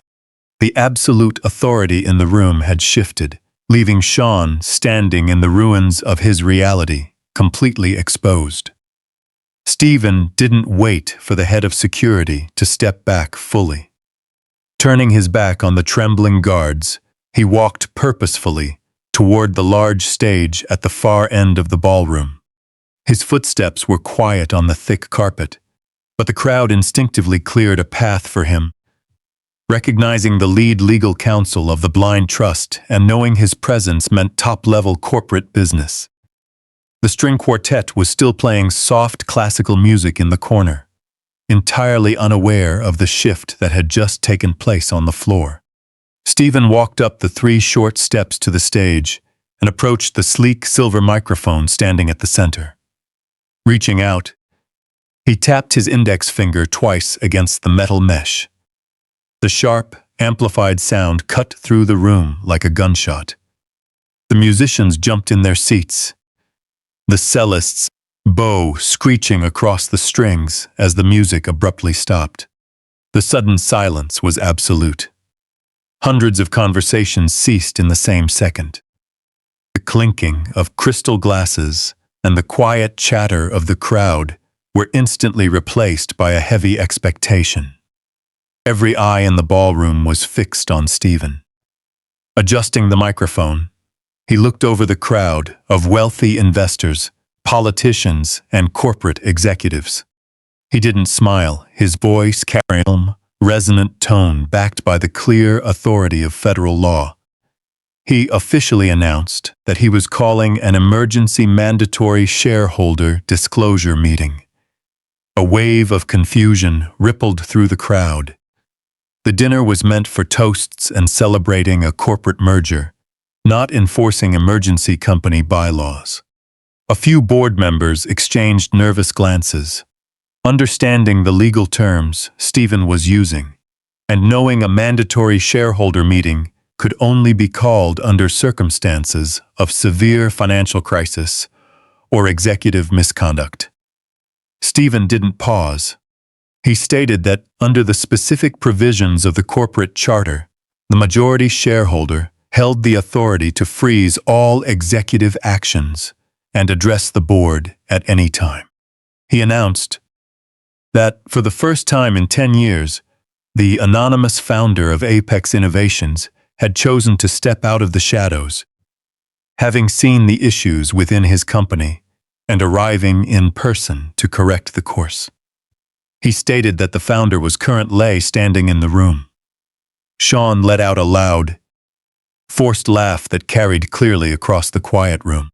The absolute authority in the room had shifted, leaving Sean standing in the ruins of his reality, completely exposed. Stephen didn't wait for the head of security to step back fully. Turning his back on the trembling guards, he walked purposefully toward the large stage at the far end of the ballroom. His footsteps were quiet on the thick carpet, but the crowd instinctively cleared a path for him. Recognizing the lead legal counsel of the Blind Trust and knowing his presence meant top-level corporate business. The string quartet was still playing soft classical music in the corner, entirely unaware of the shift that had just taken place on the floor. Stephen walked up the 3 short steps to the stage and approached the sleek silver microphone standing at the center. Reaching out, he tapped his index finger twice against the metal mesh. The sharp, amplified sound cut through the room like a gunshot. The musicians jumped in their seats, the cellist's bow screeching across the strings as the music abruptly stopped. The sudden silence was absolute. Hundreds of conversations ceased in the same second. The clinking of crystal glasses and the quiet chatter of the crowd were instantly replaced by a heavy expectation. Every eye in the ballroom was fixed on Stephen. Adjusting the microphone, he looked over the crowd of wealthy investors, politicians, and corporate executives. He didn't smile, his voice carried a calm, resonant tone backed by the clear authority of federal law. He officially announced that he was calling an emergency mandatory shareholder disclosure meeting. A wave of confusion rippled through the crowd. The dinner was meant for toasts and celebrating a corporate merger, not enforcing emergency company bylaws. A few board members exchanged nervous glances, understanding the legal terms Stephen was using, and knowing a mandatory shareholder meeting could only be called under circumstances of severe financial crisis or executive misconduct. Stephen didn't pause. He stated that under the specific provisions of the corporate charter, the majority shareholder held the authority to freeze all executive actions and address the board at any time. He announced that, for the first time in 10 years, the anonymous founder of Apex Innovations, had chosen to step out of the shadows, having seen the issues within his company and arriving in person to correct the course. He stated that the founder was currently standing in the room. Sean let out a loud, forced laugh that carried clearly across the quiet room.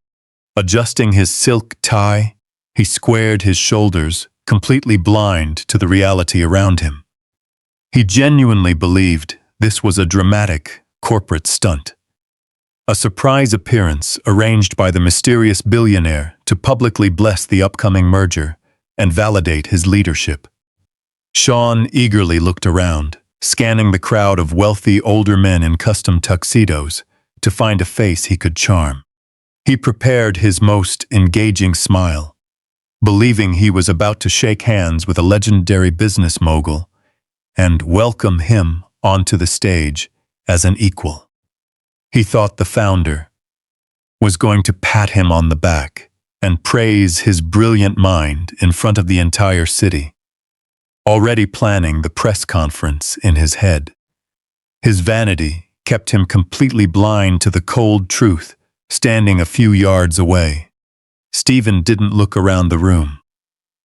Adjusting his silk tie, he squared his shoulders, completely blind to the reality around him. He genuinely believed this was a dramatic corporate stunt. A surprise appearance arranged by the mysterious billionaire to publicly bless the upcoming merger and validate his leadership. Sean eagerly looked around, scanning the crowd of wealthy older men in custom tuxedos to find a face he could charm. He prepared his most engaging smile, believing he was about to shake hands with a legendary business mogul and welcome him onto the stage as an equal. He thought the founder was going to pat him on the back and praise his brilliant mind in front of the entire city, already planning the press conference in his head. His vanity kept him completely blind to the cold truth, standing a few yards away. Stephen didn't look around the room.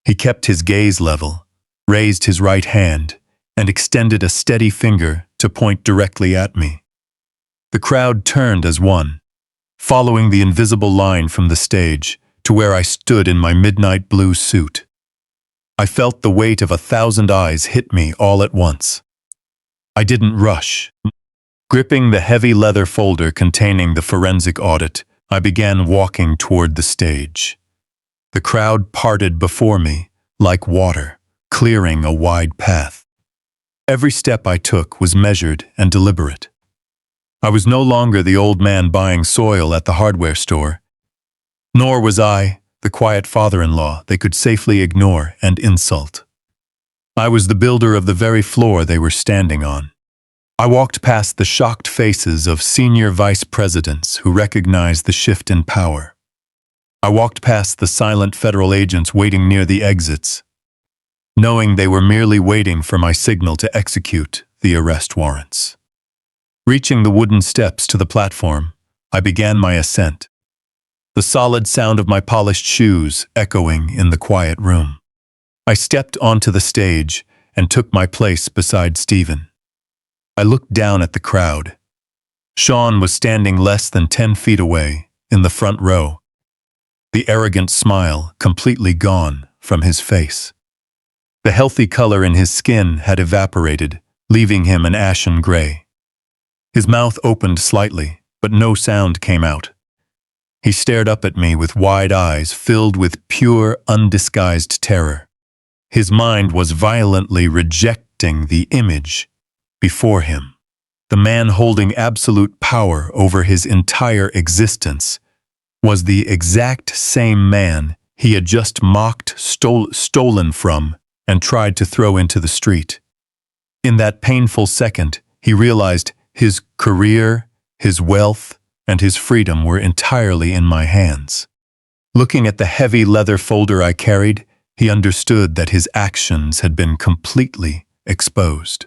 He kept his gaze level, raised his right hand, and extended a steady finger to point directly at me. The crowd turned as one, following the invisible line from the stage to where I stood in my midnight blue suit. I felt the weight of 1,000 eyes hit me all at once. I didn't rush. Gripping the heavy leather folder containing the forensic audit, I began walking toward the stage. The crowd parted before me like water, clearing a wide path. Every step I took was measured and deliberate. I was no longer the old man buying soil at the hardware store, nor was I the quiet father-in-law they could safely ignore and insult. I was the builder of the very floor they were standing on. I walked past the shocked faces of senior vice presidents who recognized the shift in power. I walked past the silent federal agents waiting near the exits, knowing they were merely waiting for my signal to execute the arrest warrants. Reaching the wooden steps to the platform, I began my ascent, the solid sound of my polished shoes echoing in the quiet room. I stepped onto the stage and took my place beside Stephen. I looked down at the crowd. Sean was standing less than 10 feet away, in the front row, the arrogant smile completely gone from his face. The healthy color in his skin had evaporated, leaving him an ashen gray. His mouth opened slightly, but no sound came out. He stared up at me with wide eyes filled with pure, undisguised terror. His mind was violently rejecting the image before him. The man holding absolute power over his entire existence was the exact same man he had just mocked, stolen from, and tried to throw into the street. In that painful second, he realized his career, his wealth, and his freedom were entirely in my hands. Looking at the heavy leather folder I carried, he understood that his actions had been completely exposed.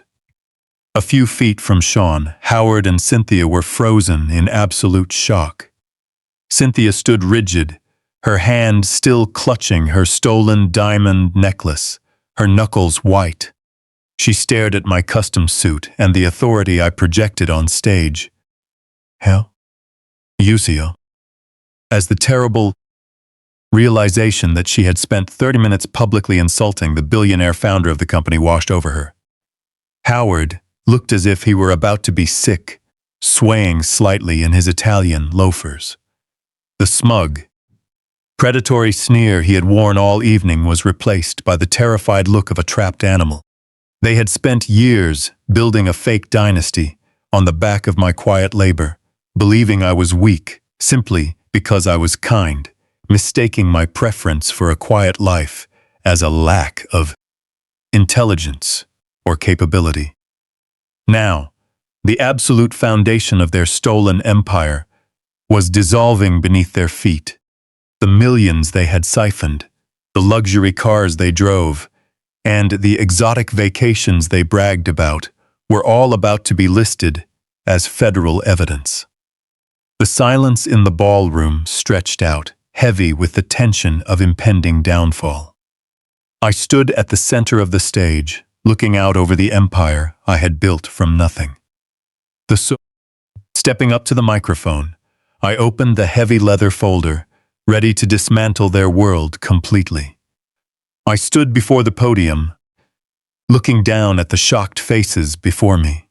A few feet from Sean, Howard and Cynthia were frozen in absolute shock. Cynthia stood rigid, her hand still clutching her stolen diamond necklace, her knuckles white. She stared at my custom suit and the authority I projected on stage. Hell? Usio. As the terrible realization that she had spent 30 minutes publicly insulting the billionaire founder of the company washed over her. Howard looked as if he were about to be sick, swaying slightly in his Italian loafers. The smug, predatory sneer he had worn all evening was replaced by the terrified look of a trapped animal. They had spent years building a fake dynasty on the back of my quiet labor, believing I was weak simply because I was kind, mistaking my preference for a quiet life as a lack of intelligence or capability. Now, the absolute foundation of their stolen empire was dissolving beneath their feet. The millions they had siphoned, the luxury cars they drove, and the exotic vacations they bragged about were all about to be listed as federal evidence. The silence in the ballroom stretched out, heavy with the tension of impending downfall. I stood at the center of the stage, looking out over the empire I had built from nothing. Stepping up to the microphone, I opened the heavy leather folder, ready to dismantle their world completely. I stood before the podium, looking down at the shocked faces before me.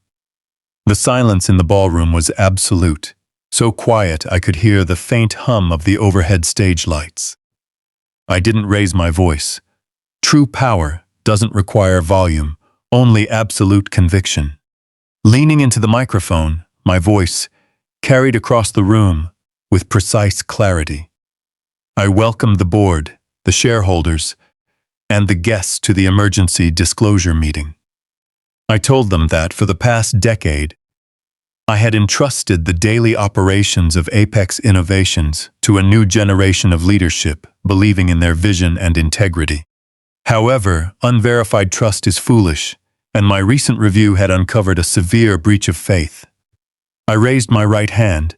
The silence in the ballroom was absolute, so quiet I could hear the faint hum of the overhead stage lights. I didn't raise my voice. True power doesn't require volume, only absolute conviction. Leaning into the microphone, my voice carried across the room with precise clarity. I welcomed the board, the shareholders, and the guests to the emergency disclosure meeting. I told them that for the past decade, I had entrusted the daily operations of Apex Innovations to a new generation of leadership, believing in their vision and integrity. However, unverified trust is foolish, and my recent review had uncovered a severe breach of faith. I raised my right hand,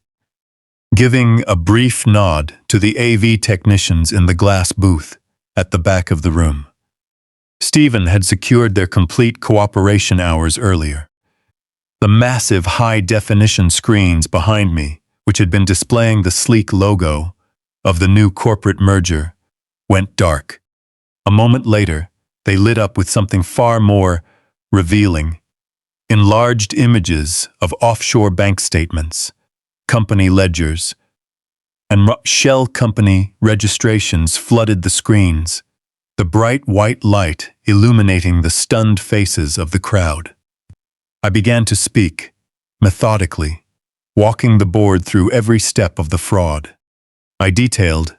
giving a brief nod to the AV technicians in the glass booth at the back of the room. Stephen had secured their complete cooperation hours earlier. The massive high-definition screens behind me, which had been displaying the sleek logo of the new corporate merger, went dark. A moment later, they lit up with something far more revealing. Enlarged images of offshore bank statements, company ledgers, and shell company registrations flooded the screens, the bright white light illuminating the stunned faces of the crowd. I began to speak, methodically, walking the board through every step of the fraud. I detailed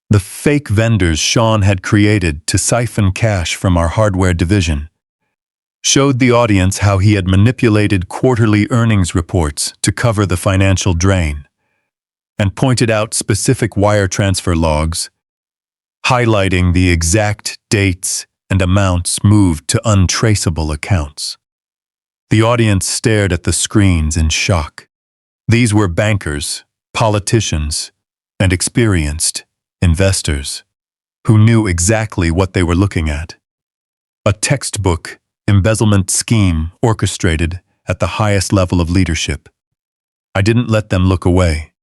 the fake vendors Sean had created to siphon cash from our hardware division, showed the audience how he had manipulated quarterly earnings reports to cover the financial drain, and pointed out specific wire transfer logs, highlighting the exact dates and amounts moved to untraceable accounts. The audience stared at the screens in shock. These were bankers, politicians, and experienced investors who knew exactly what they were looking at. A textbook embezzlement scheme orchestrated at the highest level of leadership. I didn't let them look away.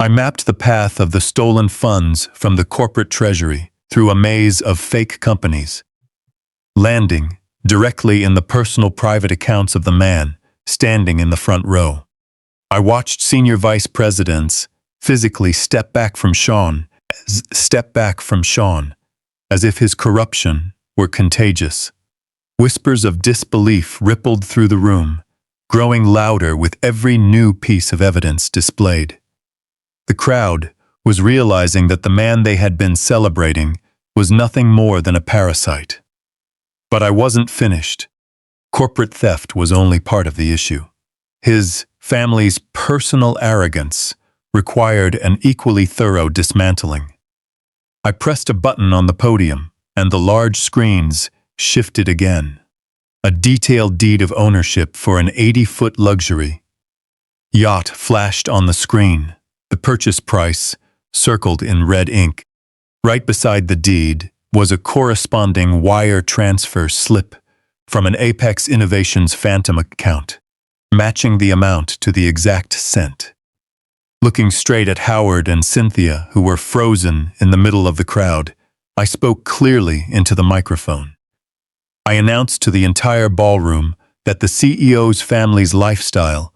I mapped the path of the stolen funds from the corporate treasury through a maze of fake companies, landing directly in the personal private accounts of the man standing in the front row. I watched senior vice presidents physically step back from Sean, as if his corruption were contagious. Whispers of disbelief rippled through the room, growing louder with every new piece of evidence displayed. The crowd was realizing that the man they had been celebrating was nothing more than a parasite. But I wasn't finished. Corporate theft was only part of the issue. His family's personal arrogance required an equally thorough dismantling. I pressed a button on the podium, and the large screens shifted again. A detailed deed of ownership for an 80-foot luxury yacht flashed on the screen, the purchase price circled in red ink. Right beside the deed was a corresponding wire transfer slip from an Apex Innovations Phantom account, matching the amount to the exact cent. Looking straight at Howard and Cynthia, who were frozen in the middle of the crowd, I spoke clearly into the microphone. I announced to the entire ballroom that the CEO's family's lifestyle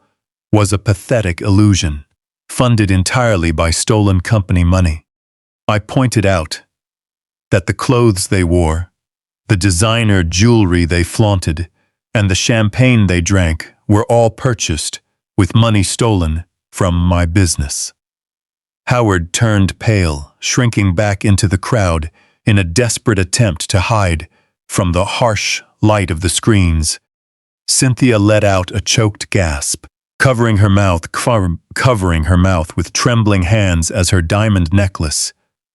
was a pathetic illusion, funded entirely by stolen company money. I pointed out that the clothes they wore, the designer jewelry they flaunted, and the champagne they drank were all purchased with money stolen from my business. Howard turned pale, shrinking back into the crowd in a desperate attempt to hide from the harsh light of the screens. Cynthia let out a choked gasp, covering her mouth with trembling hands as her diamond necklace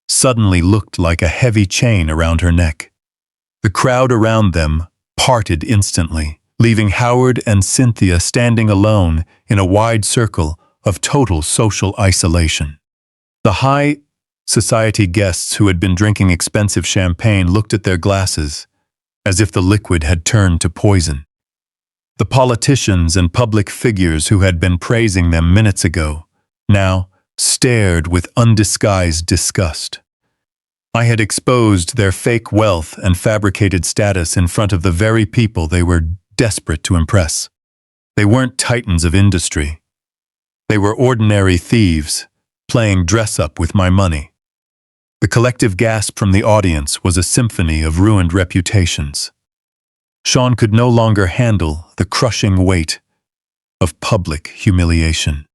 suddenly looked like a heavy chain around her neck. The crowd around them parted instantly, leaving Howard and Cynthia standing alone in a wide circle of total social isolation. The high society guests who had been drinking expensive champagne looked at their glasses as if the liquid had turned to poison. The politicians and public figures who had been praising them minutes ago now stared with undisguised disgust. I had exposed their fake wealth and fabricated status in front of the very people they were desperate to impress. They weren't titans of industry. They were ordinary thieves, playing dress-up with my money. The collective gasp from the audience was a symphony of ruined reputations. Sean could no longer handle the crushing weight of public humiliation.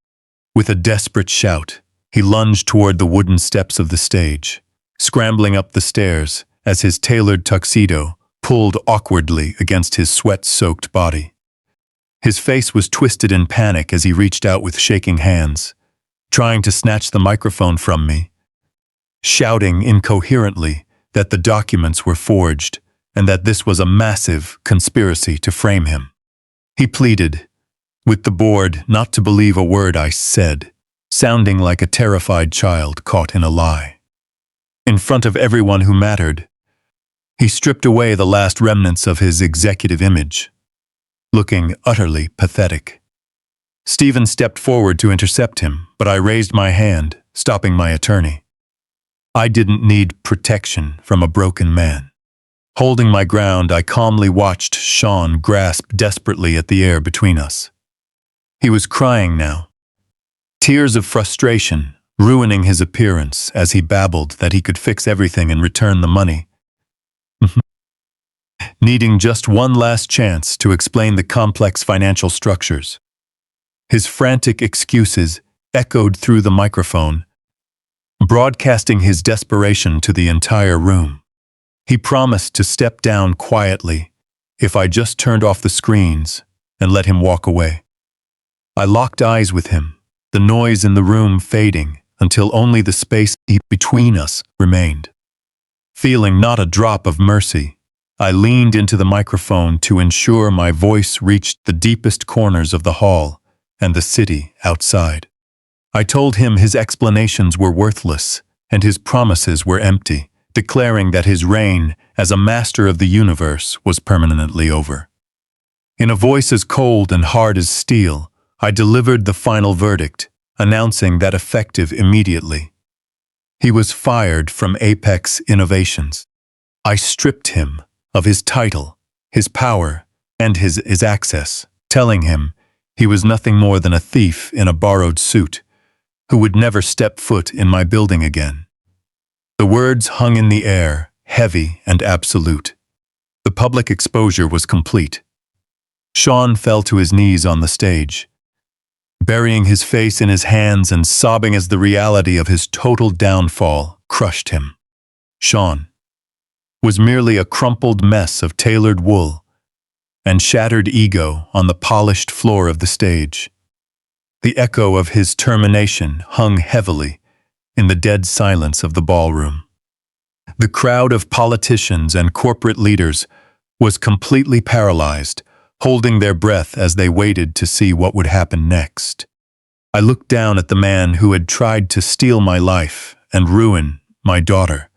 With a desperate shout, he lunged toward the wooden steps of the stage, scrambling up the stairs as his tailored tuxedo pulled awkwardly against his sweat-soaked body. His face was twisted in panic as he reached out with shaking hands, trying to snatch the microphone from me, shouting incoherently that the documents were forged and that this was a massive conspiracy to frame him. He pleaded, with the board, not to believe a word I said, sounding like a terrified child caught in a lie. In front of everyone who mattered, he stripped away the last remnants of his executive image, looking utterly pathetic. Stephen stepped forward to intercept him, but I raised my hand, stopping my attorney. I didn't need protection from a broken man. Holding my ground, I calmly watched Sean grasp desperately at the air between us. He was crying now, tears of frustration ruining his appearance as he babbled that he could fix everything and return the money. Needing just one last chance to explain the complex financial structures. His frantic excuses echoed through the microphone, broadcasting his desperation to the entire room. He promised to step down quietly if I just turned off the screens and let him walk away. I locked eyes with him, the noise in the room fading until only the space between us remained. Feeling not a drop of mercy, I leaned into the microphone to ensure my voice reached the deepest corners of the hall and the city outside. I told him his explanations were worthless and his promises were empty, declaring that his reign as a master of the universe was permanently over. In a voice as cold and hard as steel, I delivered the final verdict, announcing that effective immediately. He was fired from Apex Innovations. I stripped him of his title, his power, and his access, telling him he was nothing more than a thief in a borrowed suit, who would never step foot in my building again. The words hung in the air, heavy and absolute. The public exposure was complete. Sean fell to his knees on the stage, burying his face in his hands and sobbing as the reality of his total downfall crushed him. Sean was merely a crumpled mess of tailored wool and shattered ego on the polished floor of the stage. The echo of his termination hung heavily in the dead silence of the ballroom. The crowd of politicians and corporate leaders was completely paralyzed, holding their breath as they waited to see what would happen next. I looked down at the man who had tried to steal my life and ruin my daughter,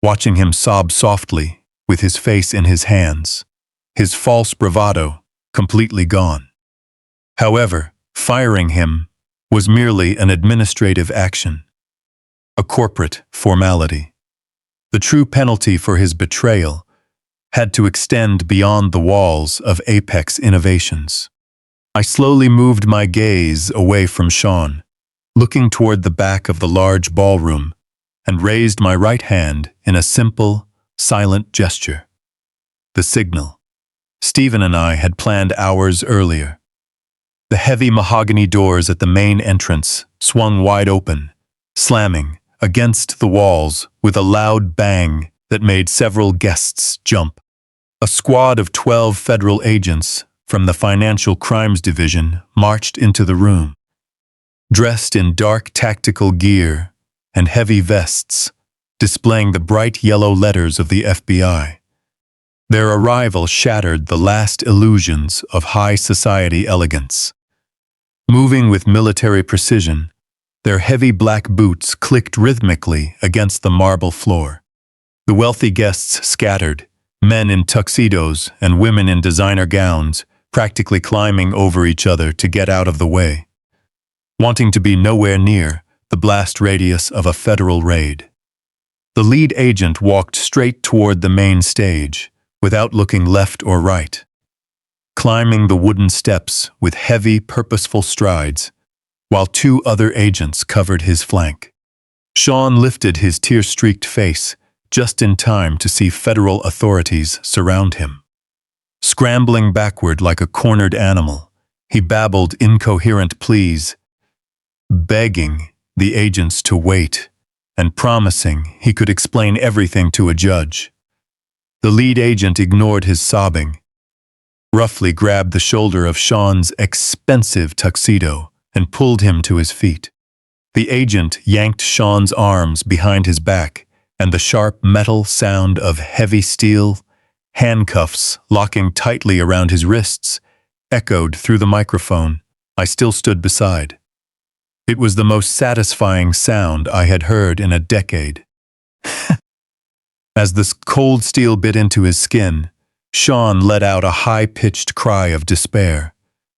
watching him sob softly with his face in his hands, his false bravado completely gone. However, firing him was merely an administrative action, a corporate formality. The true penalty for his betrayal had to extend beyond the walls of Apex Innovations. I slowly moved my gaze away from Sean, looking toward the back of the large ballroom, and raised my right hand in a simple, silent gesture. The signal Stephen and I had planned hours earlier. The heavy mahogany doors at the main entrance swung wide open, slamming against the walls with a loud bang that made several guests jump. A squad of 12 federal agents from the Financial Crimes Division marched into the room, dressed in dark tactical gear and heavy vests, displaying the bright yellow letters of the FBI. Their arrival shattered the last illusions of high society elegance. Moving with military precision, their heavy black boots clicked rhythmically against the marble floor. The wealthy guests scattered, men in tuxedos and women in designer gowns, practically climbing over each other to get out of the way, wanting to be nowhere near the blast radius of a federal raid. The lead agent walked straight toward the main stage, without looking left or right, climbing the wooden steps with heavy, purposeful strides, while two other agents covered his flank. Sean lifted his tear-streaked face just in time to see federal authorities surround him. Scrambling backward like a cornered animal, he babbled incoherent pleas, begging the agents to wait and promising he could explain everything to a judge. The lead agent ignored his sobbing, roughly grabbed the shoulder of Sean's expensive tuxedo and pulled him to his feet. The agent yanked Sean's arms behind his back, and the sharp metal sound of heavy steel handcuffs locking tightly around his wrists echoed through the microphone I still stood beside. It was the most satisfying sound I had heard in a decade. As the cold steel bit into his skin, Sean let out a high-pitched cry of despair.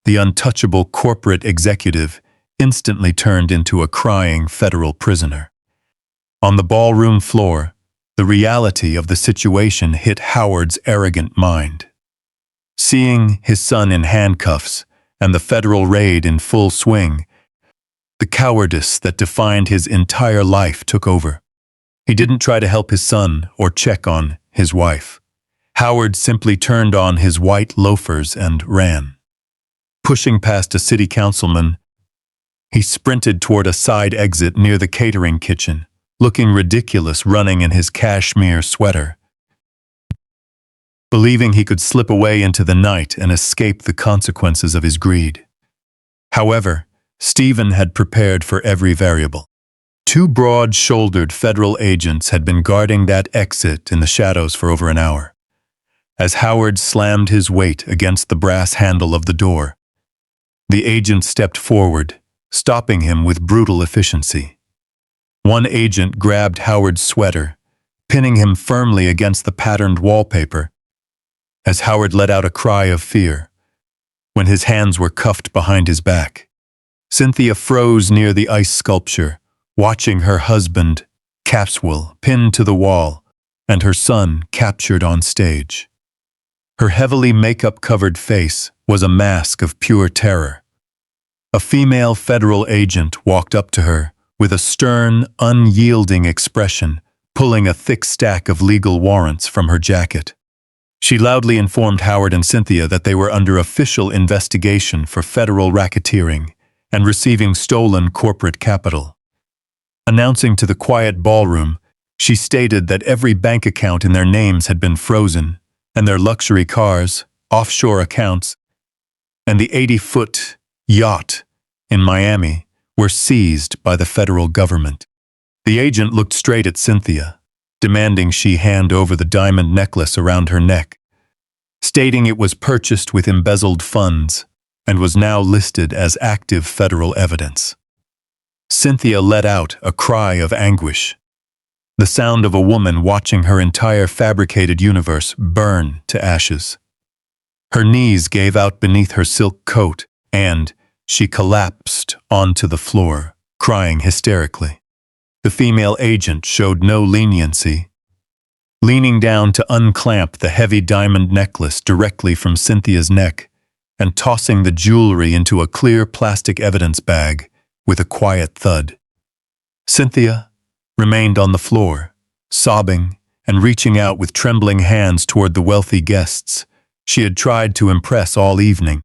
The untouchable corporate executive instantly turned into a crying federal prisoner. On the ballroom floor, the reality of the situation hit Howard's arrogant mind. Seeing his son in handcuffs and the federal raid in full swing, the cowardice that defined his entire life took over. He didn't try to help his son or check on his wife. Howard simply turned on his white loafers and ran. Pushing past a city councilman, he sprinted toward a side exit near the catering kitchen, looking ridiculous running in his cashmere sweater, believing he could slip away into the night and escape the consequences of his greed. However, Stephen had prepared for every variable. Two broad-shouldered federal agents had been guarding that exit in the shadows for over an hour. As Howard slammed his weight against the brass handle of the door, the agent stepped forward, stopping him with brutal efficiency. One agent grabbed Howard's sweater, pinning him firmly against the patterned wallpaper, as Howard let out a cry of fear when his hands were cuffed behind his back. Cynthia froze near the ice sculpture, watching her husband, Capswell, pinned to the wall, and her son captured on stage. Her heavily makeup-covered face was a mask of pure terror. A female federal agent walked up to her with a stern, unyielding expression, pulling a thick stack of legal warrants from her jacket. She loudly informed Howard and Cynthia that they were under official investigation for federal racketeering and receiving stolen corporate capital. Announcing to the quiet ballroom, she stated that every bank account in their names had been frozen, and their luxury cars, offshore accounts, and the 80-foot yacht in Miami were seized by the federal government. The agent looked straight at Cynthia, demanding she hand over the diamond necklace around her neck, stating it was purchased with embezzled funds and was now listed as active federal evidence. Cynthia let out a cry of anguish, the sound of a woman watching her entire fabricated universe burn to ashes. Her knees gave out beneath her silk coat, and she collapsed onto the floor, crying hysterically. The female agent showed no leniency, leaning down to unclamp the heavy diamond necklace directly from Cynthia's neck and tossing the jewelry into a clear plastic evidence bag with a quiet thud. Cynthia remained on the floor, sobbing and reaching out with trembling hands toward the wealthy guests she had tried to impress all evening,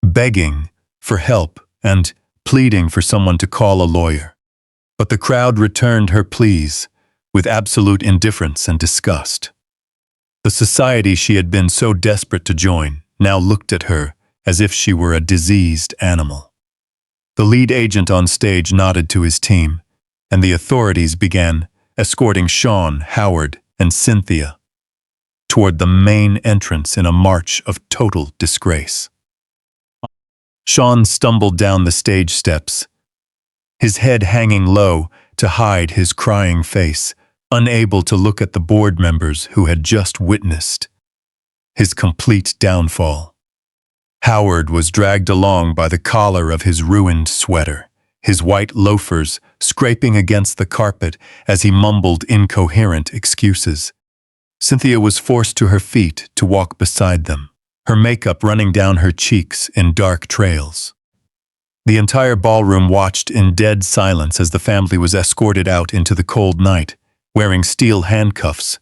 begging for help and pleading for someone to call a lawyer. But the crowd returned her pleas with absolute indifference and disgust. The society she had been so desperate to join now looked at her as if she were a diseased animal. The lead agent on stage nodded to his team, and the authorities began escorting Sean, Howard, and Cynthia toward the main entrance in a march of total disgrace. Sean stumbled down the stage steps, his head hanging low to hide his crying face, unable to look at the board members who had just witnessed his complete downfall. Howard was dragged along by the collar of his ruined sweater, his white loafers scraping against the carpet as he mumbled incoherent excuses. Cynthia was forced to her feet to walk beside them, her makeup running down her cheeks in dark trails. The entire ballroom watched in dead silence as the family was escorted out into the cold night, wearing steel handcuffs,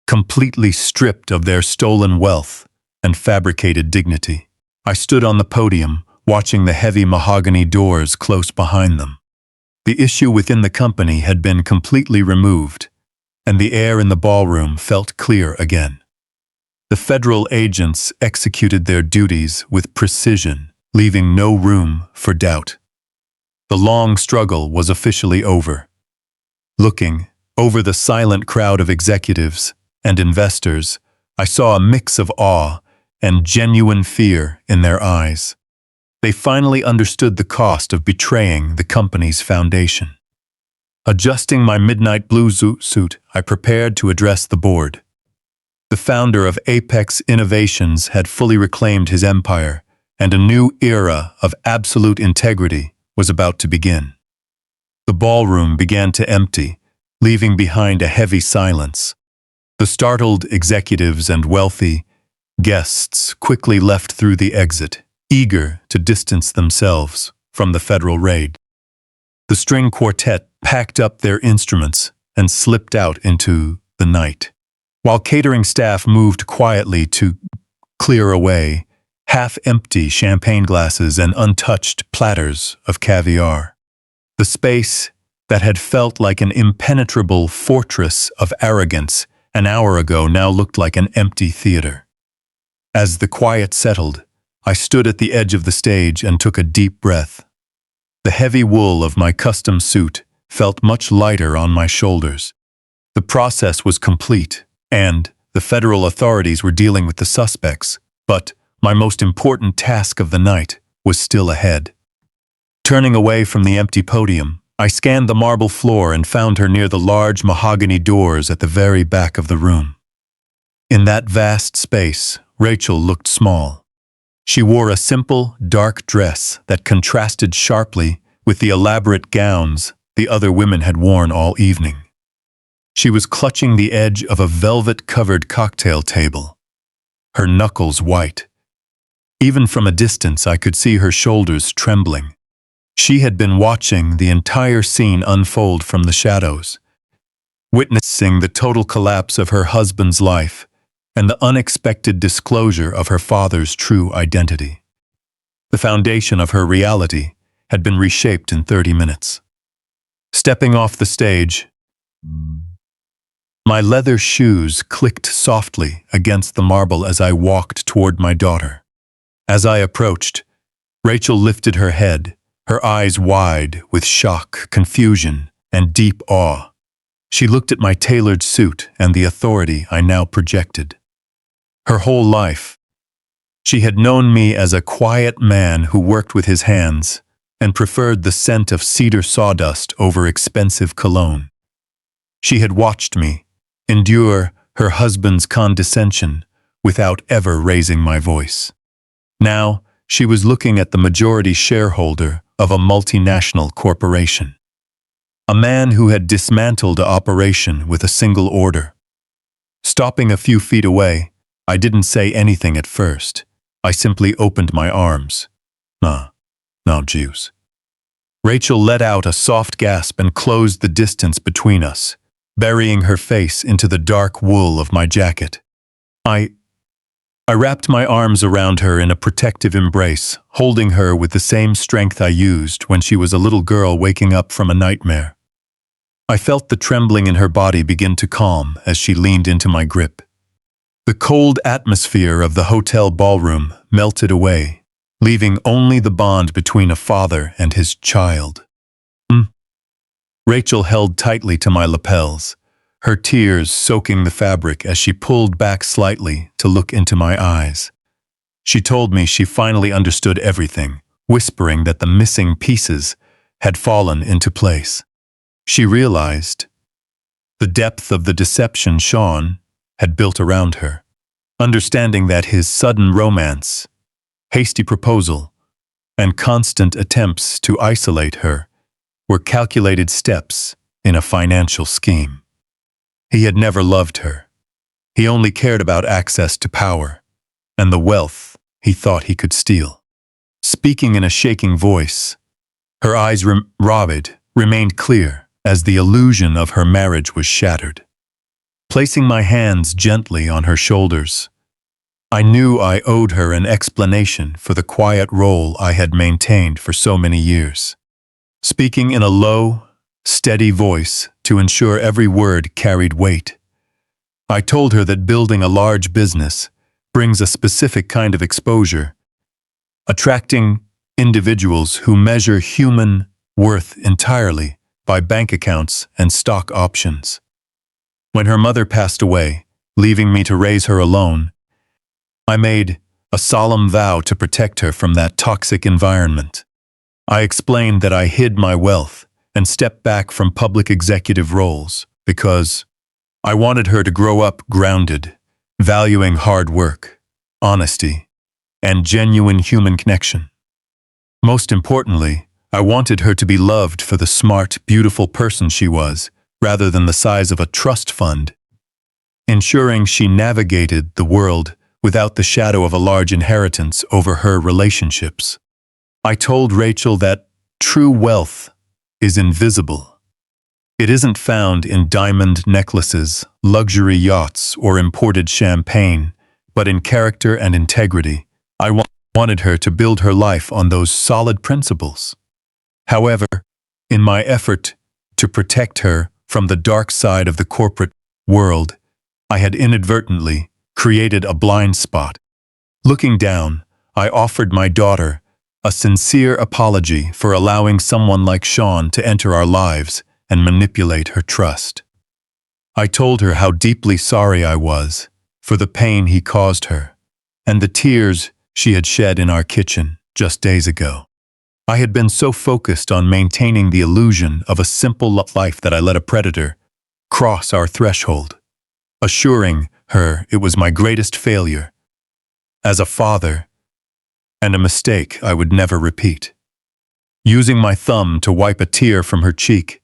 completely stripped of their stolen wealth and fabricated dignity. I stood on the podium, watching the heavy mahogany doors close behind them. The issue within the company had been completely removed, and the air in the ballroom felt clear again. The federal agents executed their duties with precision, leaving no room for doubt. The long struggle was officially over. Looking over the silent crowd of executives and investors, I saw a mix of awe and genuine fear in their eyes. They finally understood the cost of betraying the company's foundation. Adjusting my midnight blue suit, I prepared to address the board. The founder of Apex Innovations had fully reclaimed his empire, and a new era of absolute integrity was about to begin. The ballroom began to empty, leaving behind a heavy silence. The startled executives and wealthy guests quickly left through the exit, eager to distance themselves from the federal raid. The string quartet packed up their instruments and slipped out into the night, while catering staff moved quietly to clear away half-empty champagne glasses and untouched platters of caviar. The space that had felt like an impenetrable fortress of arrogance an hour ago now looked like an empty theater. As the quiet settled, I stood at the edge of the stage and took a deep breath. The heavy wool of my custom suit felt much lighter on my shoulders. The process was complete, and the federal authorities were dealing with the suspects, but my most important task of the night was still ahead. Turning away from the empty podium, I scanned the marble floor and found her near the large mahogany doors at the very back of the room. In that vast space, Rachel looked small. She wore a simple, dark dress that contrasted sharply with the elaborate gowns the other women had worn all evening. She was clutching the edge of a velvet-covered cocktail table, her knuckles white. Even from a distance, I could see her shoulders trembling. She had been watching the entire scene unfold from the shadows, witnessing the total collapse of her husband's life and the unexpected disclosure of her father's true identity. The foundation of her reality had been reshaped in 30 minutes. Stepping off the stage, my leather shoes clicked softly against the marble as I walked toward my daughter. As I approached, Rachel lifted her head, her eyes wide with shock, confusion, and deep awe. She looked at my tailored suit and the authority I now projected. Her whole life, she had known me as a quiet man who worked with his hands and preferred the scent of cedar sawdust over expensive cologne. She had watched me endure her husband's condescension without ever raising my voice. Now, she was looking at the majority shareholder of a multinational corporation. A man who had dismantled an operation with a single order. Stopping a few feet away, I didn't say anything at first. I simply opened my arms. No juice. Rachel let out a soft gasp and closed the distance between us, burying her face into the dark wool of my jacket. I wrapped my arms around her in a protective embrace, holding her with the same strength I used when she was a little girl waking up from a nightmare. I felt the trembling in her body begin to calm as she leaned into my grip. The cold atmosphere of the hotel ballroom melted away, leaving only the bond between a father and his child. Rachel held tightly to my lapels, her tears soaking the fabric as she pulled back slightly to look into my eyes. She told me she finally understood everything, whispering that the missing pieces had fallen into place. She realized the depth of the deception Sean had built around her, understanding that his sudden romance, hasty proposal, and constant attempts to isolate her were calculated steps in a financial scheme. He had never loved her. He only cared about access to power and the wealth he thought he could steal. Speaking in a shaking voice, her eyes remained clear as the illusion of her marriage was shattered. Placing my hands gently on her shoulders, I knew I owed her an explanation for the quiet role I had maintained for so many years. Speaking in a low, steady voice to ensure every word carried weight, I told her that building a large business brings a specific kind of exposure, attracting individuals who measure human worth entirely by bank accounts and stock options. When her mother passed away, leaving me to raise her alone, I made a solemn vow to protect her from that toxic environment. I explained that I hid my wealth and stepped back from public executive roles because I wanted her to grow up grounded, valuing hard work, honesty, and genuine human connection. Most importantly, I wanted her to be loved for the smart, beautiful person she was, rather than the size of a trust fund, ensuring she navigated the world without the shadow of a large inheritance over her relationships. I told Rachel that true wealth is invisible. It isn't found in diamond necklaces, luxury yachts, or imported champagne, but in character and integrity. I wanted her to build her life on those solid principles. However, in my effort to protect her from the dark side of the corporate world, I had inadvertently created a blind spot. Looking down, I offered my daughter a sincere apology for allowing someone like Sean to enter our lives and manipulate her trust. I told her how deeply sorry I was for the pain he caused her and the tears she had shed in our kitchen just days ago. I had been so focused on maintaining the illusion of a simple life that I let a predator cross our threshold, assuring her it was my greatest failure as a father and a mistake I would never repeat. Using my thumb to wipe a tear from her cheek,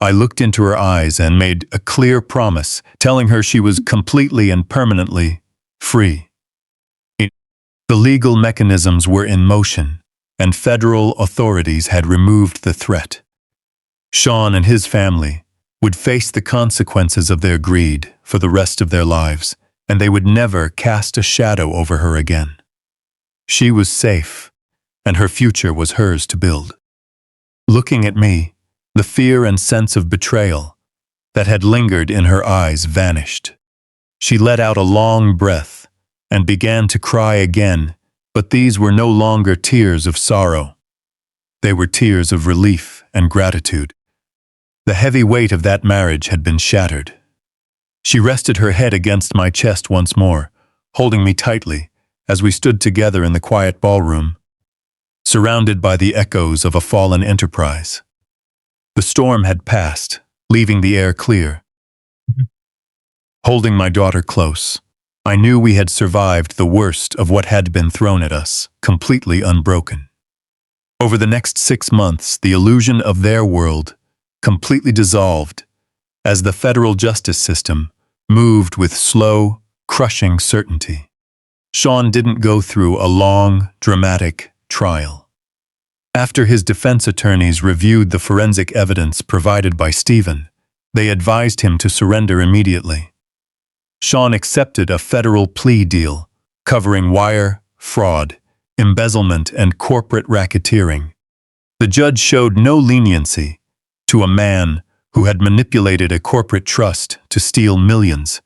I looked into her eyes and made a clear promise, telling her she was completely and permanently free. The legal mechanisms were in motion, and federal authorities had removed the threat. Sean and his family would face the consequences of their greed for the rest of their lives, and they would never cast a shadow over her again. She was safe, and her future was hers to build. Looking at me, the fear and sense of betrayal that had lingered in her eyes vanished. She let out a long breath and began to cry again, but these were no longer tears of sorrow. They were tears of relief and gratitude. The heavy weight of that marriage had been shattered. She rested her head against my chest once more, holding me tightly as we stood together in the quiet ballroom, surrounded by the echoes of a fallen enterprise. The storm had passed, leaving the air clear. Holding my daughter close, I knew we had survived the worst of what had been thrown at us, completely unbroken. Over the next 6 months, the illusion of their world completely dissolved as the federal justice system moved with slow, crushing certainty. Sean didn't go through a long, dramatic trial. After his defense attorneys reviewed the forensic evidence provided by Stephen, they advised him to surrender immediately. Sean accepted a federal plea deal covering wire, fraud, embezzlement, and corporate racketeering. The judge showed no leniency to a man who had manipulated a corporate trust to steal millions,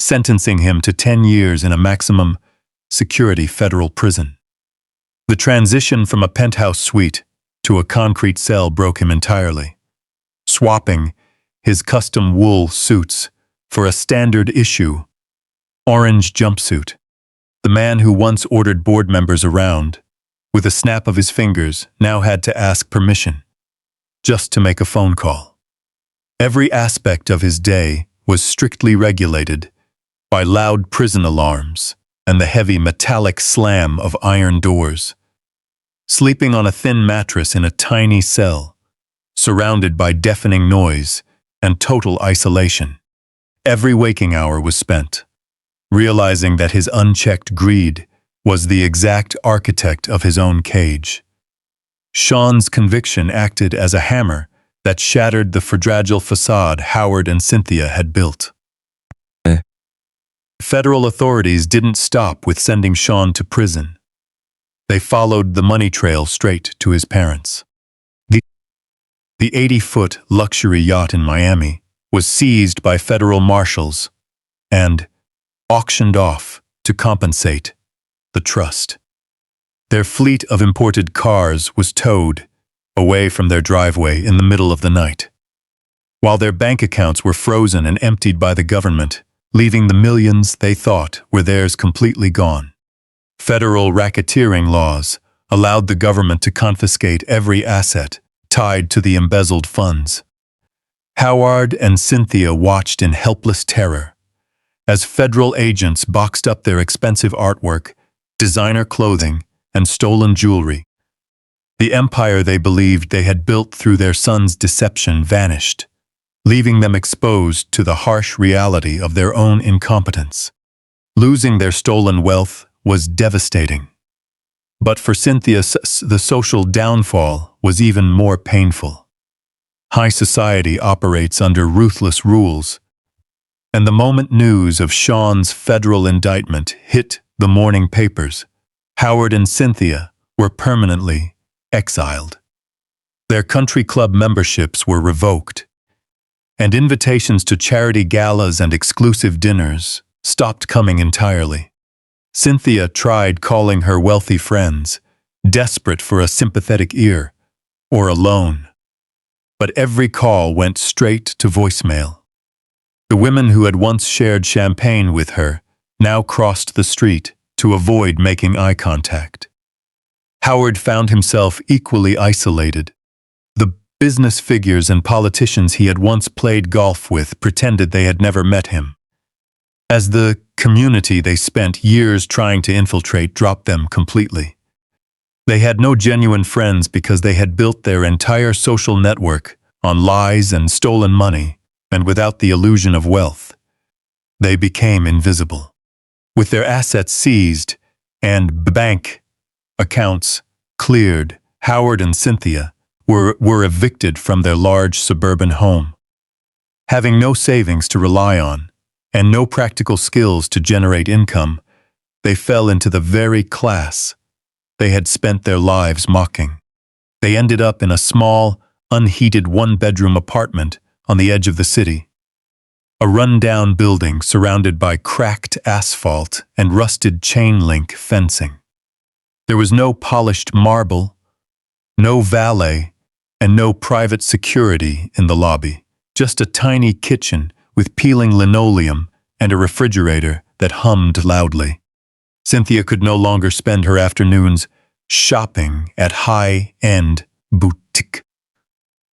sentencing him to 10 years in a maximum security federal prison. The transition from a penthouse suite to a concrete cell broke him entirely. Swapping his custom wool suits for a standard issue orange jumpsuit. The man who once ordered board members around, with a snap of his fingers, now had to ask permission just to make a phone call. Every aspect of his day was strictly regulated by loud prison alarms and the heavy metallic slam of iron doors. Sleeping on a thin mattress in a tiny cell, surrounded by deafening noise and total isolation. Every waking hour was spent realizing that his unchecked greed was the exact architect of his own cage. Sean's conviction acted as a hammer that shattered the fragile facade Howard and Cynthia had built. Federal authorities didn't stop with sending Sean to prison. They followed the money trail straight to his parents. The 80-foot luxury yacht in Miami was seized by federal marshals and auctioned off to compensate the trust. Their fleet of imported cars was towed away from their driveway in the middle of the night, while their bank accounts were frozen and emptied by the government, leaving the millions they thought were theirs completely gone. Federal racketeering laws allowed the government to confiscate every asset tied to the embezzled funds. Howard and Cynthia watched in helpless terror as federal agents boxed up their expensive artwork, designer clothing, and stolen jewelry. The empire they believed they had built through their son's deception vanished, leaving them exposed to the harsh reality of their own incompetence. Losing their stolen wealth was devastating. But for Cynthia, the social downfall was even more painful. High society operates under ruthless rules, and the moment news of Sean's federal indictment hit the morning papers, Howard and Cynthia were permanently exiled. Their country club memberships were revoked, and invitations to charity galas and exclusive dinners stopped coming entirely. Cynthia tried calling her wealthy friends, desperate for a sympathetic ear or a loan. But every call went straight to voicemail. The women who had once shared champagne with her now crossed the street to avoid making eye contact. Howard found himself equally isolated. The business figures and politicians he had once played golf with pretended they had never met him. As the community they spent years trying to infiltrate dropped them completely. They had no genuine friends because they had built their entire social network on lies and stolen money, and without the illusion of wealth, they became invisible. With their assets seized and bank accounts cleared, Howard and Cynthia were evicted from their large suburban home. Having no savings to rely on and no practical skills to generate income, they fell into the very class they had spent their lives mocking. They ended up in a small, unheated one-bedroom apartment on the edge of the city. A run-down building surrounded by cracked asphalt and rusted chain-link fencing. There was no polished marble, no valet, and no private security in the lobby, just a tiny kitchen with peeling linoleum and a refrigerator that hummed loudly. Cynthia could no longer spend her afternoons shopping at high-end boutique.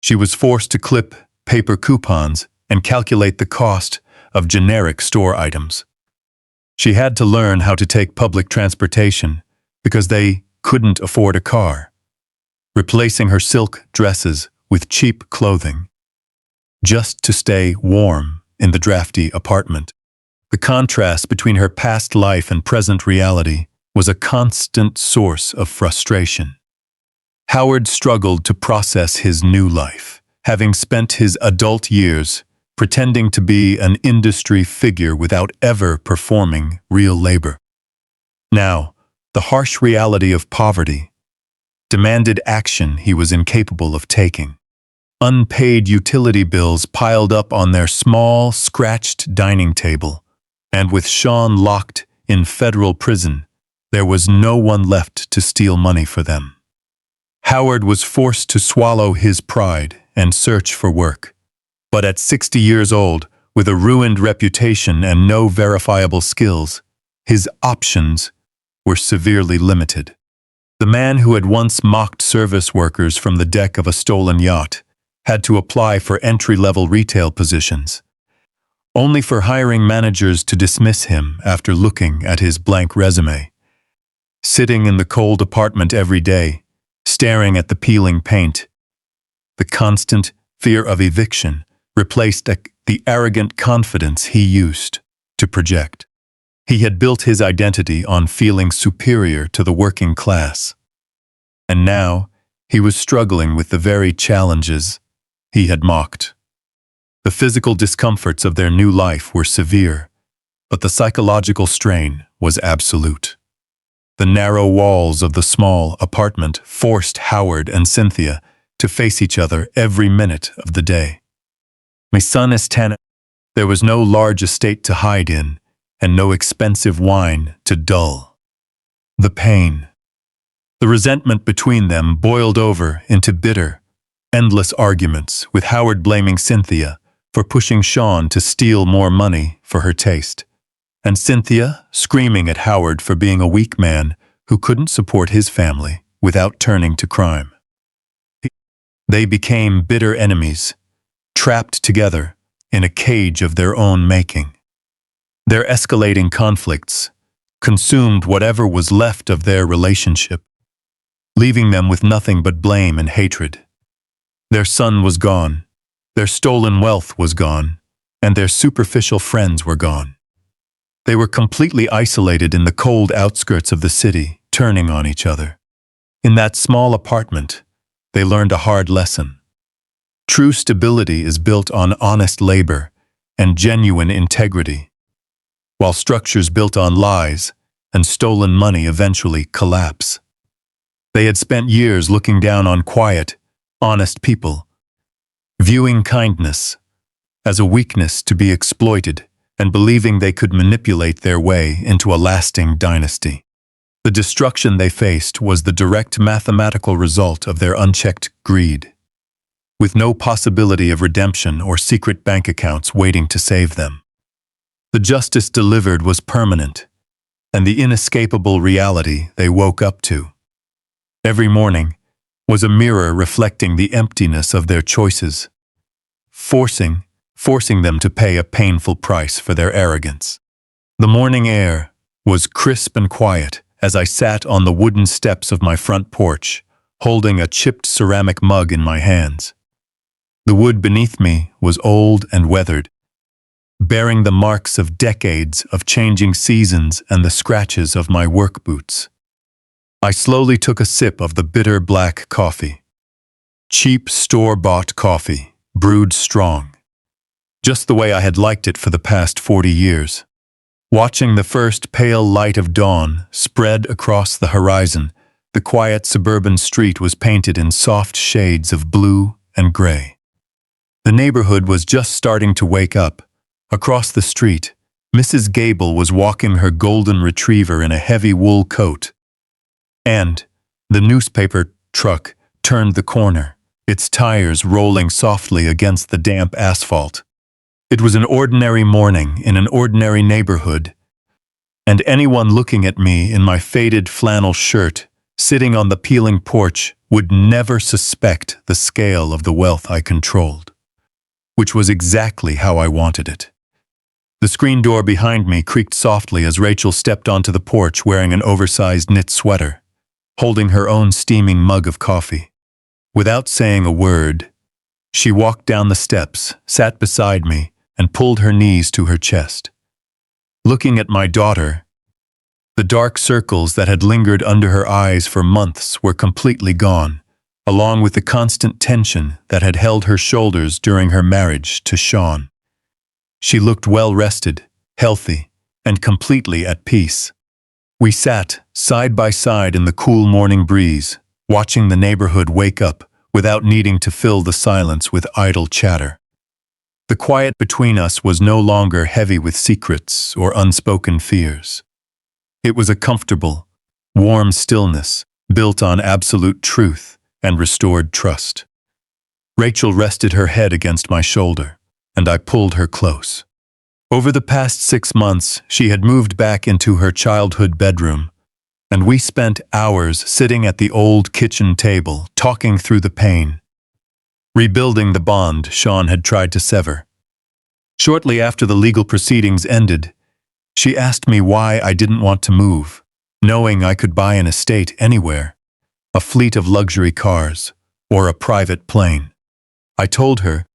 She was forced to clip paper coupons and calculate the cost of generic store items. She had to learn how to take public transportation because they couldn't afford a car, replacing her silk dresses with cheap clothing, just to stay warm in the drafty apartment. The contrast between her past life and present reality was a constant source of frustration. Howard struggled to process his new life, having spent his adult years pretending to be an industry figure without ever performing real labor. Now, the harsh reality of poverty demanded action he was incapable of taking. Unpaid utility bills piled up on their small, scratched dining table, and with Sean locked in federal prison, there was no one left to steal money for them. Howard was forced to swallow his pride and search for work. But at 60 years old, with a ruined reputation and no verifiable skills, his options were severely limited. The man who had once mocked service workers from the deck of a stolen yacht had to apply for entry-level retail positions, only for hiring managers to dismiss him after looking at his blank resume. Sitting in the cold apartment every day, staring at the peeling paint, the constant fear of eviction replaced the arrogant confidence he used to project. He had built his identity on feeling superior to the working class. And now he was struggling with the very challenges he had mocked. The physical discomforts of their new life were severe, but the psychological strain was absolute. The narrow walls of the small apartment forced Howard and Cynthia to face each other every minute of the day. My son is 10. There was no large estate to hide in, and no expensive wine to dull the pain. The resentment between them boiled over into bitter, endless arguments, with Howard blaming Cynthia for pushing Sean to steal more money for her taste, and Cynthia screaming at Howard for being a weak man who couldn't support his family without turning to crime. They became bitter enemies, trapped together in a cage of their own making. Their escalating conflicts consumed whatever was left of their relationship, leaving them with nothing but blame and hatred. Their son was gone, their stolen wealth was gone, and their superficial friends were gone. They were completely isolated in the cold outskirts of the city, turning on each other. In that small apartment, they learned a hard lesson. True stability is built on honest labor and genuine integrity, while structures built on lies and stolen money eventually collapse. They had spent years looking down on quiet, honest people, viewing kindness as a weakness to be exploited and believing they could manipulate their way into a lasting dynasty. The destruction they faced was the direct mathematical result of their unchecked greed, with no possibility of redemption or secret bank accounts waiting to save them. The justice delivered was permanent, and the inescapable reality they woke up to every morning was a mirror reflecting the emptiness of their choices, forcing them to pay a painful price for their arrogance. The morning air was crisp and quiet as I sat on the wooden steps of my front porch, holding a chipped ceramic mug in my hands. The wood beneath me was old and weathered, bearing the marks of decades of changing seasons and the scratches of my work boots. I slowly took a sip of the bitter black coffee. Cheap store-bought coffee, brewed strong, just the way I had liked it for the past 40 years. Watching the first pale light of dawn spread across the horizon, the quiet suburban street was painted in soft shades of blue and gray. The neighborhood was just starting to wake up. Across the street, Mrs. Gable was walking her golden retriever in a heavy wool coat, and the newspaper truck turned the corner, its tires rolling softly against the damp asphalt. It was an ordinary morning in an ordinary neighborhood, and anyone looking at me in my faded flannel shirt, sitting on the peeling porch, would never suspect the scale of the wealth I controlled, which was exactly how I wanted it. The screen door behind me creaked softly as Rachel stepped onto the porch wearing an oversized knit sweater, holding her own steaming mug of coffee. Without saying a word, she walked down the steps, sat beside me, and pulled her knees to her chest. Looking at my daughter, the dark circles that had lingered under her eyes for months were completely gone, along with the constant tension that had held her shoulders during her marriage to Sean. She looked well-rested, healthy, and completely at peace. We sat side by side in the cool morning breeze, watching the neighborhood wake up without needing to fill the silence with idle chatter. The quiet between us was no longer heavy with secrets or unspoken fears. It was a comfortable, warm stillness built on absolute truth and restored trust. Rachel rested her head against my shoulder, and I pulled her close. Over the past 6 months, she had moved back into her childhood bedroom, and we spent hours sitting at the old kitchen table, talking through the pain, rebuilding the bond Sean had tried to sever. Shortly after the legal proceedings ended, she asked me why I didn't want to move, knowing I could buy an estate anywhere, a fleet of luxury cars, or a private plane. I told her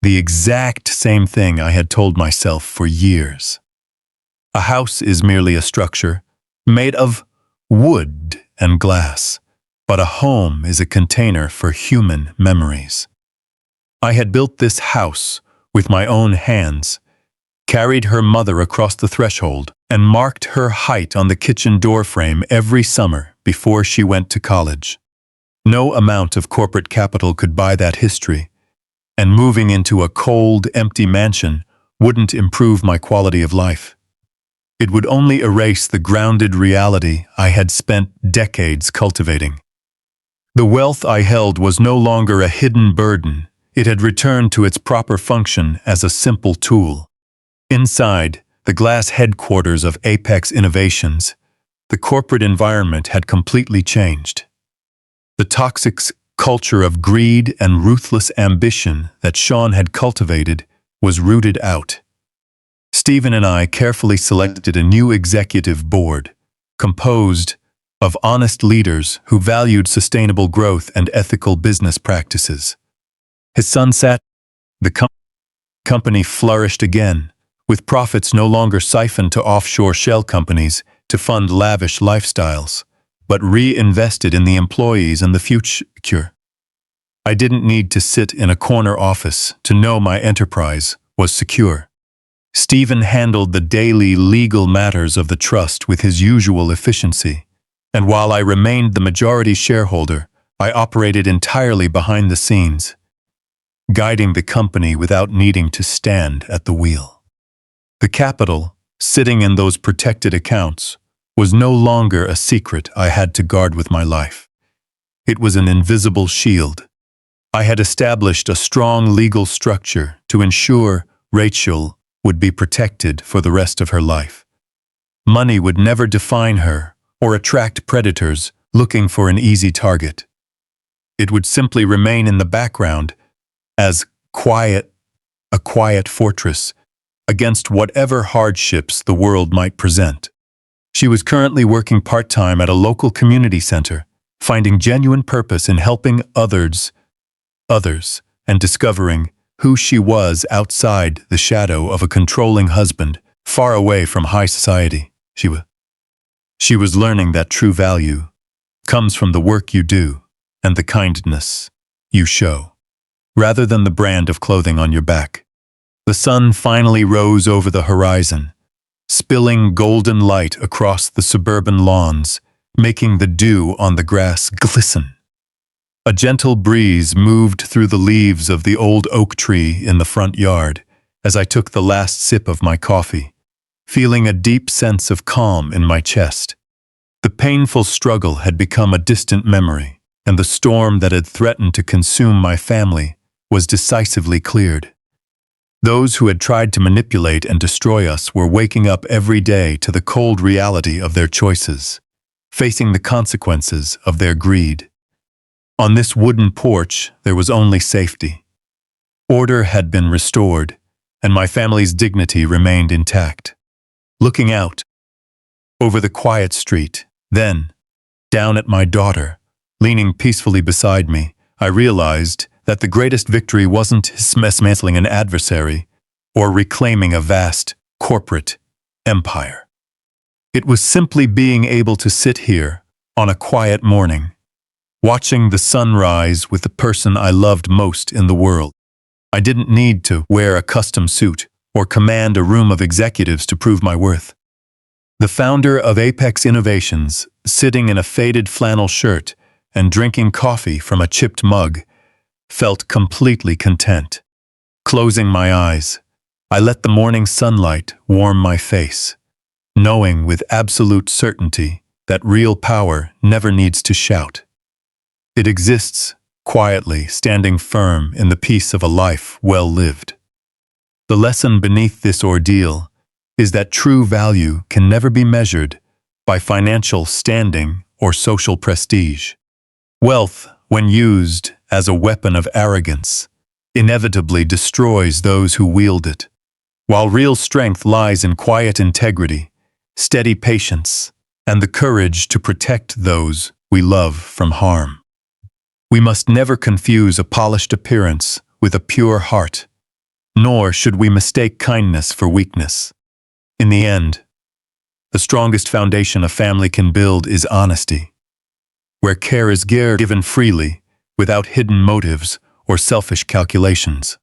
the exact same thing I had told myself for years. A house is merely a structure made of wood and glass, but a home is a container for human memories. I had built this house with my own hands, carried her mother across the threshold, and marked her height on the kitchen doorframe every summer before she went to college. No amount of corporate capital could buy that history, and moving into a cold, empty mansion wouldn't improve my quality of life. It would only erase the grounded reality I had spent decades cultivating. The wealth I held was no longer a hidden burden. It had returned to its proper function as a simple tool. Inside the glass headquarters of Apex Innovations, the corporate environment had completely changed. The toxic culture of greed and ruthless ambition that Sean had cultivated was rooted out. Stephen and I carefully selected a new executive board, composed of honest leaders who valued sustainable growth and ethical business practices. His son sat. The company flourished again, with profits no longer siphoned to offshore shell companies to fund lavish lifestyles, but reinvested in the employees and the future. I didn't need to sit in a corner office to know my enterprise was secure. Stephen handled the daily legal matters of the trust with his usual efficiency, and while I remained the majority shareholder, I operated entirely behind the scenes, guiding the company without needing to stand at the wheel. The capital, sitting in those protected accounts, was no longer a secret I had to guard with my life. It was an invisible shield. I had established a strong legal structure to ensure Rachel would be protected for the rest of her life. Money would never define her or attract predators looking for an easy target. It would simply remain in the background as a quiet fortress against whatever hardships the world might present. She was currently working part-time at a local community center, finding genuine purpose in helping others, and discovering who she was outside the shadow of a controlling husband, far away from high society. She was learning that true value comes from the work you do and the kindness you show, rather than the brand of clothing on your back. The sun finally rose over the horizon, spilling golden light across the suburban lawns, making the dew on the grass glisten. A gentle breeze moved through the leaves of the old oak tree in the front yard as I took the last sip of my coffee, feeling a deep sense of calm in my chest. The painful struggle had become a distant memory, and the storm that had threatened to consume my family was decisively cleared. Those who had tried to manipulate and destroy us were waking up every day to the cold reality of their choices, facing the consequences of their greed. On this wooden porch, there was only safety. Order had been restored, and my family's dignity remained intact. Looking out over the quiet street, then, down at my daughter, leaning peacefully beside me, I realized that the greatest victory wasn't dismantling an adversary or reclaiming a vast corporate empire. It was simply being able to sit here on a quiet morning, watching the sun rise with the person I loved most in the world. I didn't need to wear a custom suit or command a room of executives to prove my worth. The founder of Apex Innovations, sitting in a faded flannel shirt and drinking coffee from a chipped mug, felt completely content. Closing my eyes, I let the morning sunlight warm my face, knowing with absolute certainty that real power never needs to shout. It exists, quietly standing firm in the peace of a life well lived. The lesson beneath this ordeal is that true value can never be measured by financial standing or social prestige. Wealth, when used as a weapon of arrogance, inevitably destroys those who wield it, while real strength lies in quiet integrity, steady patience, and the courage to protect those we love from harm. We must never confuse a polished appearance with a pure heart, nor should we mistake kindness for weakness. In the end, the strongest foundation a family can build is honesty, where care is given freely, without hidden motives or selfish calculations.